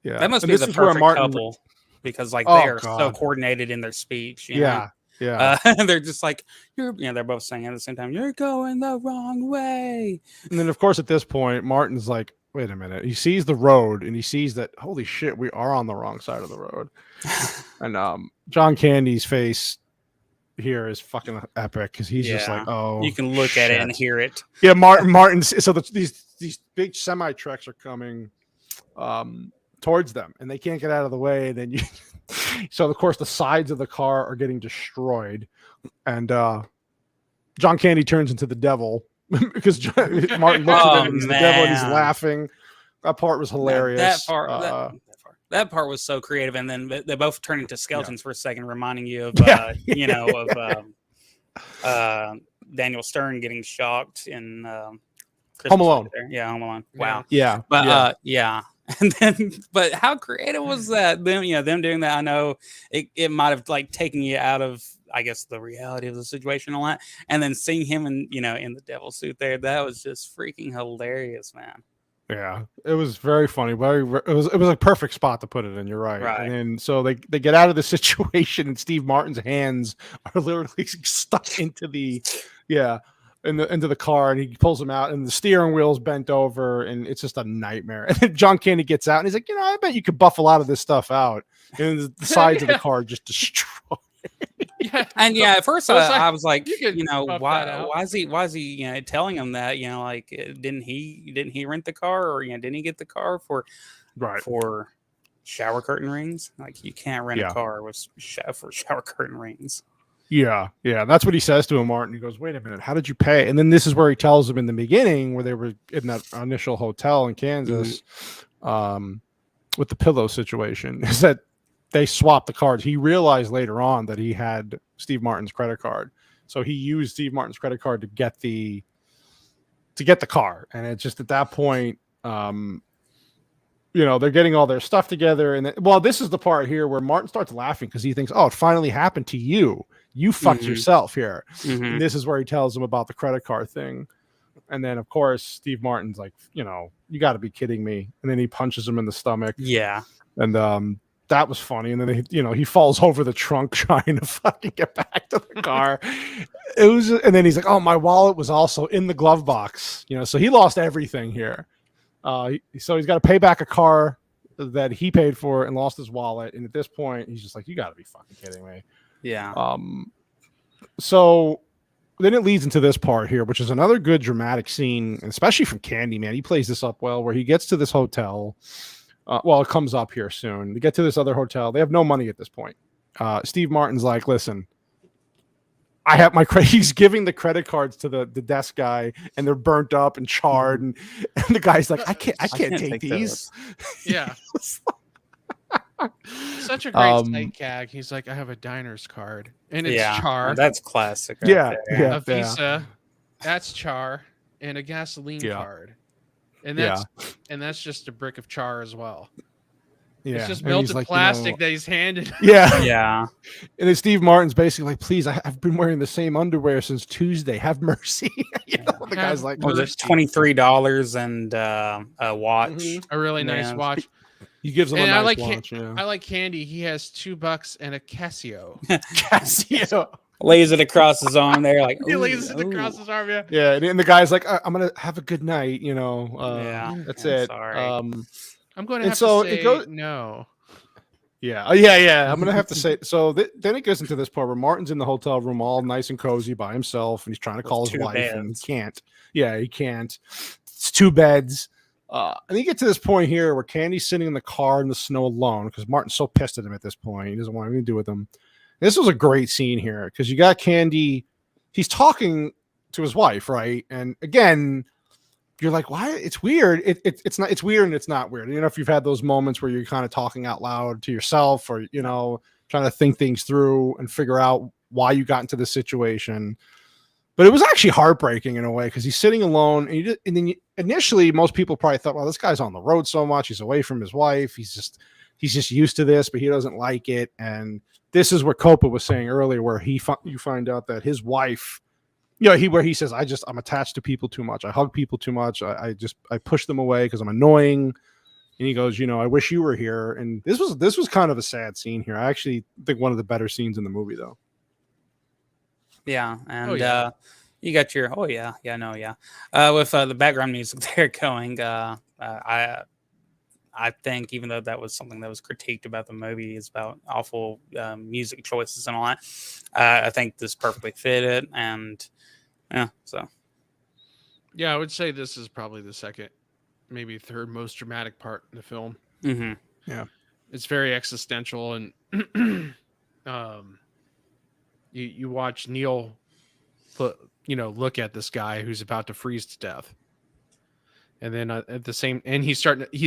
S1: Yeah,
S2: that must be the perfect couple because they are so coordinated in their speech.
S1: Yeah.
S2: They're just like, they're both saying at the same time, you're going the wrong way.
S1: And then of course at this point, Martin's like, wait a minute. He sees the road, and he sees that, holy shit, we are on the wrong side of the road. And John Candy's face here is fucking epic because he's just like, oh,
S2: you can look at it and hear it.
S1: Yeah, Martin's. So these big semi trucks are coming towards them, and they can't get out of the way. Then so of course the sides of the car are getting destroyed, and John Candy turns into the devil because Martin looks at him and he's the devil, and he's laughing. That part was hilarious.
S2: That part was so creative, and then they both turn into skeletons for a second, reminding you of Daniel Stern getting shocked in
S1: Home Alone.
S2: Yeah, Home Alone. Wow.
S1: Yeah,
S2: But yeah. And then, but how creative was that? Them, them doing that. I know it might have like taken you out of, I guess, the reality of the situation a lot. And then seeing him in, in the devil suit there, that was just freaking hilarious, man.
S1: Yeah, it was very funny. It was a perfect spot to put it in. You're right.
S2: Right.
S1: And then so they get out of the situation, and Steve Martin's hands are literally stuck into the into the car, and he pulls them out, and the steering wheel's bent over, and it's just a nightmare. And then John Candy gets out, and he's like, I bet you could buff a lot of this stuff out. And the sides of the car just destroyed.
S3: Yeah.
S2: And at first I was like,
S3: why
S2: why is he telling him that, like, didn't he rent the car, or didn't he get the car for shower curtain rings? Like, you can't rent a car for shower curtain rings.
S1: Yeah, that's what he says to him, Martin. He goes, "Wait a minute, how did you pay?" And then this is where he tells him in the beginning, where they were in that initial hotel in Kansas, with the pillow situation, is that they swapped the cards. He realized later on that he had Steve Martin's credit card, so he used Steve Martin's credit card to get the car. And it's just at that point, they're getting all their stuff together. And this is the part here where Martin starts laughing because he thinks, "Oh, it finally happened to you. You fucked yourself here." And this is where he tells him about the credit card thing. And then, of course, Steve Martin's like, "You got to be kidding me." And then he punches him in the stomach.
S2: Yeah.
S1: And that was funny. And then he falls over the trunk trying to fucking get back to the car. And then he's like, "Oh, my wallet was also in the glove box." So he lost everything here. So he's got to pay back a car that he paid for and lost his wallet. And at this point, he's just like, "You got to be fucking kidding me."
S2: Yeah.
S1: So then it leads into this part here, which is another good dramatic scene, especially from Candy, man. He plays this up well, where he gets to this hotel. It comes up here soon. They get to this other hotel. They have no money at this point. Steve Martin's like, "Listen, I have my credit." He's giving the credit cards to the desk guy, and they're burnt up and charred. And the guy's like, I can't take these.
S3: Yeah. Such a great sight gag. He's like, "I have a diner's card, and it's char."
S2: That's classic.
S1: Right
S3: a Visa, that's char, and a gasoline card, and that's just a brick of char as well. Yeah, it's just melted plastic that he's handed.
S2: Yeah.
S1: And then Steve Martin's basically like, "Please, I've been wearing the same underwear since Tuesday. Have mercy." The guy's like,
S2: "There's $23 and a watch,
S3: a really nice watch."
S1: He gives him a nice watch.
S3: I like Candy. He has $2 and a Casio.
S1: Casio.
S2: Lays it across his arm there, like
S3: he lays it across his arm.
S1: Yeah, and the guy's like, "I'm gonna have a good night." That's it.
S3: Sorry. I'm going to have to say no.
S1: Yeah. I'm gonna have to say. So then it goes into this part where Martin's in the hotel room, all nice and cozy by himself, and he's trying to call his wife, and he can't. Yeah, he can't. It's 2 beds. And you get to this point here where Candy's sitting in the car in the snow alone because Martin's so pissed at him at this point. He doesn't want anything to do with him. This was a great scene here because you got Candy. He's talking to his wife, right? And again, you're like, why? It's weird. It's not. It's weird and it's not weird. If you've had those moments where you're kind of talking out loud to yourself, or trying to think things through and figure out why you got into this situation. But it was actually heartbreaking in a way because he's sitting alone, and then initially most people probably thought, "Well, this guy's on the road so much; he's away from his wife. He's just used to this, but he doesn't like it." And this is what Copa was saying earlier, where you find out that his wife, where he says, "I'm attached to people too much. I hug people too much. I push them away because I'm annoying." And he goes, "I wish you were here." And this was kind of a sad scene here. I actually think one of the better scenes in the movie, though.
S2: Yeah, and you got your with the background music there going. I think even though that was something that was critiqued about the movie, is about awful music choices and all that. I think this perfectly fit it, and I
S3: would say this is probably the second, maybe third most dramatic part in the film.
S2: Mm-hmm.
S1: Yeah,
S3: it's very existential, and you watch Neil, look at this guy who's about to freeze to death, and then at the same, and he's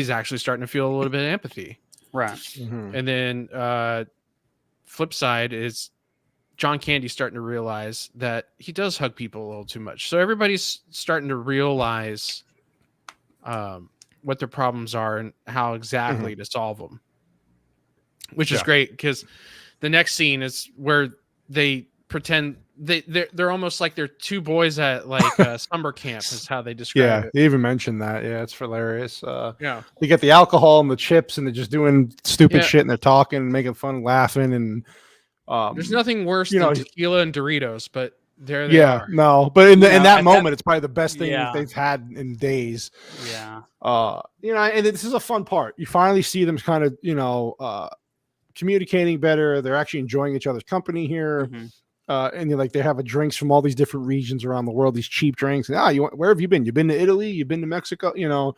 S3: actually starting to feel a little bit of empathy,
S2: right?
S3: Mm-hmm. And then flip side is John Candy's starting to realize that he does hug people a little too much. So everybody's starting to realize what their problems are and how exactly to solve them, which is great, because the next scene is where they pretend they're almost like they're two boys at like summer camp is how they describe it.
S1: They even mentioned that. Yeah, it's hilarious.
S3: Yeah,
S1: they get the alcohol and the chips, and they're just doing stupid shit, and they're talking, making fun, laughing, and
S3: there's nothing worse than tequila and Doritos, but there they are.
S1: No, but in that moment, it's probably the best thing they've had in days.
S2: Yeah.
S1: And this is a fun part. You finally see them kind of, communicating better. They're actually enjoying each other's company here. And they have drinks from all these different regions around the world, these cheap drinks. And where have you been? You've been to Italy? You've been to Mexico? And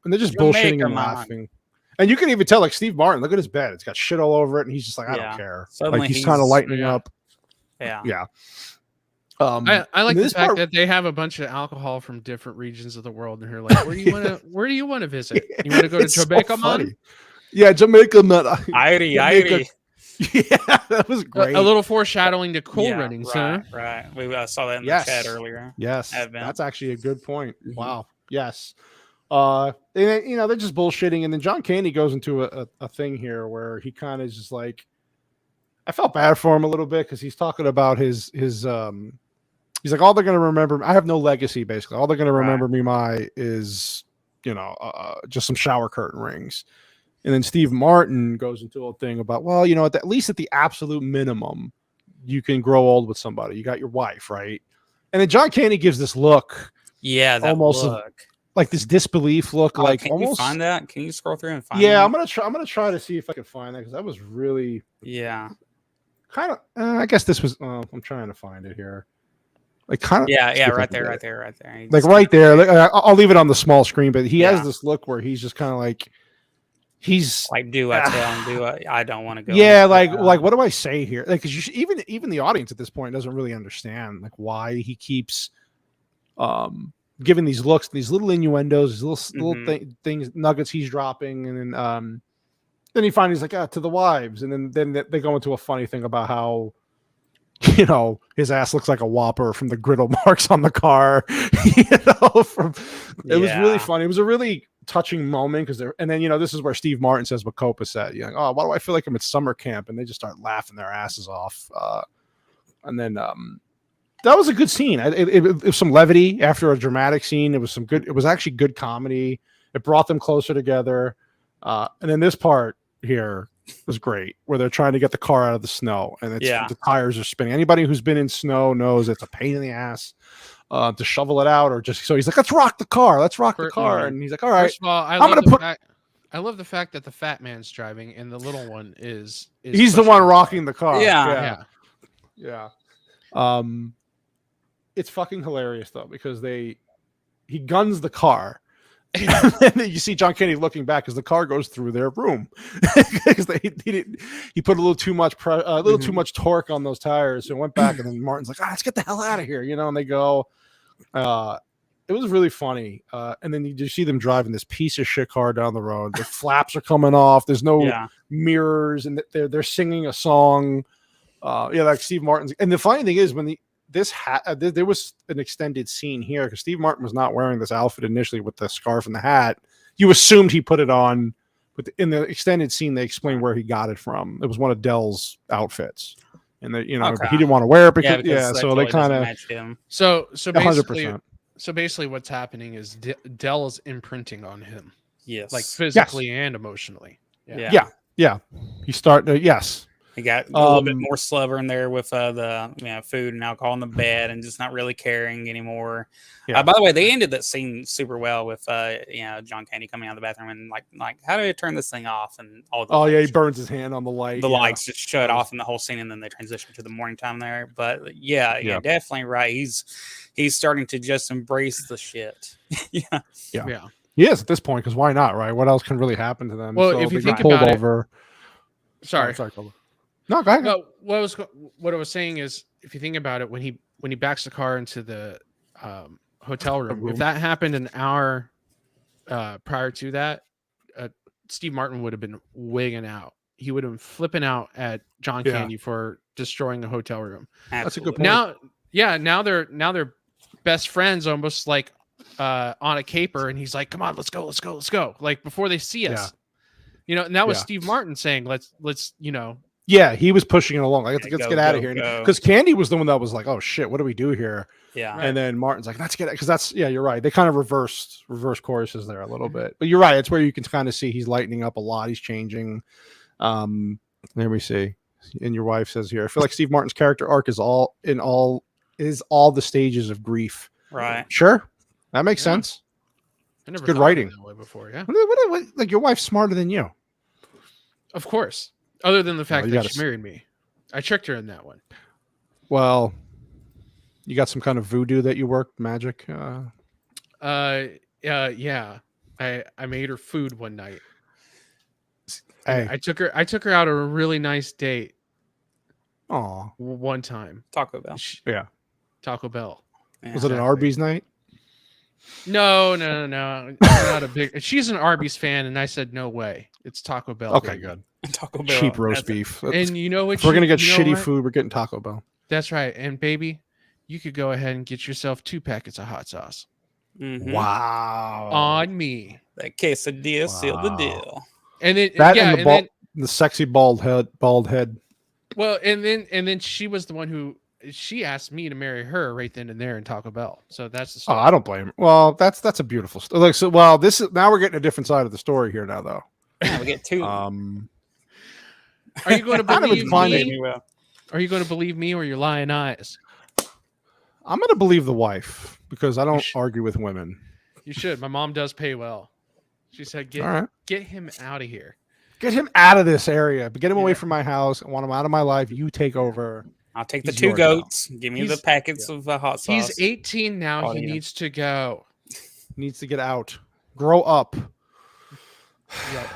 S1: they're just bullshitting and laughing. And you can even tell, like, Steve Martin, look at his bed. It's got shit all over it. And he's just like, I don't care.
S2: Suddenly
S1: like, he's kind of lightening up.
S2: Yeah.
S3: I like the fact that they have a bunch of alcohol from different regions of the world. And they're like, where do you want to visit? You want to go to Jamaica, man?
S1: Yeah, Jamaica, man.
S2: Irie.
S1: Yeah, that was great.
S3: A little foreshadowing to Cool Runnings, huh?
S2: Right. We saw that in the chat earlier.
S1: Yes, that's actually a good point. Wow. Yes. And then, they're just bullshitting, and then John Candy goes into a thing here where he kind of is just like, I felt bad for him a little bit because he's talking about his he's like, all they're gonna remember, I have no legacy, basically. All they're gonna remember me is just some shower curtain rings. And then Steve Martin goes into a thing about, well, at least at the absolute minimum, you can grow old with somebody. You got your wife, right? And then John Candy gives this look.
S2: Yeah, that
S1: almost
S2: look.
S1: Like this disbelief look. Like,
S2: can
S1: almost
S2: you find that? Can you scroll through and find
S1: that?
S2: I'm
S1: gonna try to see if I can find that, because that was really kind of. I guess this was. I'm trying to find it here. Like, kind of.
S2: Yeah, right there.
S1: Like right there. Like, I'll leave it on the small screen, but he has this look where he's just kind of like. He's
S2: like, do I tell him? Do I don't want to go?
S1: Yeah, like what do I say here? Like, because even the audience at this point doesn't really understand like why he keeps giving these looks, these little innuendos, these little things, nuggets he's dropping, and then he finally is like, to the wives, and then they go into a funny thing about how his ass looks like a Whopper from the griddle marks on the car. It was really funny. It was a really touching moment because and then this is where Steve Martin says what Copa said. Oh, why do I feel like I'm at summer camp? And they just start laughing their asses off. And then that was a good scene. It was some levity after a dramatic scene. It was actually good comedy. It brought them closer together. And then this part here was great, where they're trying to get the car out of the snow, and the tires are spinning. Anybody who's been in snow knows it's a pain in the ass to shovel it out, or just so he's like, let's rock the car, and he's like, all right.
S3: First of all, I love the fact that the fat man's driving and the little one is
S1: he's the one rocking the car.
S3: Yeah.
S1: It's fucking hilarious though, because he guns the car. And then you see John Candy looking back as the car goes through their room because he put a little too much too much torque on those tires, so it went back. And then Martin's like, let's get the hell out of here, and they go. It was really funny. And then you see them driving this piece of shit car down the road. The flaps are coming off. There's no mirrors, and they're singing a song. Like Steve Martin's. And the funny thing is, when there was an extended scene here because Steve Martin was not wearing this outfit initially with the scarf and the hat. You assumed he put it on, but in the extended scene, they explained where he got it from. It was one of Dell's outfits, and he didn't want to wear it because so they kind of
S3: so
S1: 100%.
S3: So basically, what's happening is Dell is imprinting on him,
S2: like
S3: physically and emotionally.
S1: Yeah. He started. Yes.
S2: He got a little bit more slubber in there with the food and alcohol in the bed, and just not really caring anymore. By the way, they ended that scene super well with John Candy coming out of the bathroom and like how do I turn this thing off, and all the
S1: he burns his hand on the light.
S2: The lights just shut off in the whole scene, and then they transition to the morning time there. But yeah, definitely right. He's starting to just embrace the shit. Yeah.
S1: He is at this point, because why not, right? What else can really happen to them?
S3: Well,
S1: so
S3: if you think about it, sorry.
S1: No, go ahead.
S3: No, what I was saying is, if you think about it, when he backs the car into the hotel room, if that happened an hour prior to that, Steve Martin would have been wigging out. he would have been flipping out at John
S1: Yeah.
S3: Candy for destroying a hotel room.
S1: That's a good
S2: Absolutely.
S1: point.
S3: Now they're best friends, almost like on a caper, and he's like, "Come on, let's go!" Like before they see us, and that was
S1: Yeah.
S3: Steve Martin saying, "Let's."
S1: Yeah, he was pushing it along. Like, let's
S2: Go,
S1: get out of
S2: go,
S1: here.
S2: go.
S1: Because Candy was the one that was like, "Oh shit, what do we do here?"
S2: Yeah.
S3: Right.
S1: And then Martin's like, "Let's get it." Because that's you're right. They kind of reverse choruses there a little bit. But you're right. It's where you can kind of see he's lightening up a lot. He's changing. Let me see. And your wife says here, I feel like Steve Martin's character arc is all the stages of grief.
S2: Right.
S1: Sure, that makes
S3: Yeah.
S1: sense.
S3: I never
S1: good
S3: thought of it
S1: writing.
S3: that way before. Yeah,
S1: What, like your wife's smarter than you.
S3: of course. Other than the fact
S1: you
S3: that
S1: gotta
S3: she married me, I tricked her in that one.
S1: Well, you got some kind of voodoo that you worked magic.
S3: Yeah. I made her food one night.
S1: Hey,
S3: I took her out on a really nice date
S1: oh,
S3: one time.
S2: Taco Bell.
S1: yeah.
S3: Taco Bell.
S2: Yeah.
S1: Was it an
S3: Exactly.
S1: Arby's night?
S3: No. I'm not a big. She's an Arby's fan, and I said no way. It's Taco Bell.
S1: Okay,
S3: baby.
S1: good.
S2: Taco Bell.
S1: Cheap roast
S2: That's it.
S1: beef. That's-
S3: And you know what?
S1: if we're gonna get
S3: you know
S1: shitty
S3: what?
S1: food, we're getting Taco Bell.
S3: That's right. And baby, you could go ahead and get yourself 2 packets of hot sauce
S2: Mhm.
S1: Wow.
S3: on me.
S2: That quesadilla sealed the
S1: Wow.
S2: deal.
S3: And then
S1: That
S3: yeah,
S1: and the sexy bald head.
S3: well, and then she was the one who she asked me to marry her right then and there in Taco Bell. So that's the
S1: Oh,
S3: story.
S1: I don't blame her. Well, that's a beautiful story. Like, so, well, this is now we're getting a different side of the story here now, though.
S2: Yeah, we get two.
S3: Are you going to
S1: Kind of
S3: believe
S1: inclined
S3: me?
S1: to-
S3: Are you going to believe me or your lying eyes?
S1: I'm gonna believe the wife because I don't
S3: sh-
S1: argue with women.
S3: You should. My mom does pay well. She said,
S1: All right,
S3: get him out of here.
S1: get him out of this area, but get him away
S3: Yeah.
S1: from my house. I want him out of my life. You take over.
S2: I'll take the
S1: he's
S2: 2
S1: yours now.
S2: goats. Give me the
S3: He's-
S2: packets of hot sauce.
S3: He's 18 now.
S2: Oh,
S3: He
S2: yeah.
S3: needs to go.
S1: He needs to get out. Grow up.
S3: Yep.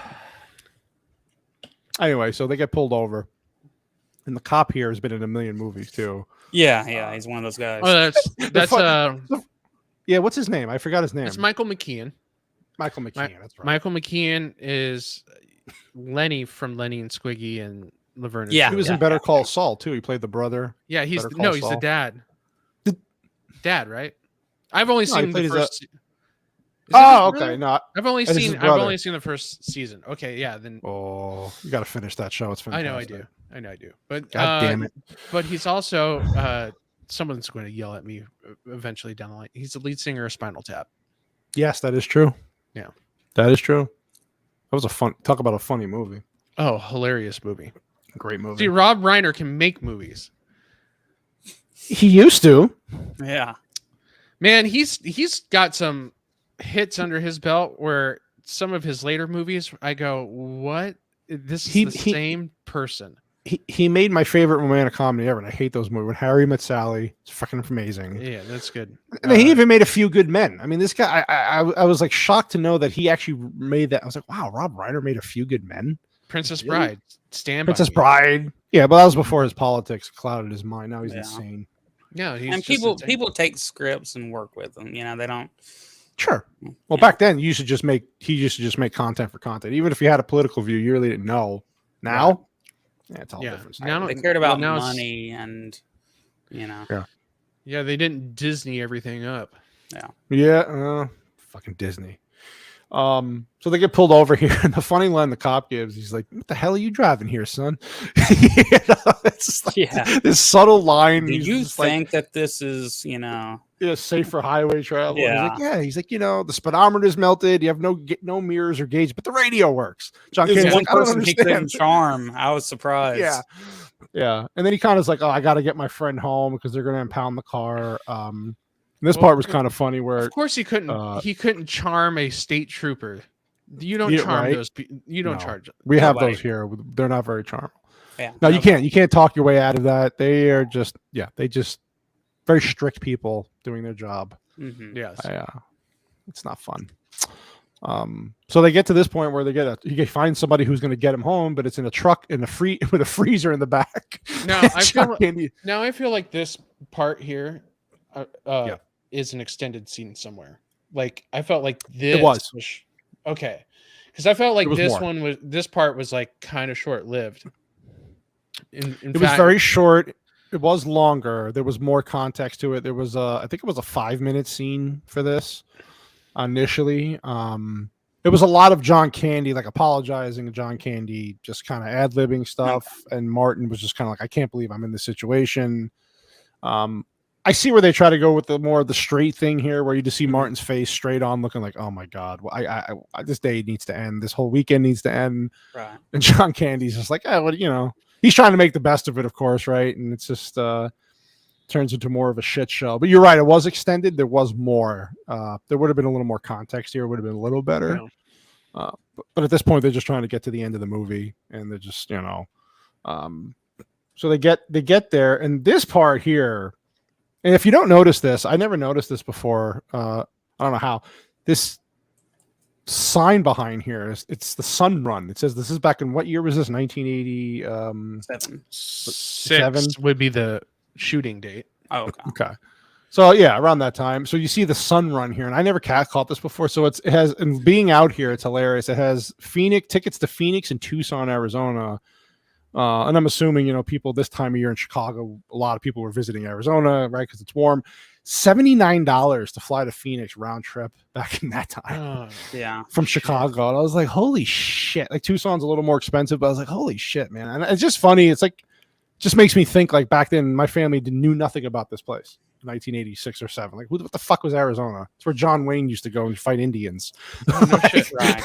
S1: Anyway, so they get pulled over, and the cop here has been in a million movies too.
S2: Yeah, he's one of those guys.
S3: Oh, that's
S1: Yeah, what's his name? I forgot his name.
S3: that's Michael McKean.
S1: Michael McKean. That's right.
S3: Michael McKean is Lenny from Lenny and Squiggy and Laverne. and
S2: Yeah.
S1: He was in Better Call Saul too. He played the brother.
S3: Yeah, he's
S1: Better Call
S3: he's the
S1: Saul.
S3: dad. Dad, right? I've only
S1: No, he
S3: seen
S1: played
S3: the
S1: his,
S3: first. Is it
S1: Oh,
S3: his
S1: okay.
S3: brother?
S1: No.
S3: I've only
S1: That is his
S3: seen
S1: brother.
S3: the first season. Okay, yeah, then
S1: Oh, you got to finish that show. It's
S3: I
S1: fantastic.
S3: know I do. But
S1: God damn it.
S3: But he's also someone's going to yell at me eventually down the line. He's the lead singer of Spinal Tap.
S1: Yes, that is true.
S3: Yeah.
S1: That is true. That was talk about a funny movie.
S3: Oh, hilarious movie.
S1: Great movie.
S3: See, Rob Reiner can make movies.
S1: He used to.
S2: Yeah.
S3: Man, he's got some hits under his belt where some of his later movies I go, what? This is the same person.
S1: He made my favorite romantic comedy ever, and I hate those movies. When Harry Met Sally, it's fucking amazing.
S3: Yeah, that's good.
S1: And he even made A Few Good Men. I mean, this guy, I was like shocked to know that he actually made that. I was like, wow, Rob Reiner made A Few Good Men.
S3: Princess
S1: Really?
S3: Bride. Stand
S1: Princess
S3: by Me.
S1: Bride. Yeah, but that was before his politics clouded his mind. Now he's
S2: Yeah.
S1: insane.
S3: Yeah, he's
S2: And
S3: just insane.
S2: people take scripts and work with them. You know, they don't.
S1: Sure. Well,
S2: Yeah.
S1: back then he used to just make content for content. Even if you had a political view, you really didn't know. Now, yeah, it's all
S3: Yeah.
S1: different.
S3: Now-
S2: They cared about
S3: now it's-
S2: money and, you know.
S3: Yeah, they didn't Disney everything up.
S1: Yeah, fucking Disney. So they get pulled over here, and the funny line the cop gives, he's like, "What the hell are you driving here, son?" It's just like
S2: Yeah.
S1: this subtle line.
S2: Do
S1: he's
S2: you
S1: just like,
S2: think that this is, you know?
S1: safe for highway travel?
S2: Yeah.
S1: He's like, yeah. He's like, the speedometer's melted. You have no mirrors or gauge, but the radio works. John
S2: There's
S1: Candy's
S2: one
S1: like, I don't
S2: person he couldn't
S1: understand.
S2: charm. I was surprised.
S1: Yeah. And then he kind of is like, "Oh, I got to get my friend home because they're going to impound the car." And this
S3: Well,
S1: part was kind of funny where
S3: Of course, he couldn't. He couldn't charm a state trooper. You don't
S1: Yeah,
S3: charm
S1: right?
S3: those. You don't
S1: No.
S3: charge.
S1: we have
S2: Nobody.
S1: those here. They're not very charming.
S2: Yeah.
S1: No, you can't talk your way out of that. They are just very strict people doing their job.
S2: Mhm.
S3: Yes.
S1: It's not fun. So they get to this point where he finds somebody who's going to get him home, but it's in a truck with a freezer in the back.
S3: Now
S1: John Candy-
S3: I feel like this part here
S1: Yeah.
S3: is an extended scene somewhere. Like I felt like this
S1: was.
S3: okay, Because I felt like
S1: There was
S3: this part was like kind of short lived.
S1: It was very short. It was longer. There was more context to it. There was I think it was a 5-minute scene for this initially. It was a lot of John Candy like apologizing, and John Candy just kind of ad-libbing stuff, and Martin was just kind of like, I can't believe I'm in this situation. I see where they try to go with the more of the straight thing here, where you just see Martin's face straight on, looking like, "Oh my god, I this day needs to end. This whole weekend needs to end."
S2: Right.
S1: And John Candy's just like, "Oh, well, he's trying to make the best of it, of course, right?" And it's just turns into more of a shit show. But you're right; it was extended. There was more. There would have been a little more context here. Would have been a little better. Yeah. But at this point, they're just trying to get to the end of the movie, and they're just, so they get there, and this part here. And if you don't notice this, I never noticed this before. I don't know how. This sign behind here it's the Sun Run. It says this is back in what year was this? 1987.
S3: Seven would be the shooting date.
S2: Oh,
S1: okay. So yeah, around that time. So you see the Sun Run here, and I never caught this before. So it has, and being out here, it's hilarious. It has tickets to Phoenix and Tucson, Arizona. And I'm assuming, people this time of year in Chicago, a lot of people were visiting Arizona, right? Because it's warm. $79 to fly to Phoenix round trip back in that time.
S2: Yeah.
S1: From Chicago. And I was like, holy shit. Like Tucson's a little more expensive, but I was like, holy shit, man. And it's just funny. It's like, just makes me think like back then my family knew nothing about this place. 1986 or 7. Like, what the fuck was Arizona? It's where John Wayne used to go and fight Indians.
S3: No shit, right.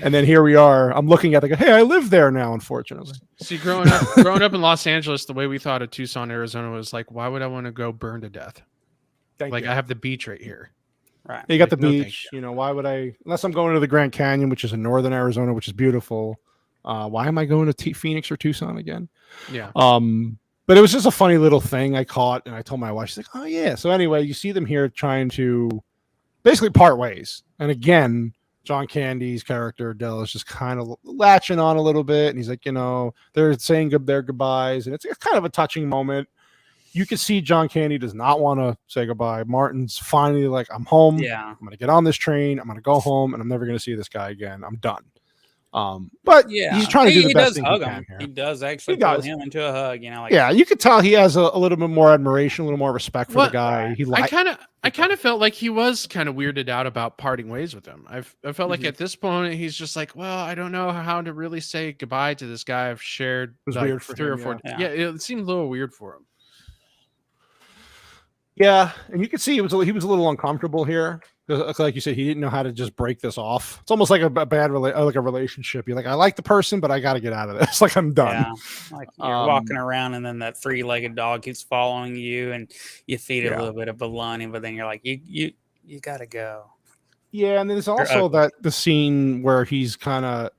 S1: And then here we are. I'm looking at hey, I live there now, unfortunately.
S3: See, growing up in Los Angeles, the way we thought of Tucson, Arizona was like, why would I want to go burn to death? I have the beach right here.
S2: Right.
S1: You got the beach. Why would I, unless I'm going to the Grand Canyon, which is in northern Arizona, which is beautiful. Why am I going to Phoenix or Tucson again?
S3: Yeah.
S1: But it was just a funny little thing I caught, and I told my wife, she's like, oh yeah. So anyway, you see them here trying to basically part ways. And again, John Candy's character, Dell, is just kind of latching on a little bit. And he's like, they're saying their goodbyes. And it's kind of a touching moment. You can see John Candy does not want to say goodbye. Martin's finally like, I'm home.
S2: Yeah.
S1: I'm going to get on this train. I'm going to go home, and I'm never going to see this guy again. I'm done. But yeah, he's trying to do the best thing he can here.
S2: He does actually pull him into a hug,
S1: yeah, you could tell he has a little bit more admiration, a little more respect for the guy.
S3: I kind of felt like he was kind of weirded out about parting ways with him. I felt like at this point he's just like, well, I don't know how to really say goodbye to this guy I've shared
S1: weird for
S3: 3
S1: him,
S3: or 4.
S2: Yeah.
S3: Yeah, it seemed a little weird for him.
S1: Yeah, and you could see he was a little uncomfortable here. Like you said, he didn't know how to just break this off. It's almost like a bad relationship. You're like, I like the person, but I got to get out of this. Like, I'm done.
S2: Yeah. Like you're walking around, and then that 3-legged dog keeps following you, and you feed it a little bit of bologna, but then you're like, you got to go. Yeah, and then there's also the scene where he's kind of,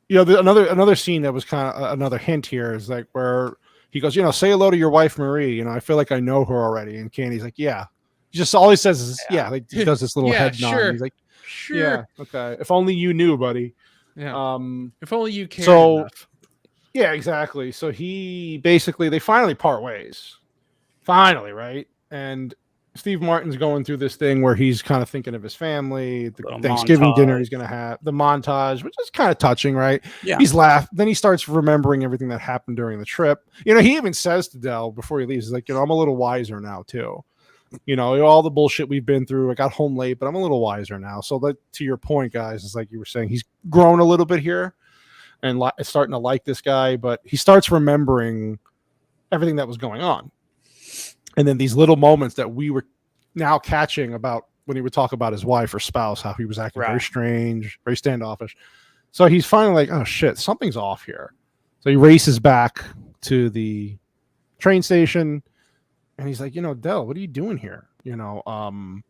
S2: another scene that was kind of another hint here is like where he goes, say hello to your wife, Marie. I feel like I know her already. And Candy's like, yeah. He just all he says is, like he does this little head nod. He's like,
S3: sure.
S1: Yeah, okay. If only you knew, buddy.
S3: Yeah. If only you cared enough.
S1: Yeah, exactly. So they finally part ways. Finally, right? And Steve Martin's going through this thing where he's kind of thinking of his family, the Thanksgiving dinner he's going to have, the montage, which is kind of touching, right?
S2: Yeah.
S1: He's laughed. Then he starts remembering everything that happened during the trip. He even says to Dell before he leaves, he's like, I'm a little wiser now too. All the bullshit we've been through. I got home late, but I'm a little wiser now. So that, to your point, guys, is like you were saying, he's grown a little bit here and starting to like this guy, but he starts remembering everything that was going on. And then these little moments that we were now catching about when he would talk about his wife or spouse, how he was acting very strange, very standoffish. So he's finally like, oh shit, something's off here. So he races back to the train station and he's like, Dell, what are you doing here? And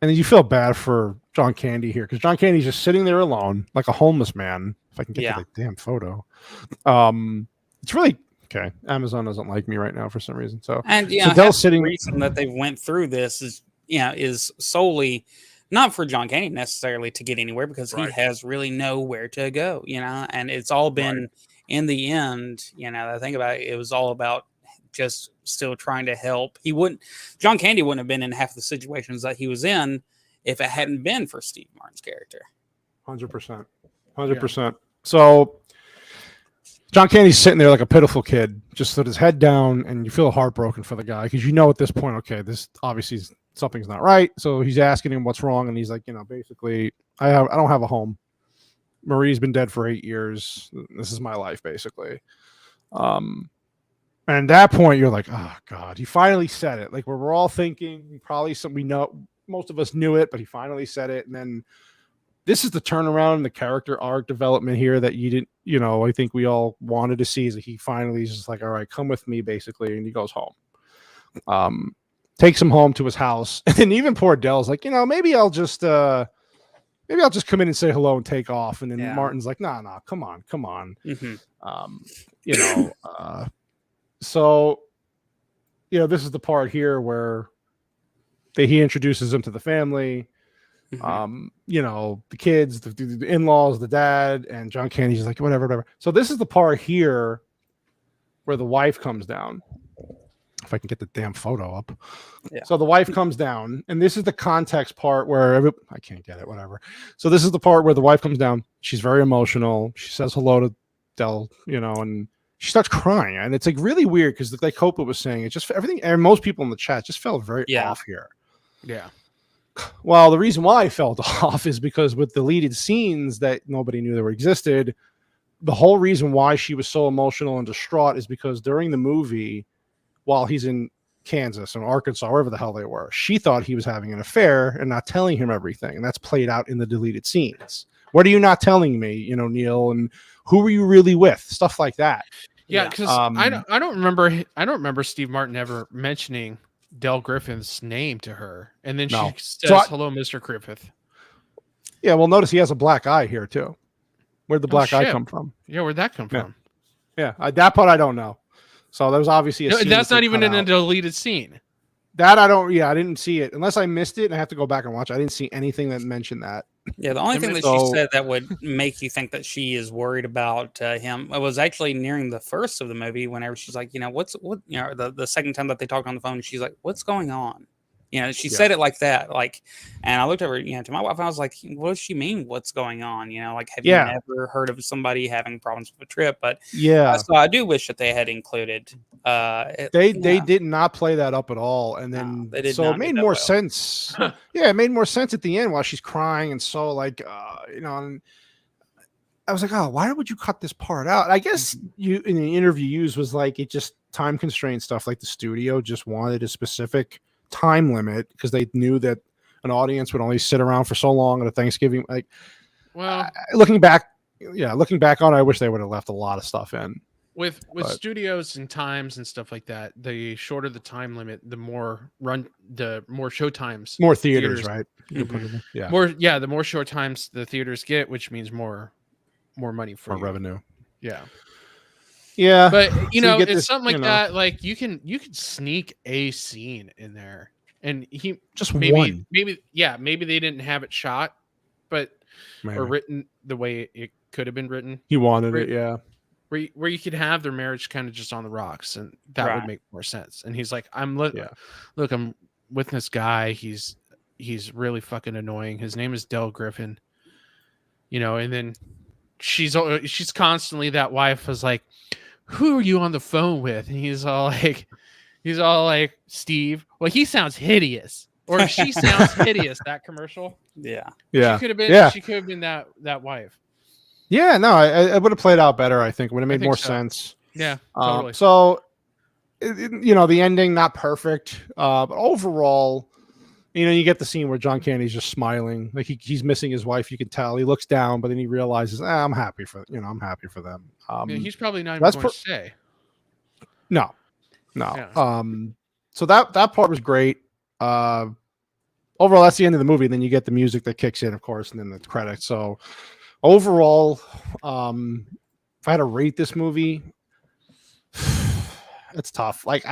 S1: then you feel bad for John Candy here because John Candy's just sitting there alone, like a homeless man. If I can get to the damn photo. It's really okay. Amazon doesn't like me right now for some reason. So so Dell's sitting.
S2: The reason that they went through this is solely not for John Candy necessarily to get anywhere because he has really nowhere to go, and it's all been in the end, I think about it, it was all about just still trying to help. John Candy wouldn't have been in half the situations that he was in if it hadn't been for Steve Martin's character.
S1: 100%. 100%. So John Candy's sitting there like a pitiful kid, just with his head down, and you feel heartbroken for the guy because you know at this point, okay, this obviously something's not right. So he's asking him what's wrong, and he's like, basically, I don't have a home. Marie's been dead for 8 years. This is my life, basically. And at that point, you're like, oh God, he finally said it. Like we're all thinking, probably we know, most of us knew it, but he finally said it, and then. This is the turnaround in the character arc development here that you didn't, I think we all wanted to see is that he finally is just like, all right, come with me, basically. And he goes home, takes him home to his house. And then even poor Dell's like, maybe I'll just come in and say hello and take off. And then Martin's like, nah, come on.
S2: Mm-hmm.
S1: So, this is the part here where he introduces him to the family.
S2: Mm-hmm.
S1: The kids, the in-laws, the dad, and John Candy's just like, whatever. So this is the part here where the wife comes down. If I can get the damn photo up.
S2: Yeah.
S1: So the wife comes down, and this is the context part where I can't get it, whatever. So this is the part where the wife comes down. She's very emotional. She says hello to Del, and she starts crying. And it's like really weird because like Hope was saying, it just everything, and most people in the chat just felt very off here.
S3: Yeah.
S1: Well, the reason why I felt off is because with deleted scenes that nobody knew existed, the whole reason why she was so emotional and distraught is because during the movie, while he's in Kansas or Arkansas, wherever the hell they were, she thought he was having an affair and not telling him everything. And that's played out in the deleted scenes. What are you not telling me, Neil? And who were you really with? Stuff like that.
S3: Yeah, because I don't remember Steve Martin ever mentioning Del Griffin's name to her, and then she says, "Hello, Mr. Griffith."
S1: Yeah, well, notice he has a black eye here too. Where'd the black eye come from?
S3: Yeah, where'd that come from?
S1: Yeah, that part I don't know. So that was obviously a scene
S3: that's not even in a deleted scene.
S1: That I don't. Yeah, I didn't see it unless I missed it and I have to go back and watch. I didn't see anything that mentioned that.
S2: Yeah, the only thing that she said that would make you think that she is worried about him, it was actually nearing the first of the movie. Whenever she's like, the second time that they talked on the phone, she's like, "What's going on?" She said it like that, and I looked over, to my wife, and I was like, "What does she mean? What's going on?" Have you never heard of somebody having problems with a trip? But so I do wish that they had included.
S1: They did not play that up at all, and then so it made more sense. It made more sense at the end while she's crying, and so and I was like, oh, why would you cut this part out? I guess you in the interview used was like it just time constraint stuff, like the studio just wanted a specific time limit because they knew that an audience would only sit around for so long at a Thanksgiving. Looking back on it, I wish they would have left a lot of stuff in.
S3: With studios and times and stuff like that, the shorter the time limit, the more show times,
S1: more theaters, right?
S3: Mm-hmm. The more show times the theaters get, which means more money for
S1: revenue.
S3: Yeah, but it's something like that. Like you can sneak a scene in there, and he just maybe they didn't have it shot, but or written the way it could have been written.
S1: He wanted it,
S3: where you could have their marriage kind of just on the rocks, and that would make more sense. And he's like, I'm with this guy. He's really fucking annoying. His name is Del Griffin, and then she's constantly, that wife was like, who are you on the phone with? And he's all like, Steve. Well, he sounds hideous, or she sounds hideous. That commercial.
S2: Yeah.
S3: She could have been. She could have been that wife.
S1: Yeah, no, I would have played out better. I think it would have made more sense.
S3: Yeah, totally.
S1: So, the ending not perfect, but overall, you get the scene where John Candy's just smiling, like he's missing his wife. You can tell he looks down, but then he realizes, I'm happy for them.
S3: He's probably not even going to stay.
S1: No.
S3: Yeah.
S1: So that part was great. Overall, that's the end of the movie. Then you get the music that kicks in, of course, and then the credits. So overall, if I had to rate this movie, it's tough. Like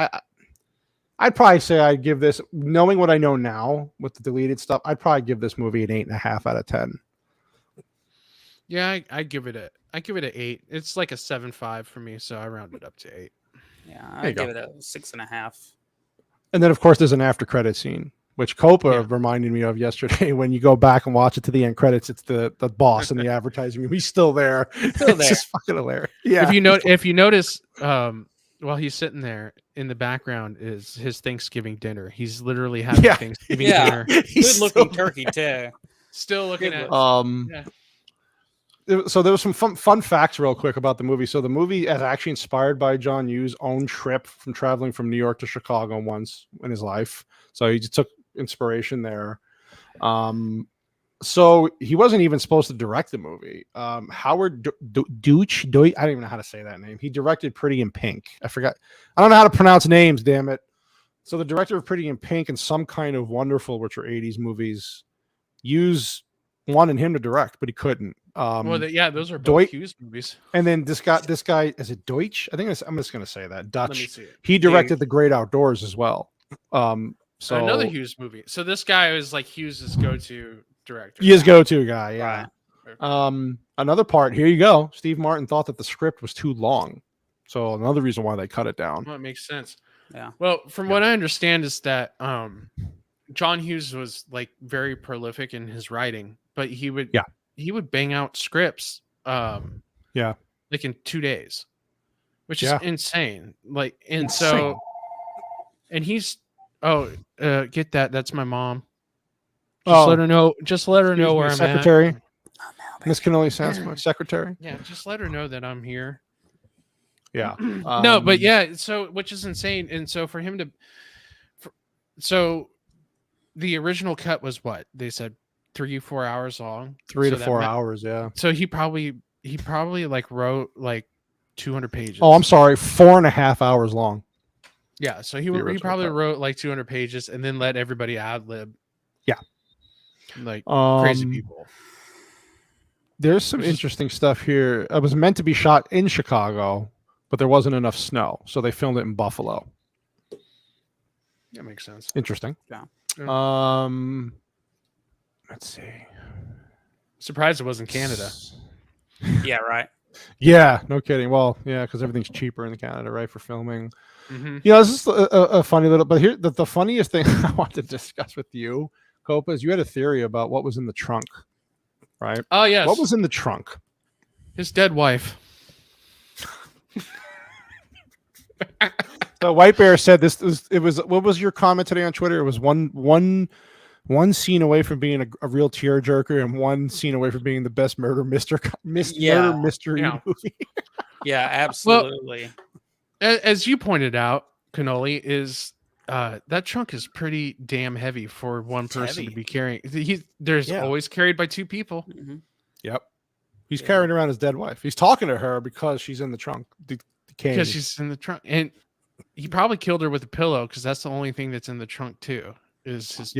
S1: I'd probably say I'd give this, knowing what I know now with the deleted stuff, I'd probably give this movie an 8.5 out of 10.
S3: Yeah, I give it an 8. It's like a 7.5 for me, so I round it up to 8.
S2: Yeah, I give it a 6.5.
S1: And then, of course, there's an after credit scene which Copa reminded me of yesterday. When you go back and watch it to the end credits, it's the boss in the advertising room. He's still there.
S2: Still
S1: It's
S2: there.
S1: just fucking hilarious. Yeah.
S3: If you notice, while he's sitting there in the background is his Thanksgiving dinner. He's literally having Thanksgiving dinner.
S2: Good looking turkey too.
S3: Still looking at.
S1: So there was some fun facts real quick about the movie. So the movie is actually inspired by John Hughes' own trip from traveling from New York to Chicago once in his life. So he just took inspiration there. So he wasn't even supposed to direct the movie. Howard Deutsch, I don't even know how to say that name. He directed Pretty in Pink. I forgot. I don't know how to pronounce names, damn it. So the director of Pretty in Pink and Some Kind of Wonderful, which are 80s movies, wanted him to direct, but he couldn't.
S3: Those are both Hughes movies.
S1: And then this guy, is it Deutsch? I'm just going to say that. Dutch.
S3: Let me see it.
S1: He directed The Great Outdoors as well. So
S3: another Hughes movie. So this guy is like Hughes' go-to director.
S1: His go-to guy, yeah.
S3: Right.
S1: Another part, here you go. Steve Martin thought that the script was too long. So another reason why they cut it down.
S3: Well, it makes sense.
S2: Yeah.
S3: Well, from what I understand is that John Hughes was like very prolific in his writing, but he would bang out scripts like in 2 days, which is insane. And he's get that. That's my mom. Let her know. Just let her know where I'm
S1: secretary.
S3: at.
S1: Miss Cannoli Sands, my secretary.
S3: Yeah, just let her know that I'm here.
S1: Yeah.
S3: No, but yeah. So, which is insane. And so for him to, so the original cut was what they said, 3-4 hours long.
S1: 3 to 4 hours. Yeah.
S3: So he probably like wrote like 200 pages.
S1: Oh, I'm sorry, 4.5 hours long.
S3: Yeah. So he probably wrote like 200 pages and then let everybody ad lib.
S1: Yeah.
S3: Like crazy people.
S1: There's some interesting stuff here. It was meant to be shot in Chicago, but there wasn't enough snow, so they filmed it in Buffalo.
S3: That makes sense.
S1: Interesting.
S3: Yeah.
S1: Let's see.
S3: Surprised it wasn't Canada.
S2: Yeah, right.
S1: Yeah, no kidding. Well, yeah, because everything's cheaper in Canada, right, for filming.
S3: Mm-hmm.
S1: Yeah, this is a funny little. But here, the funniest thing I want to discuss with you, Copa, is you had a theory about what was in the trunk, right?
S3: Oh yes.
S1: What was in the trunk?
S3: His dead wife.
S1: So White Bear said it was what was your comment today on Twitter? It was one scene away from being a real tearjerker and one scene away from being the best murder mystery movie.
S2: Yeah, absolutely.
S3: Well, as you pointed out, Cannoli, is that trunk is pretty damn heavy for one person to be carrying. There's always carried by two people.
S2: Mm-hmm.
S1: Yep. He's carrying around his dead wife. He's talking to her because she's in the trunk.
S3: Because she's in the trunk. And he probably killed her with a pillow because that's the only thing that's in the trunk too. Is his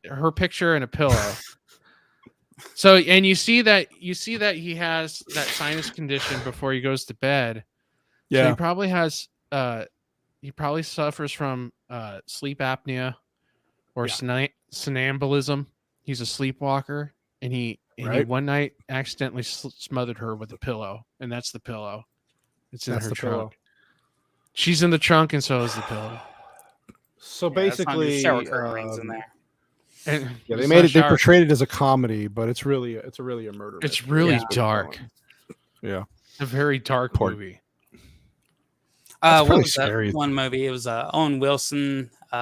S3: her picture and a pillow. So, and you see that he has that sinus condition before he goes to bed. Yeah, so he probably has he probably suffers from sleep apnea or somnambulism. He's a sleepwalker, and he one night accidentally smothered her with a pillow, and that's the pillow. It's in her trunk. Pillow. She's in the trunk, and so is the pillow.
S1: So basically,
S2: shower curtain rings in there.
S1: And they made it. They portrayed it as a comedy, but it's really a murder.
S3: It's really dark.
S1: Yeah,
S3: a very dark movie.
S2: What was that one movie? It was Owen Wilson, Me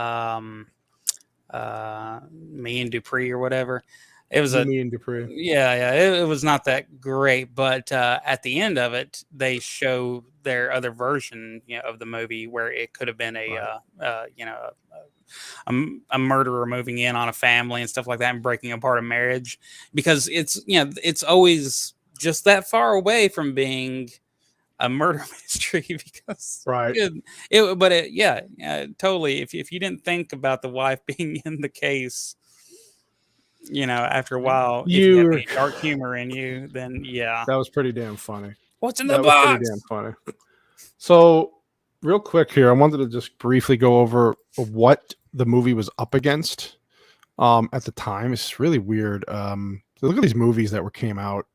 S2: and Dupree or whatever. It was
S1: Me and Dupree.
S2: Yeah. It was not that great, but at the end of it, they show their other version, of the movie where it could have been a murderer moving in on a family and stuff like that and breaking apart a marriage, because it's always just that far away from being a murder mystery because totally. If you didn't think about the wife being in the case, after a while, if you have any dark humor in you, then that
S1: was pretty damn funny.
S2: What's in the box?
S1: Was pretty damn funny. So, real quick here, I wanted to just briefly go over what the movie was up against at the time. It's really weird. So look at these movies that came out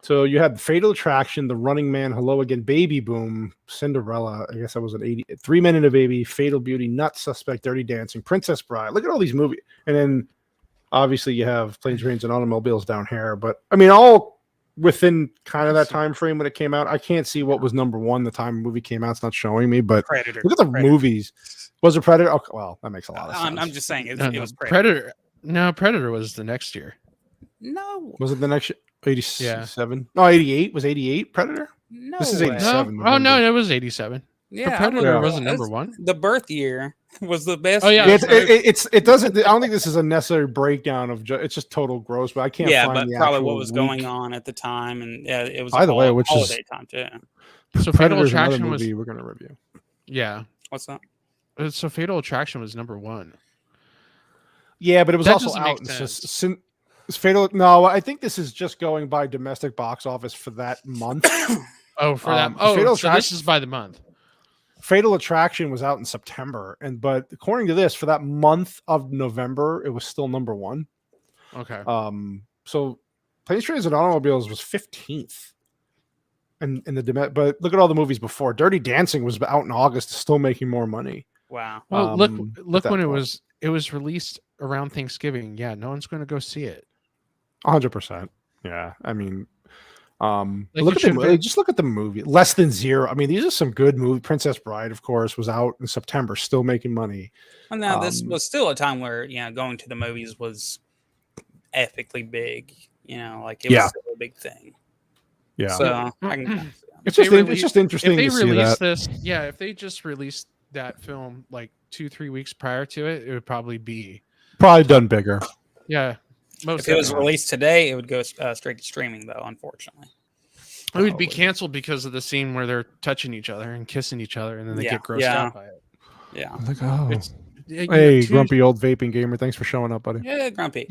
S1: So you had Fatal Attraction, The Running Man, Hello Again, Baby Boom, Cinderella. I guess that was an 80. 3 Men and a Baby, Fatal Beauty, Nut Suspect, Dirty Dancing, Princess Bride. Look at all these movies. And then obviously you have Planes, Trains, and Automobiles down here. But I mean, all within kind of that time frame when it came out. I can't see what was number one the time a movie came out. It's not showing me. But
S2: Predator.
S1: look at the movies. Was it Predator? Okay, well, that makes a lot of sense.
S2: I'm just saying it was
S3: Predator. No, Predator was the next year.
S2: No.
S1: Was it the next year? 87?
S3: Yeah.
S1: No, 88. Was 88 Predator?
S2: No.
S1: This is
S2: way.
S1: 87.
S3: No. Oh no, it was 87.
S2: Yeah.
S3: The Predator
S1: Yeah.
S3: wasn't number one.
S2: The birth year was the best.
S3: Oh, yeah.
S2: year.
S1: It doesn't. I don't think this is a necessary breakdown of. It's just total gross. But I can't.
S2: Yeah,
S1: find
S2: but
S1: the
S2: probably
S1: actual
S2: what was
S1: week.
S2: going on at the time, and it was.
S1: By the way, which is-
S2: holiday time too.
S3: So Fatal
S1: Predator's another
S3: Attraction was
S1: movie we're going to review.
S3: yeah.
S2: What's that?
S3: So Fatal Attraction was number one.
S1: Yeah, but it was
S3: That
S1: also
S3: doesn't
S1: out.
S3: make
S1: It's
S3: sense.
S1: just it's Fatal. No, I think this is just going by domestic box office for that month.
S3: Oh, for that.
S1: Um,
S3: Oh,
S1: Fatal
S3: so this is by the month.
S1: Fatal Attraction was out in September, but according to this, for that month of November, it was still number one.
S3: Okay.
S1: So Planes, Trains, and Automobiles was 15th. And in the but look at all the movies before. Dirty Dancing was out in August, still making more money.
S2: Wow.
S3: Well,
S1: at
S3: look
S1: that
S3: when
S1: point.
S3: it was released around Thanksgiving. Yeah, no one's going to go see it.
S1: 100%. Yeah, I mean,
S3: Like
S1: look
S3: it
S1: at the
S3: should be.
S1: just look at the movie. Less Than Zero. I mean, these are some good movies. Princess Bride, of course, was out in September, still making money.
S2: Well, now this
S1: Um,
S2: was still a time where going to the movies was epically big. Like it
S1: Yeah.
S2: was still a big thing.
S1: Yeah,
S2: So I can.
S1: it's
S3: If they
S1: just interesting
S3: If they
S1: to see
S3: released
S1: that.
S3: this, yeah, if they just released that film like 2-3 weeks prior to it, it would probably be
S1: Probably done bigger.
S3: yeah.
S2: If
S3: Most
S2: it was
S3: definitely.
S2: released today, it would go straight to streaming, though. Unfortunately.
S3: It would be
S1: Probably.
S3: canceled because of the scene where they're touching each other and kissing each other, and then they
S2: Yeah,
S3: get grossed
S2: yeah.
S3: out by it.
S2: Yeah.
S1: I'm like, oh,
S3: It's-
S1: hey,
S3: two-
S1: grumpy old vaping gamer, thanks for showing up, buddy.
S2: Yeah, grumpy.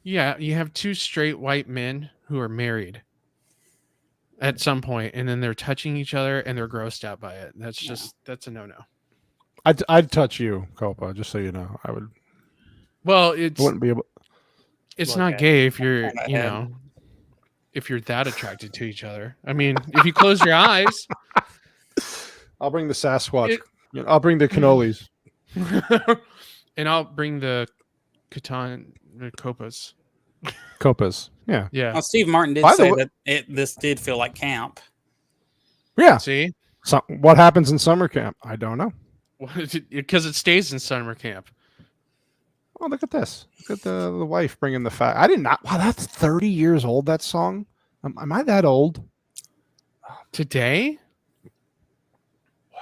S3: Yeah, you have two straight white men who are married at some point, and then they're touching each other and they're grossed out by it. That's a no-no.
S1: I'd touch you, Copa, just so you know. I
S3: Well, it's
S1: wouldn't be able.
S3: it's
S2: Look
S3: not
S2: at
S3: gay if you're
S2: on my
S3: you
S2: head.
S3: know if you're that attracted to each other. I mean, if you close your eyes,
S1: I'll bring the Sasquatch.
S3: It-
S1: I'll bring the cannolis.
S3: and I'll bring the copas.
S1: Copas. Yeah.
S3: Yeah.
S2: Well, Steve Martin did
S1: By the
S2: say
S1: way-
S2: that this did feel like camp.
S1: Yeah.
S3: See,
S1: So what happens in summer camp? I don't know.
S3: because it stays in summer camp.
S1: Oh, look at this. Look at the wife bringing the fat. I did not. Wow, that's 30 years old, that song. Am I that old?
S3: Today? Wow.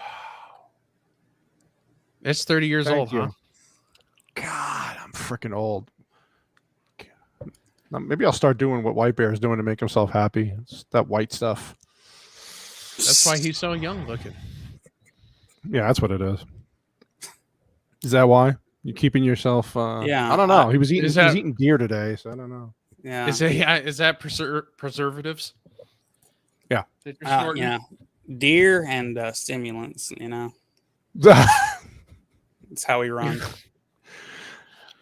S3: It's 30 years
S1: Thank
S3: old,
S1: you.
S3: huh?
S1: God, I'm freaking old. Now, maybe I'll start doing what White Bear is doing to make himself happy. It's that white stuff.
S3: That's why he's so young looking.
S1: Yeah, that's what it is. Is that why? You keeping yourself?
S2: Yeah,
S1: I don't know. He was eating.
S3: is that-
S1: He's eating deer today, so I don't know.
S2: Yeah.
S3: Is that preservatives?
S1: Yeah.
S3: That you're snorting?
S2: Yeah. Deer and stimulants. It's how we run.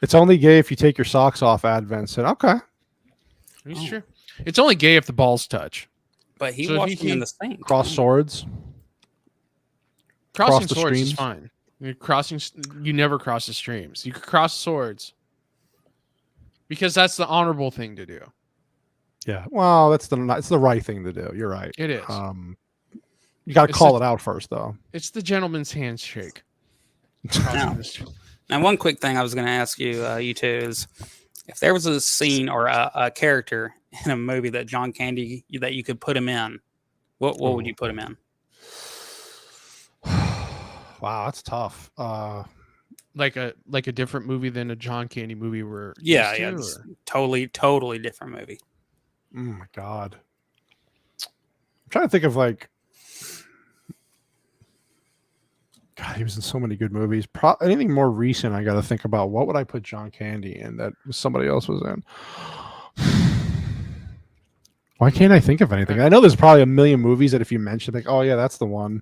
S1: It's only gay if you take your socks off. Advent said, "Okay."
S3: Are you sure? It's only gay if the balls touch.
S2: But he
S3: So if
S2: washed
S3: he
S2: them in
S3: can
S2: the sink.
S1: Cross swords.
S3: Crossing
S1: the
S3: swords is
S1: streams.
S3: fine. You never cross the streams. You could cross swords because that's the honorable thing to do.
S1: Yeah. Well, it's the right thing to do. You're right.
S3: It is.
S1: You got to
S3: It's
S1: call
S3: the-
S1: it out first, though.
S3: It's the gentleman's handshake.
S2: Now, and one quick thing I was going to ask you, you two, is if there was a scene or a character in a movie that John Candy that you could put him in, what would you put him in?
S1: Wow, that's tough.
S3: like a different movie than a John Candy movie we're
S2: Yeah,
S3: used
S2: yeah,
S3: to,
S2: it's
S3: or-
S2: totally different movie.
S1: Oh my god. I'm trying to think of like. God, he was in so many good movies. Anything more recent, I got to think about. What would I put John Candy in that somebody else was in? Why can't I think of anything? I know there's probably a million movies that if you mention, like, oh yeah, that's the one.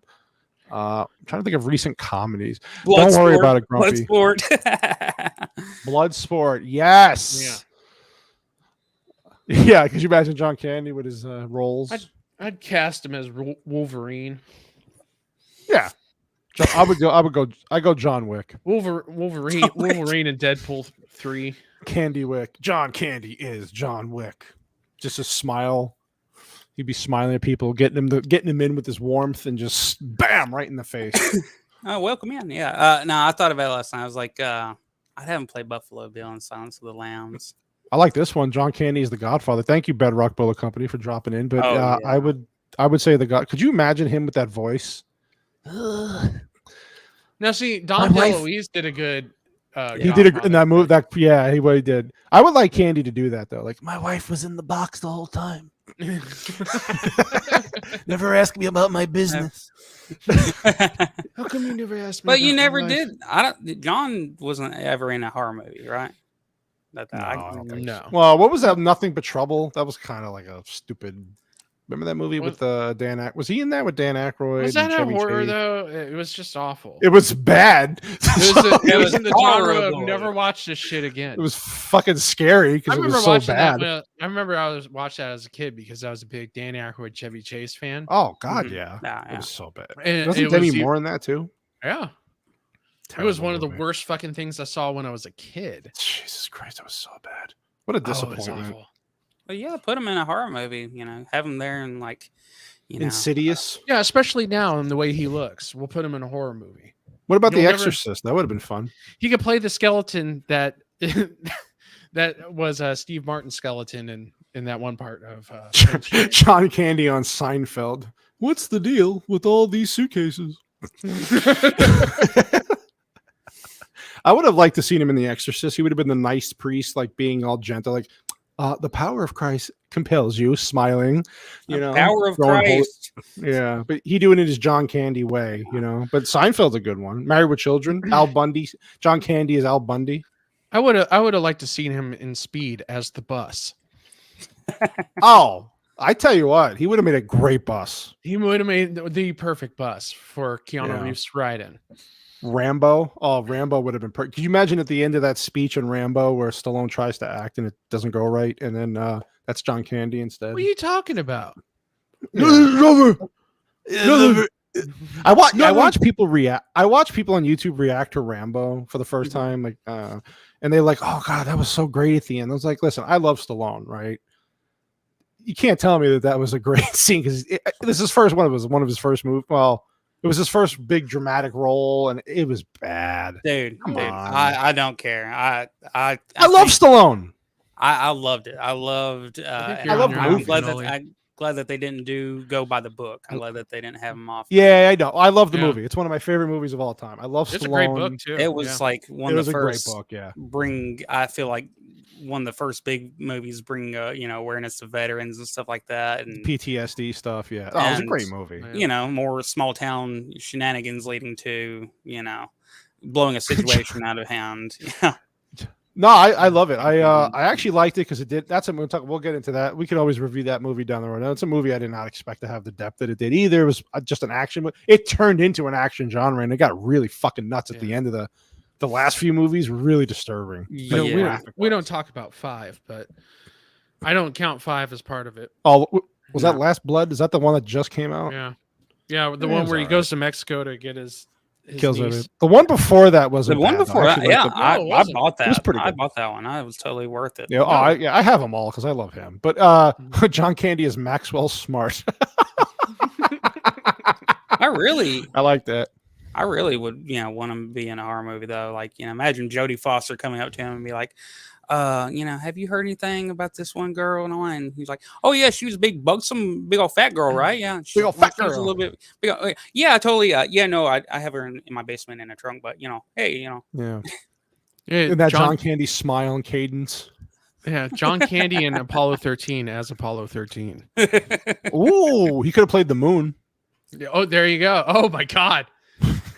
S1: I'm trying to think of recent comedies. Don't worry about it, Grumpy.
S2: Bloodsport.
S1: Bloodsport, yes. Yeah, could you imagine John Candy with his roles?
S3: I'd cast him as Wolverine.
S1: Yeah, I go John Wick.
S3: Wolverine and Deadpool 3.
S1: Candy Wick. John Candy is John Wick. Just a smile. He'd be smiling at people, getting him in with his warmth, and just bam right in the face.
S2: Oh, welcome in. Yeah. No, I thought about it last night. I was like, I haven't played Buffalo Bill and Silence of the Lambs.
S1: I like this one. John Candy is the Godfather. Thank you, Bedrock Bullet Company, for dropping in. But
S2: Yeah.
S1: I would say the God. Could you imagine him with that voice?
S3: Now, see, Dom DeLuise did a good.
S1: He did in that movie. He really did. I would like Candy to do that though. Like, my wife was in the box the whole time. Never asked me about my business. How come you never asked me?
S2: But you never did. John wasn't ever in a horror movie, right?
S1: I don't think
S3: No.
S1: so. Well, what was that? Nothing But Trouble. That was kind of like a stupid. Remember that movie with Dan Aykroyd? Was he in that with Dan Aykroyd?
S3: Was that
S1: and
S3: a
S1: Chevy
S3: horror
S1: Chase?
S3: though? It was just awful.
S1: It was bad.
S3: It was in the genre of
S2: horrible.
S3: never watch this shit again.
S1: It was fucking scary because it was so bad.
S3: I remember I watched that as a kid because I was a big Dan Aykroyd, Chevy Chase fan.
S1: Oh God,
S2: Mhm.
S1: yeah.
S2: Yeah.
S1: It was so bad.
S3: And
S1: Wasn't Demi Moore in that too?
S3: Yeah. It was one of the worst fucking things I saw when I was a kid.
S1: Jesus Christ, that was so bad. What a disappointment.
S2: But yeah, put him in a horror movie. Have him there and like,
S1: Insidious.
S3: Yeah, especially now in the way he looks. We'll put him in a horror movie.
S1: What about
S3: You'll
S1: The
S3: never-
S1: Exorcist? That would have been fun.
S3: He could play the skeleton that that was Steve Martin's skeleton in that one part of
S1: John Candy on Seinfeld. What's the deal with all these suitcases? I would have liked to seen him in The Exorcist. He would have been the nice priest, like being all gentle, like the power of Christ compels you, smiling.
S2: Power of
S1: throwing
S2: Christ.
S1: Yeah, but he doing it his John Candy way, But Seinfeld's a good one. Married with Children, Al Bundy. John Candy is Al Bundy.
S3: I would have liked to seen him in Speed as the bus.
S1: Oh, I tell you what, he would have made a great bus.
S3: He would have made the perfect bus for Keanu Reeves to ride in.
S1: Rambo. Oh, Rambo would have been perfect. Could you imagine at the end of that speech in Rambo where Stallone tries to act and it doesn't go right, and then that's John Candy instead?
S3: What are you talking about?
S1: I watch people react. I watch people on YouTube react to Rambo for the first time, and they're like, "Oh God, that was so great at the end." I was like, "Listen, I love Stallone, right? You can't tell me that was a great scene because this is one of his first movies. Well, it was his first big dramatic role, and it was bad.
S2: Dude,
S1: Come on.
S2: I don't care. I
S1: love Stallone.
S2: I loved it. I loved.
S3: I love the movie.
S2: I'm glad that they didn't go by the book. I'm glad that they didn't have him off.
S1: Yeah, I know. I love the movie. It's one of my favorite movies of all time. I love Stallone.
S3: It's a great book too.
S2: It was like one of the first.
S1: Great book. Yeah,
S2: I feel like one of the first big movies bring awareness to veterans and stuff like that, and
S1: PTSD stuff. Yeah, it was a great movie.
S2: More small town shenanigans leading to blowing a situation out of hand. Yeah.
S1: No, I love it. I actually liked it because it did. That's something we'll get into that. We could always review that movie down the road. It's a movie I did not expect to have the depth that it did either. It was just an action. It turned into an action genre, and it got really fucking nuts at the end of the last few movies. Really disturbing.
S3: We don't talk about 5, but I don't count 5 as part of it.
S1: Oh, was that Last Blood? Is that the one that just came out?
S3: Yeah, the one where he goes to Mexico to get his
S1: kills
S3: niece.
S1: it. The one before that wasn't.
S2: The one
S1: bad,
S2: before
S1: though.
S2: that, yeah, I bought that.
S1: It was pretty good.
S2: I bought that one. I was totally worth it.
S1: Yeah, I have them all because I love him. But John Candy is Maxwell Smart.
S2: I
S1: like that.
S2: I really would, want him to be in a horror movie though. Like, imagine Jodie Foster coming up to him and be like, have you heard anything about this one girl? And he's like, oh yeah, she was some big old fat girl, right? Yeah,
S1: big old fat girl.
S2: A little bit. Yeah, totally. No, I have her in my basement in a trunk, but hey,
S1: Yeah.
S3: Yeah,
S1: that John Candy smile and cadence.
S3: Yeah, John Candy in Apollo 13 as Apollo 13.
S1: Ooh, he could have played the moon.
S3: Oh, there you go. Oh my God.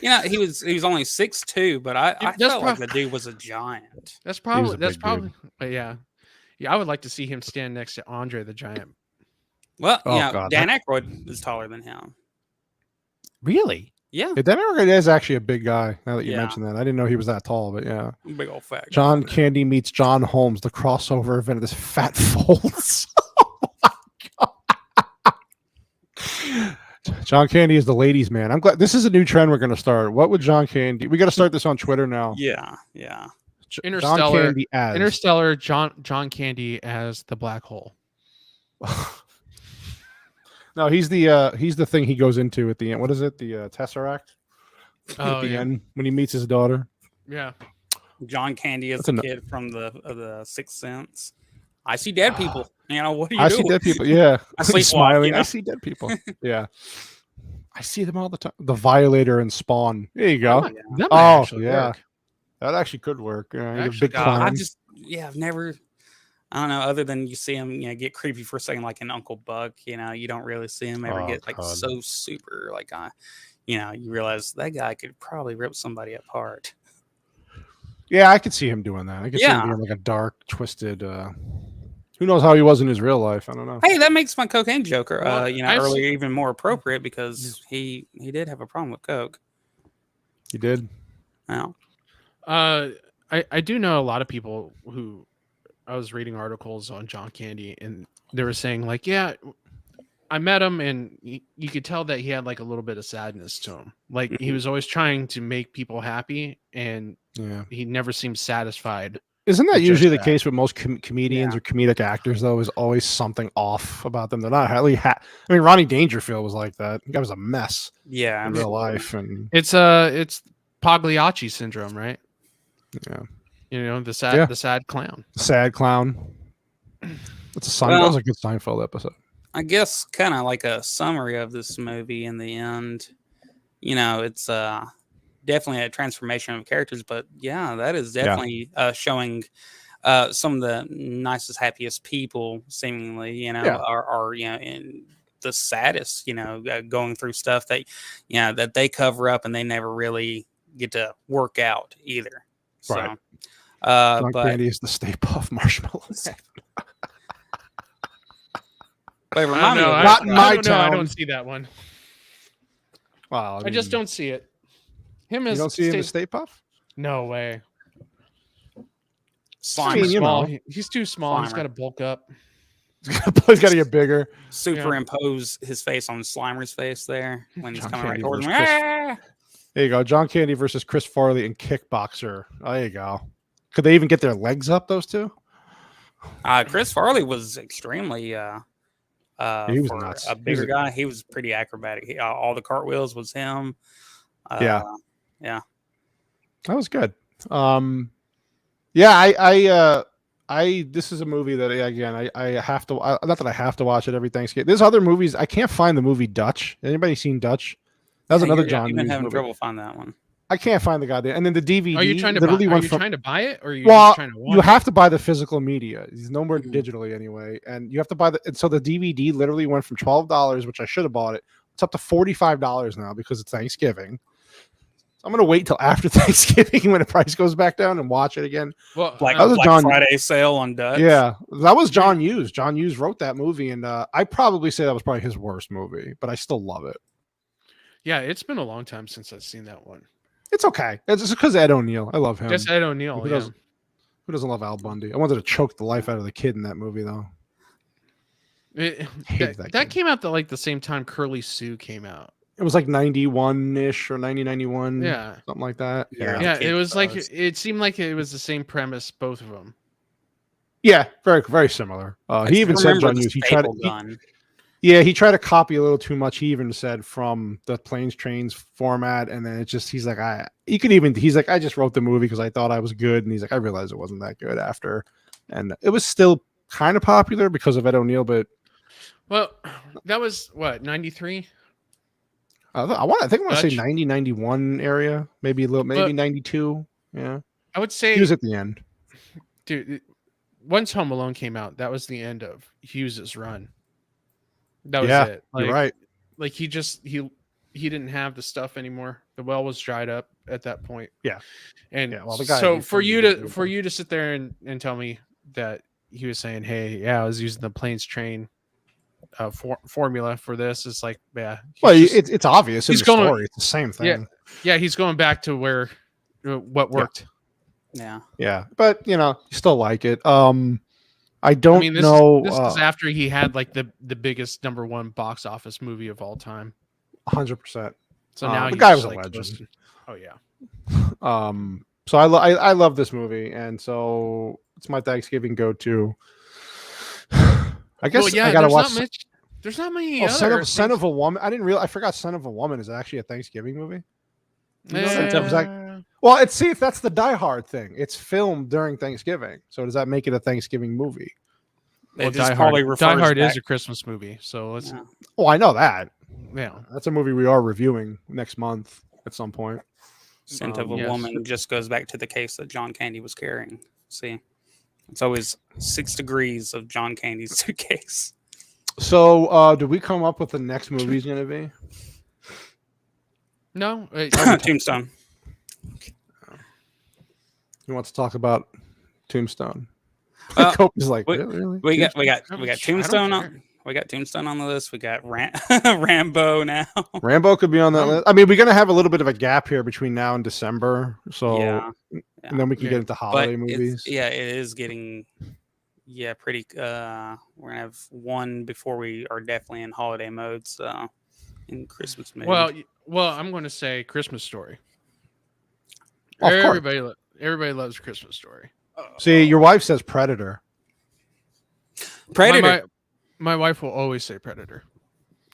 S2: He was only 6'2", but I felt like the dude was a giant.
S3: That's probably. But yeah, I would like to see him stand next to Andre the Giant.
S2: Well, Dan Aykroyd is taller than him.
S1: Really?
S2: Yeah,
S1: Yeah, Dennis Rodman is actually a big guy. Now that you
S2: Yeah.
S1: mentioned that, I didn't know he was that tall, but yeah.
S2: big old fat. guy.
S1: John Candy meets John Holmes, the crossover event of this fat folds. John Candy is the ladies' man. I'm glad this is a new trend we're going to start. What would John Candy? We got to start this on Twitter now.
S2: Yeah.
S1: John
S3: Interstellar.
S1: Candy as
S3: Interstellar. John Candy as the black hole.
S1: No, he's the thing he goes into at the end. What is it? The Tesseract.
S3: Oh,
S1: At the
S3: yeah.
S1: end when he meets his daughter.
S3: Yeah.
S2: John Candy is
S1: That's
S2: the
S1: enough.
S2: kid from the Sixth Sense. I see dead people. You know what do you
S1: I
S2: do?
S1: see dead people. Yeah,
S2: I
S1: He's
S2: sleepwalk,
S1: smiling.
S2: you know?
S1: I see dead people. Yeah, I see them all the time. The Violator and Spawn. There you go.
S3: That might
S1: Oh,
S3: actually
S1: yeah.
S3: work.
S1: That actually could work. Yeah, he's a
S3: Actually
S1: big
S3: could.
S1: clown.
S2: I've never. I don't know. Other than you see him, get creepy for a second, like an Uncle Buck. You don't really see him ever
S1: Oh,
S2: get like
S1: God.
S2: so super like. You realize that guy could probably rip somebody apart.
S1: Yeah, I could see him doing that. I could see him
S2: Yeah.
S1: being like a dark, twisted. Who knows how he was in his real life? I don't know.
S2: Hey, that makes my cocaine Joker,
S3: Well, I've
S2: earlier even more appropriate because he did have a problem with coke.
S1: He did.
S2: Now,
S3: I do know a lot of people who I was reading articles on John Candy, and they were saying like, yeah, I met him, and you could tell that he had like a little bit of sadness to him. Like he was always trying to make people happy, and
S1: Yeah.
S3: he never seemed satisfied.
S1: Isn't that
S3: Just
S1: usually the
S3: that.
S1: case with most comedians
S2: Yeah.
S1: or comedic actors? Though, is always something off about them. They're not highly. I mean, Ronnie Dangerfield was like that. That was a mess
S2: yeah,
S1: in real life, and
S3: It's Pagliacci syndrome, right?
S1: yeah,
S3: The
S1: Yeah.
S3: sad clown.
S1: sad clown. It's a that
S2: Well-
S1: was a good Seinfeld episode.
S2: I guess kind of like a summary of this movie in the end. It's definitely a transformation of characters, but yeah, that is definitely showing some of the nicest, happiest people seemingly,
S1: Yeah.
S2: are in the saddest, going through stuff that, that they cover up and they never really get to work out either. So,
S1: Right. John
S2: but
S1: Candy is the Stay Puft Marshmallows.
S2: it reminded me of
S1: Not
S2: this,
S1: in my
S3: I don't know. I
S1: town.
S3: don't see that one.
S1: Wow,
S3: I just don't see it. Him
S1: You
S3: as
S1: don't see him as Stay Puft?
S3: no way.
S2: Slimer,
S1: I mean, you
S3: Small.
S1: know.
S3: He's too small. He's
S2: Slimer.
S3: got to bulk up.
S1: He's got to get bigger.
S2: superimpose his face on Slimer's face there when he's
S1: John
S2: coming right
S1: Candy
S2: towards him.
S1: versus
S2: Ah!
S1: There you go. John Candy versus Chris Farley in Kickboxer. There you go. Could they even get their legs up, those two?
S2: Chris Farley was extremely
S1: He was
S2: for
S1: nuts.
S2: a
S1: He was
S2: bigger
S1: a-
S2: guy. He was pretty acrobatic. All the cartwheels was him.
S1: Yeah.
S2: Yeah.
S1: That was good. This is a movie that again I have to not that I have to watch it every Thanksgiving. There's other movies I can't find the movie Dutch. Anybody seen Dutch? That was another John.
S2: You've been
S1: Hughes
S2: having
S1: movie.
S2: trouble finding that one.
S1: I can't find the goddamn. And then the DVD.
S3: Are you trying to
S1: literally
S3: buy? Are
S1: went
S3: you
S1: from.
S3: trying to buy it, or are you
S1: Well,
S3: just trying to watch
S1: you have to buy the physical media. It's no more
S2: Mhm.
S1: digitally anyway, and you have to buy the. And so the DVD literally went from $12, which I should have bought it. It's up to $45 now because it's Thanksgiving. So I'm gonna wait till after Thanksgiving when the price goes back down and watch it again.
S3: it? Well,
S2: Black,
S1: That was
S2: Black
S1: John-
S2: Friday sale on Dutch.
S1: Yeah, that was John Hughes. John Hughes wrote that movie, and I probably say that was probably his worst movie, but I still love it.
S3: yeah, it's been a long time since I've seen that one.
S1: It's okay. It's just because Ed O'Neill. I love him.
S3: Just Ed O'Neill.
S1: Who
S3: Yeah.
S1: doesn't- Who doesn't love Al Bundy? I wanted to choke the life out of the kid in that movie, though. Hated that
S3: That
S1: kid.
S3: came out like the same time Curly Sue came out.
S1: It was like 91-ish or 90-91.
S3: Yeah.
S1: Something like that.
S2: Yeah.
S3: Yeah,
S2: kid
S3: it was like
S2: does.
S3: it seemed like it was the same premise, both of them.
S1: Yeah, very, very similar. He even said
S2: Remember
S1: John
S2: the
S1: Hughes. He tried
S2: staple
S1: to,
S2: gun.
S1: he tried to copy a little too much. He even said from the Planes Trains format, and then it just he's like, he's like, I just wrote the movie because I thought I was good, and he's like, I realized it wasn't that good after, and it was still kind of popular because of Ed O'Neill, but
S3: Well, that was what 93.
S1: I think I want to say
S3: Dutch?
S1: 90, 91 area, maybe a little, maybe
S3: But-
S1: 92. Yeah,
S3: I would say,
S1: he was at the end.
S3: dude, once Home Alone came out, that was the end of Hughes's run. That was
S1: Yeah,
S3: it.
S1: You're right.
S3: Like he didn't have the stuff anymore. The well was dried up at that point.
S1: Yeah.
S3: And
S1: Yeah, well, the guy
S3: so
S1: was
S3: for
S1: pretty
S3: you
S1: good,
S3: to sit there and tell me that he was saying, hey, yeah, I was using the planes train formula for this. It's like, yeah,
S1: Well, it's obvious in
S3: he's
S1: the
S3: going-
S1: story. It's the same thing.
S3: yeah, he's going back to where what worked.
S2: Yeah.
S1: Yeah, but you still like it. I don't
S3: I mean,
S1: know.
S3: This is after he had like the biggest #1 box office movie of all time.
S1: 100%.
S3: So now
S1: the
S3: he's
S1: guy
S3: just,
S1: was a
S3: like,
S1: legend.
S3: close to- Oh yeah.
S1: So I love this movie, and so it's my Thanksgiving go-to. I guess I gotta watch.
S3: There's not many
S1: Oh,
S3: other
S1: Son of a Woman. I didn't realize. I forgot Son of a Woman is actually a Thanksgiving movie. You know that? Was like- well, see if that's the Die Hard thing. It's filmed during Thanksgiving, so does that make it a Thanksgiving movie?
S2: It just
S3: Die
S2: probably
S3: Hard,
S2: refers
S3: Die Hard
S2: back-
S3: is a Christmas movie, so let's
S2: Yeah.
S1: Oh, I know that.
S3: yeah.
S1: That's a movie we are reviewing next month at some point.
S2: Scent of a
S3: Yes.
S2: Woman just goes back to the case that John Candy was carrying. See, it's always 6 degrees of John Candy's suitcase.
S1: So, do we come up with the next movie is going to be?
S3: No,
S2: Tombstone.
S1: Who wants to talk about Tombstone?
S2: Well,
S1: Cope is like,
S2: we-
S1: really?
S2: We got
S3: I don't
S2: Tombstone
S3: care.
S2: on. We got Tombstone on the list. We got Rambo now.
S1: Rambo could be on that
S3: Oh.
S1: list. I mean, we're going to have a little bit of a gap here between now and December. So,
S2: Yeah.
S1: and then we can
S3: Yeah.
S1: get into
S2: But
S1: holiday movies.
S2: it is getting pretty. We're gonna have one before we are definitely in holiday mode. So in Christmas mode.
S3: Well, I'm going to say Christmas Story.
S1: Of course.
S3: Everybody loves Christmas Story.
S1: See, your wife says Predator.
S2: Predator.
S3: My wife will always say Predator.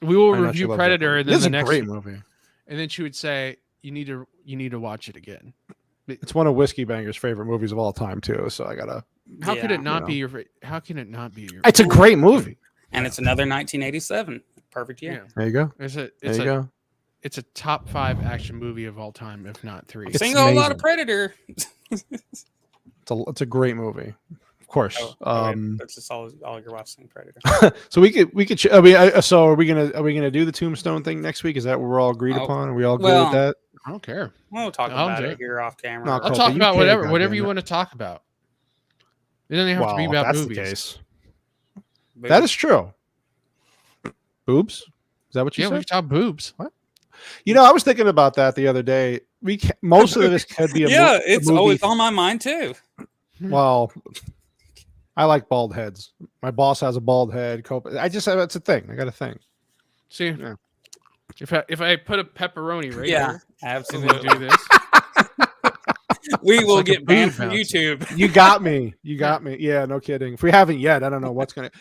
S3: We will
S1: I know she
S3: review
S1: loves that
S3: Predator,
S1: movie.
S3: and then
S1: This is
S3: the
S1: a
S3: next,
S1: great movie.
S3: and then she would say, "You need to watch it again."
S1: It's one of Whiskey Banger's favorite movies of all time, too. So I gotta.
S3: How could
S2: Yeah.
S3: it not
S1: You
S3: be your? How can it not be your?
S1: It's a great movie.
S2: And it's another 1987. Perfect year.
S1: There you go.
S3: It's
S1: There you go.
S3: It's a top 5 action movie of all time, if not 3.
S2: I'm
S1: It's
S2: seeing a whole lot
S1: amazing.
S2: of Predator.
S1: It's a great movie, of course.
S2: That's just all you're watching, Predator.
S1: So we could. So are we gonna do the Tombstone thing next week? Is that what we're all agreed
S2: Oh,
S1: upon? Are we all good
S2: well,
S1: with that?
S3: I don't care.
S2: We'll talk
S3: I'll
S2: about
S3: do
S2: it
S3: it.
S2: here off camera.
S1: No,
S3: I'll
S1: Cope,
S3: talk
S1: you
S3: about
S1: can't,
S3: whatever
S1: goddamn
S3: you
S1: it.
S3: want to talk about. It doesn't have to be
S1: Well,
S3: about
S1: that's
S3: movies.
S1: the case.
S2: But
S1: That is true. Boobs? Is that what you
S3: Yeah, we
S1: said?
S3: can talk boobs.
S1: I was thinking about that the other day. Most of this could be a
S2: yeah,
S1: a
S2: it's
S1: movie.
S2: always on my mind too.
S1: Well, I like bald heads. My boss has a bald head. Cope. It's a thing. I got a thing.
S3: See,
S1: Yeah.
S3: if I put a pepperoni right
S2: Yeah,
S3: here, and
S2: absolutely.
S3: then do this,
S2: We will
S3: like a
S2: get banned
S3: boob
S2: from
S3: bouncer.
S2: YouTube.
S1: You got me. You got me. Yeah, no kidding. If we haven't yet, I don't know what's gonna.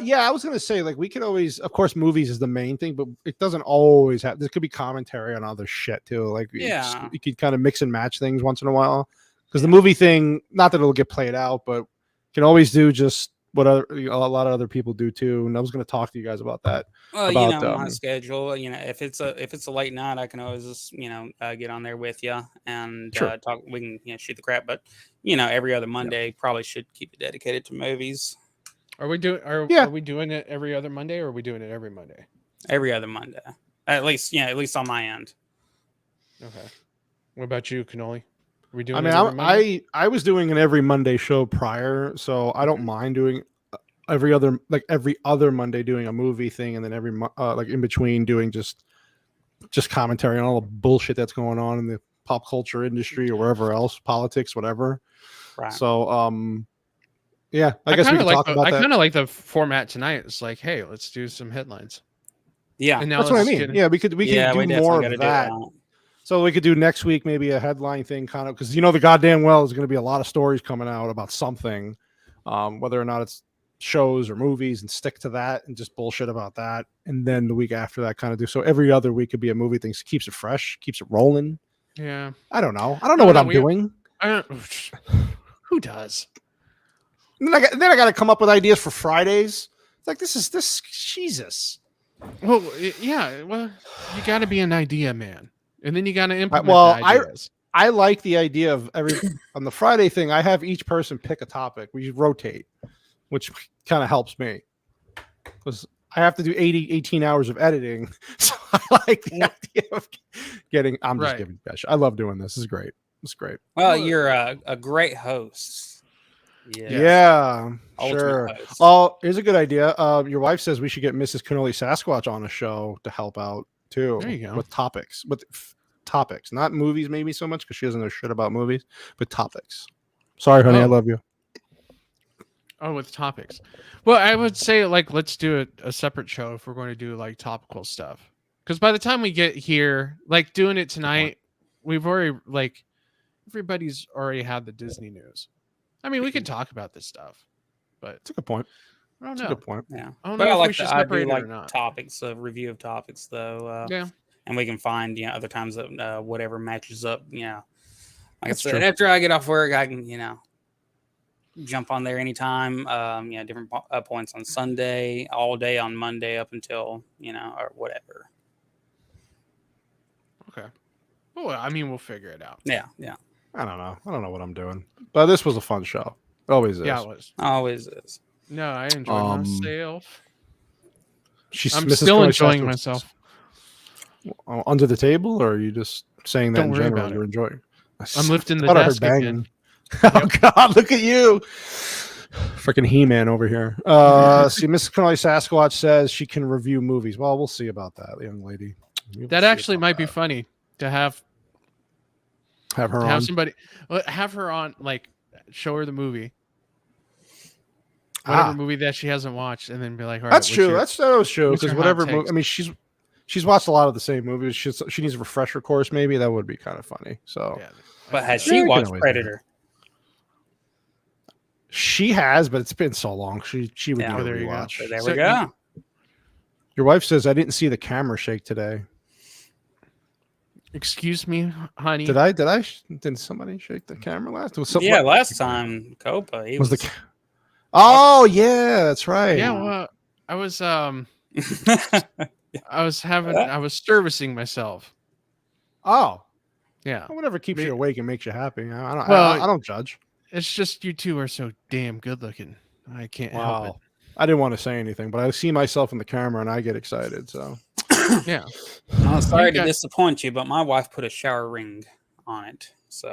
S1: Yeah, I was gonna say like we could always, of course, movies is the main thing, but it doesn't always have. There could be commentary on other shit too. Like
S2: Yeah.
S1: you could kind of mix and match things once in a while. Because the movie thing, not that it'll get played out, but can always do just what a lot of other people do too. And I was gonna talk to you guys about that.
S2: Well,
S1: about,
S2: my schedule. If it's a late night, I can always just get on there with you and
S1: Sure.
S2: talk. We can shoot the crap, but every other Monday probably should keep it dedicated to movies.
S3: are we doing?
S1: Yeah.
S3: Are we doing it every other Monday, or are we doing it every Monday?
S2: Every other Monday, at least on my end.
S3: Okay. What about you, Cannoli? Are we doing?
S1: I mean,
S3: it every Monday?
S1: I was doing an every Monday show prior, so I don't mind doing every other Monday doing a movie thing, and then every like in between doing just commentary on all the bullshit that's going on in the pop culture industry or wherever else, politics, whatever.
S2: Right.
S1: So, yeah, I guess we
S3: kinda
S1: can talk about
S3: I
S1: that.
S3: kind of like the format tonight. It's like, hey, let's do some headlines.
S2: Yeah.
S3: And now
S1: That's what I
S3: let's
S1: mean.
S3: get-
S1: Yeah, we could
S2: definitely
S1: do more
S2: gotta
S1: of
S2: do
S1: that. So we could do next week maybe a headline thing, kind of, because the goddamn well is going to be a lot of stories coming out about something, whether or not it's shows or movies, and stick to that and just bullshit about that. And then the week after that, kind of do so every other week could be a movie thing. So keeps it fresh, keeps it rolling.
S3: Yeah.
S1: I don't know. I don't know what I'm doing.
S3: I don't, who does?
S1: And then I got to come up with ideas for Fridays. It's like this Jesus.
S3: Well, yeah. Well, you got to be an idea man, and then you got to implement
S1: well,
S3: the ideas.
S1: I like the idea of on the Friday thing. I have each person pick a topic. We rotate, which kind of helps me because I have to do 18 hours of editing. So I like the idea of getting. I'm just
S3: Right.
S1: giving. I love doing this. This is great. It's great.
S2: Well, you're a great host.
S1: Yeah,
S2: Ultimate
S1: sure.
S2: host.
S1: Oh, here's a good idea. Your wife says we should get Mrs. Cannoli Sasquatch on a show to help out too.
S3: There you go.
S1: With topics, topics, not movies, maybe so much because she doesn't know shit about movies, but topics. Sorry, honey, I love you.
S3: Oh, with topics. Well, I would say like let's do a separate show if we're going to do like topical stuff. Because by the time we get here, like doing it tonight, we've already like everybody's already had the Disney news. I mean, we could talk about this stuff, but
S1: That's a good point.
S3: I don't
S1: That's
S3: know.
S1: a good point.
S2: Yeah,
S3: I don't
S2: but
S3: know
S2: I
S3: if we
S2: like
S3: should
S2: I do
S3: separate it
S2: like
S3: or not.
S2: topics, a review of topics though.
S3: Yeah.
S2: And we can find other times that whatever matches up. Like
S1: That's
S2: I said,
S1: true.
S2: after I get off work, I can jump on there anytime. Different points on Sunday, all day on Monday up until or whatever.
S3: Okay. Well, I mean, we'll figure it out.
S2: Yeah.
S1: I don't know what I'm doing, but this was a fun show. It always is.
S3: Yeah, it was.
S2: Always is.
S3: No, I enjoyed myself. I'm
S1: Mrs.
S3: still
S1: Cannoli
S3: enjoying
S1: Sasquatch-
S3: myself.
S1: Under the table, or are you just saying that
S3: Don't
S1: in
S3: worry
S1: general?
S3: about
S1: You're enjoying.
S3: I'm lifting the
S1: thought I heard
S3: desk again.
S1: banging. Oh God, look at you. Freaking He-Man over here. See, Mrs. Cannoli Sasquatch says she can review movies. Well, we'll see about that, young lady. We'll
S3: That
S1: see
S3: actually
S1: about
S3: might be
S1: that.
S3: funny to have
S1: Have her on.
S3: somebody have her on, like show her the movie. Whatever movie that she hasn't watched, and then be like, all right,
S1: That's
S3: what's
S1: true.
S3: your-
S1: That was true.
S3: what's
S1: Because
S3: your hot
S1: whatever
S3: takes?
S1: I mean, she's watched a lot of the same movies. She needs a refresher course. Maybe that would be kind of funny. So
S3: Yeah,
S2: But has
S1: Yeah,
S2: she
S1: we can
S2: watched
S1: always do
S2: Predator?
S1: she has, but it's been so long. She would
S2: Yeah.
S1: do a
S3: There you go.
S1: rewatch.
S2: So there
S3: So
S2: we go.
S1: Your wife says I didn't see the camera shake today.
S3: excuse me, honey.
S1: Did somebody shake the camera last? Was something
S2: Yeah, last time Copa, he
S1: was
S2: was.
S1: the. Oh yeah, that's right.
S3: Yeah, well, I was I was servicing myself.
S1: Oh,
S3: Yeah.
S1: whatever keeps
S3: Me-
S1: you awake and makes you happy. I don't.
S3: Well,
S1: I don't judge.
S3: It's just you two are so damn good looking. I can't help
S1: Wow. I didn't want to say anything, but I see myself in the camera and I get excited. So
S3: it. Yeah.
S2: I'm sorry
S3: You
S2: to
S3: got-
S2: disappoint you, but my wife put a shower ring on it. So,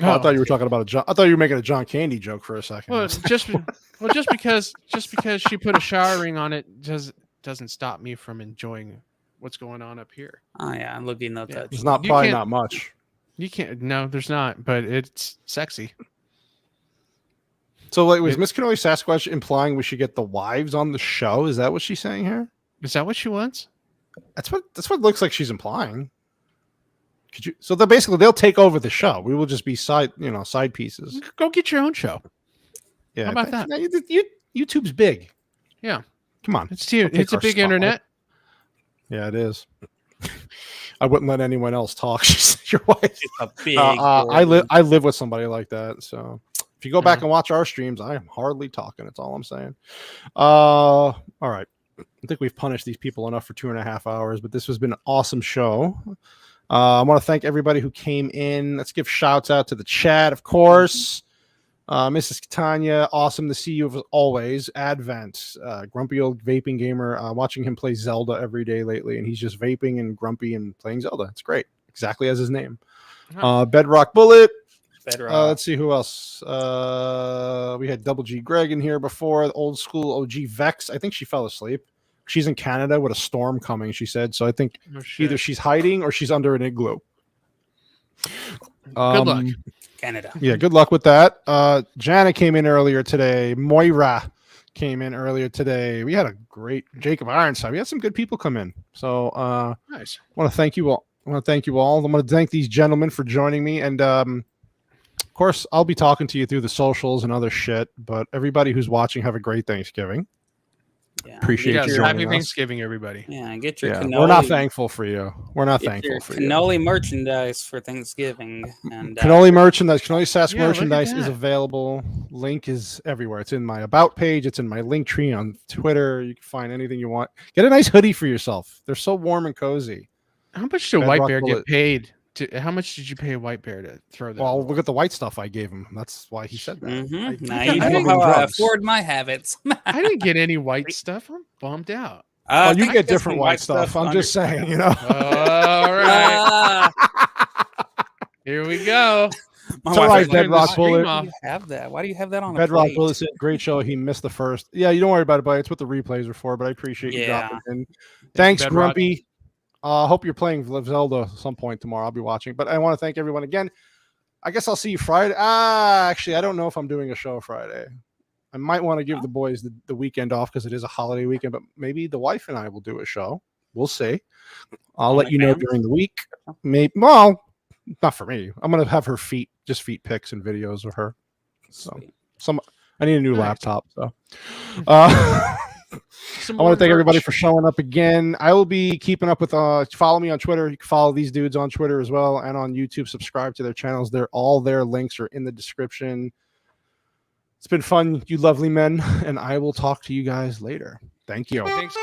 S1: Oh, I thought you were talking about I thought you were making a John Candy joke for a second.
S3: Well, just because she put a shower ring on it doesn't stop me from enjoying what's going on up here.
S2: oh yeah, I'm looking at that.
S1: It's not
S3: you
S1: probably
S3: can't-
S1: not much.
S3: You can't. No, there's not. But it's sexy.
S1: So, was Miss Cannoli Sasquatch implying we should get the wives on the show? Is that what she's saying here?
S3: Is that what she wants?
S1: That's what it looks like she's implying. Could you? So they'll take over the show. We will just be side pieces.
S3: Go get your own show.
S1: Yeah.
S3: How about that?
S1: YouTube's big.
S3: Yeah.
S1: Come on.
S3: It's huge.
S1: take
S3: It's a
S1: our
S3: big
S1: spotlight.
S3: internet.
S1: Yeah, it is. I wouldn't let anyone else talk. She's your wife.
S2: It's a big.
S1: I live with somebody like that. So if you go back
S3: Yeah.
S1: and watch our streams, I am hardly talking. That's all I'm saying. All right. I think we've punished these people enough for 2.5 hours, but this has been an awesome show. I want to thank everybody who came in. Let's give shouts out to the chat, of course. Mrs. Tanya, awesome to see you as always. Advent, grumpy old vaping gamer. Watching him play Zelda every day lately, and he's just vaping and grumpy and playing Zelda. It's great, exactly as his name. Bedrock Bullet.
S2: Bedrock.
S1: Let's see who else. We had Double G Greg in here before. The old school OG Vex. I think she fell asleep. She's in Canada with a storm coming, she said. So I think
S3: Oh, shit.
S1: either she's hiding or she's under an igloo.
S3: Good luck.
S2: Canada.
S1: Yeah, good luck with that. Jana came in earlier today. Moira came in earlier today. We had a great Jacob Ironside. We had some good people come in. So
S3: Nice.
S1: I want to thank you all. I'm going to thank these gentlemen for joining me. And of course, I'll be talking to you through the socials and other shit. But everybody who's watching, have a great Thanksgiving.
S2: Yeah.
S1: Appreciate
S2: Get
S1: you
S2: your-
S3: Happy
S1: joining us.
S3: Thanksgiving, everybody.
S2: Yeah, get your
S1: Yeah,
S2: cannoli.
S1: we're not thankful for you. We're not
S2: Get
S1: thankful
S2: your
S1: for you.
S2: cannoli merchandise for Thanksgiving. And
S1: Cannoli merchandise, Cannoli Sass
S3: Yeah, look at
S1: merchandise is
S3: that.
S1: available. Link is everywhere. It's in my about page. It's in my link tree on Twitter. You can find anything you want. Get a nice hoodie for yourself. They're so warm and cozy.
S3: How much did
S1: Bedrock
S3: White Bear
S1: Bullet.
S3: get paid? How much did you pay White Bear to throw that?
S1: Well, look at the white stuff I gave him. That's why he said that.
S2: Mhm. Now
S1: I
S2: you
S1: gave
S2: know
S1: him
S2: how I
S1: drugs.
S2: afford my habits.
S3: I didn't get any white stuff. I'm bummed out.
S1: Oh,
S2: I
S1: you
S2: think I
S1: get
S2: got
S1: different
S2: some
S1: white stuff. I'm
S2: under-
S1: just saying, you know.
S3: All right.
S2: Ah,
S3: Here we go.
S2: My
S1: It's all
S2: wife
S1: right,
S2: was like,
S1: Bedrock
S2: "Why
S1: Bullet.
S2: do you have that? Why do you have that on a
S1: Bedrock
S2: plate?"
S1: Bullet said, great show. He missed the first. Yeah, you don't worry about it, buddy. It's what the replays are for, but I appreciate you dropping in. Thanks,
S3: Bedrock.
S1: Grumpy. Hope you're playing Zelda some point tomorrow. I'll be watching. But I want to thank everyone again. I guess I'll see you Friday. Actually, I don't know if I'm doing a show Friday. I might want to give the boys the weekend off because it is a holiday weekend, but maybe the wife and I will do a show. We'll see. I'll let you know during the week. Maybe, well, not for me. I'm going to have her feet pics and videos of her. So I need a new laptop. So I want to thank everybody for showing up again. I will be keeping up with, follow me on Twitter. You can follow these dudes on Twitter as well. And on YouTube, subscribe to their channels. All their links are in the description. It's been fun, you lovely men. And I will talk to you guys later. Thank you.
S3: Thanks,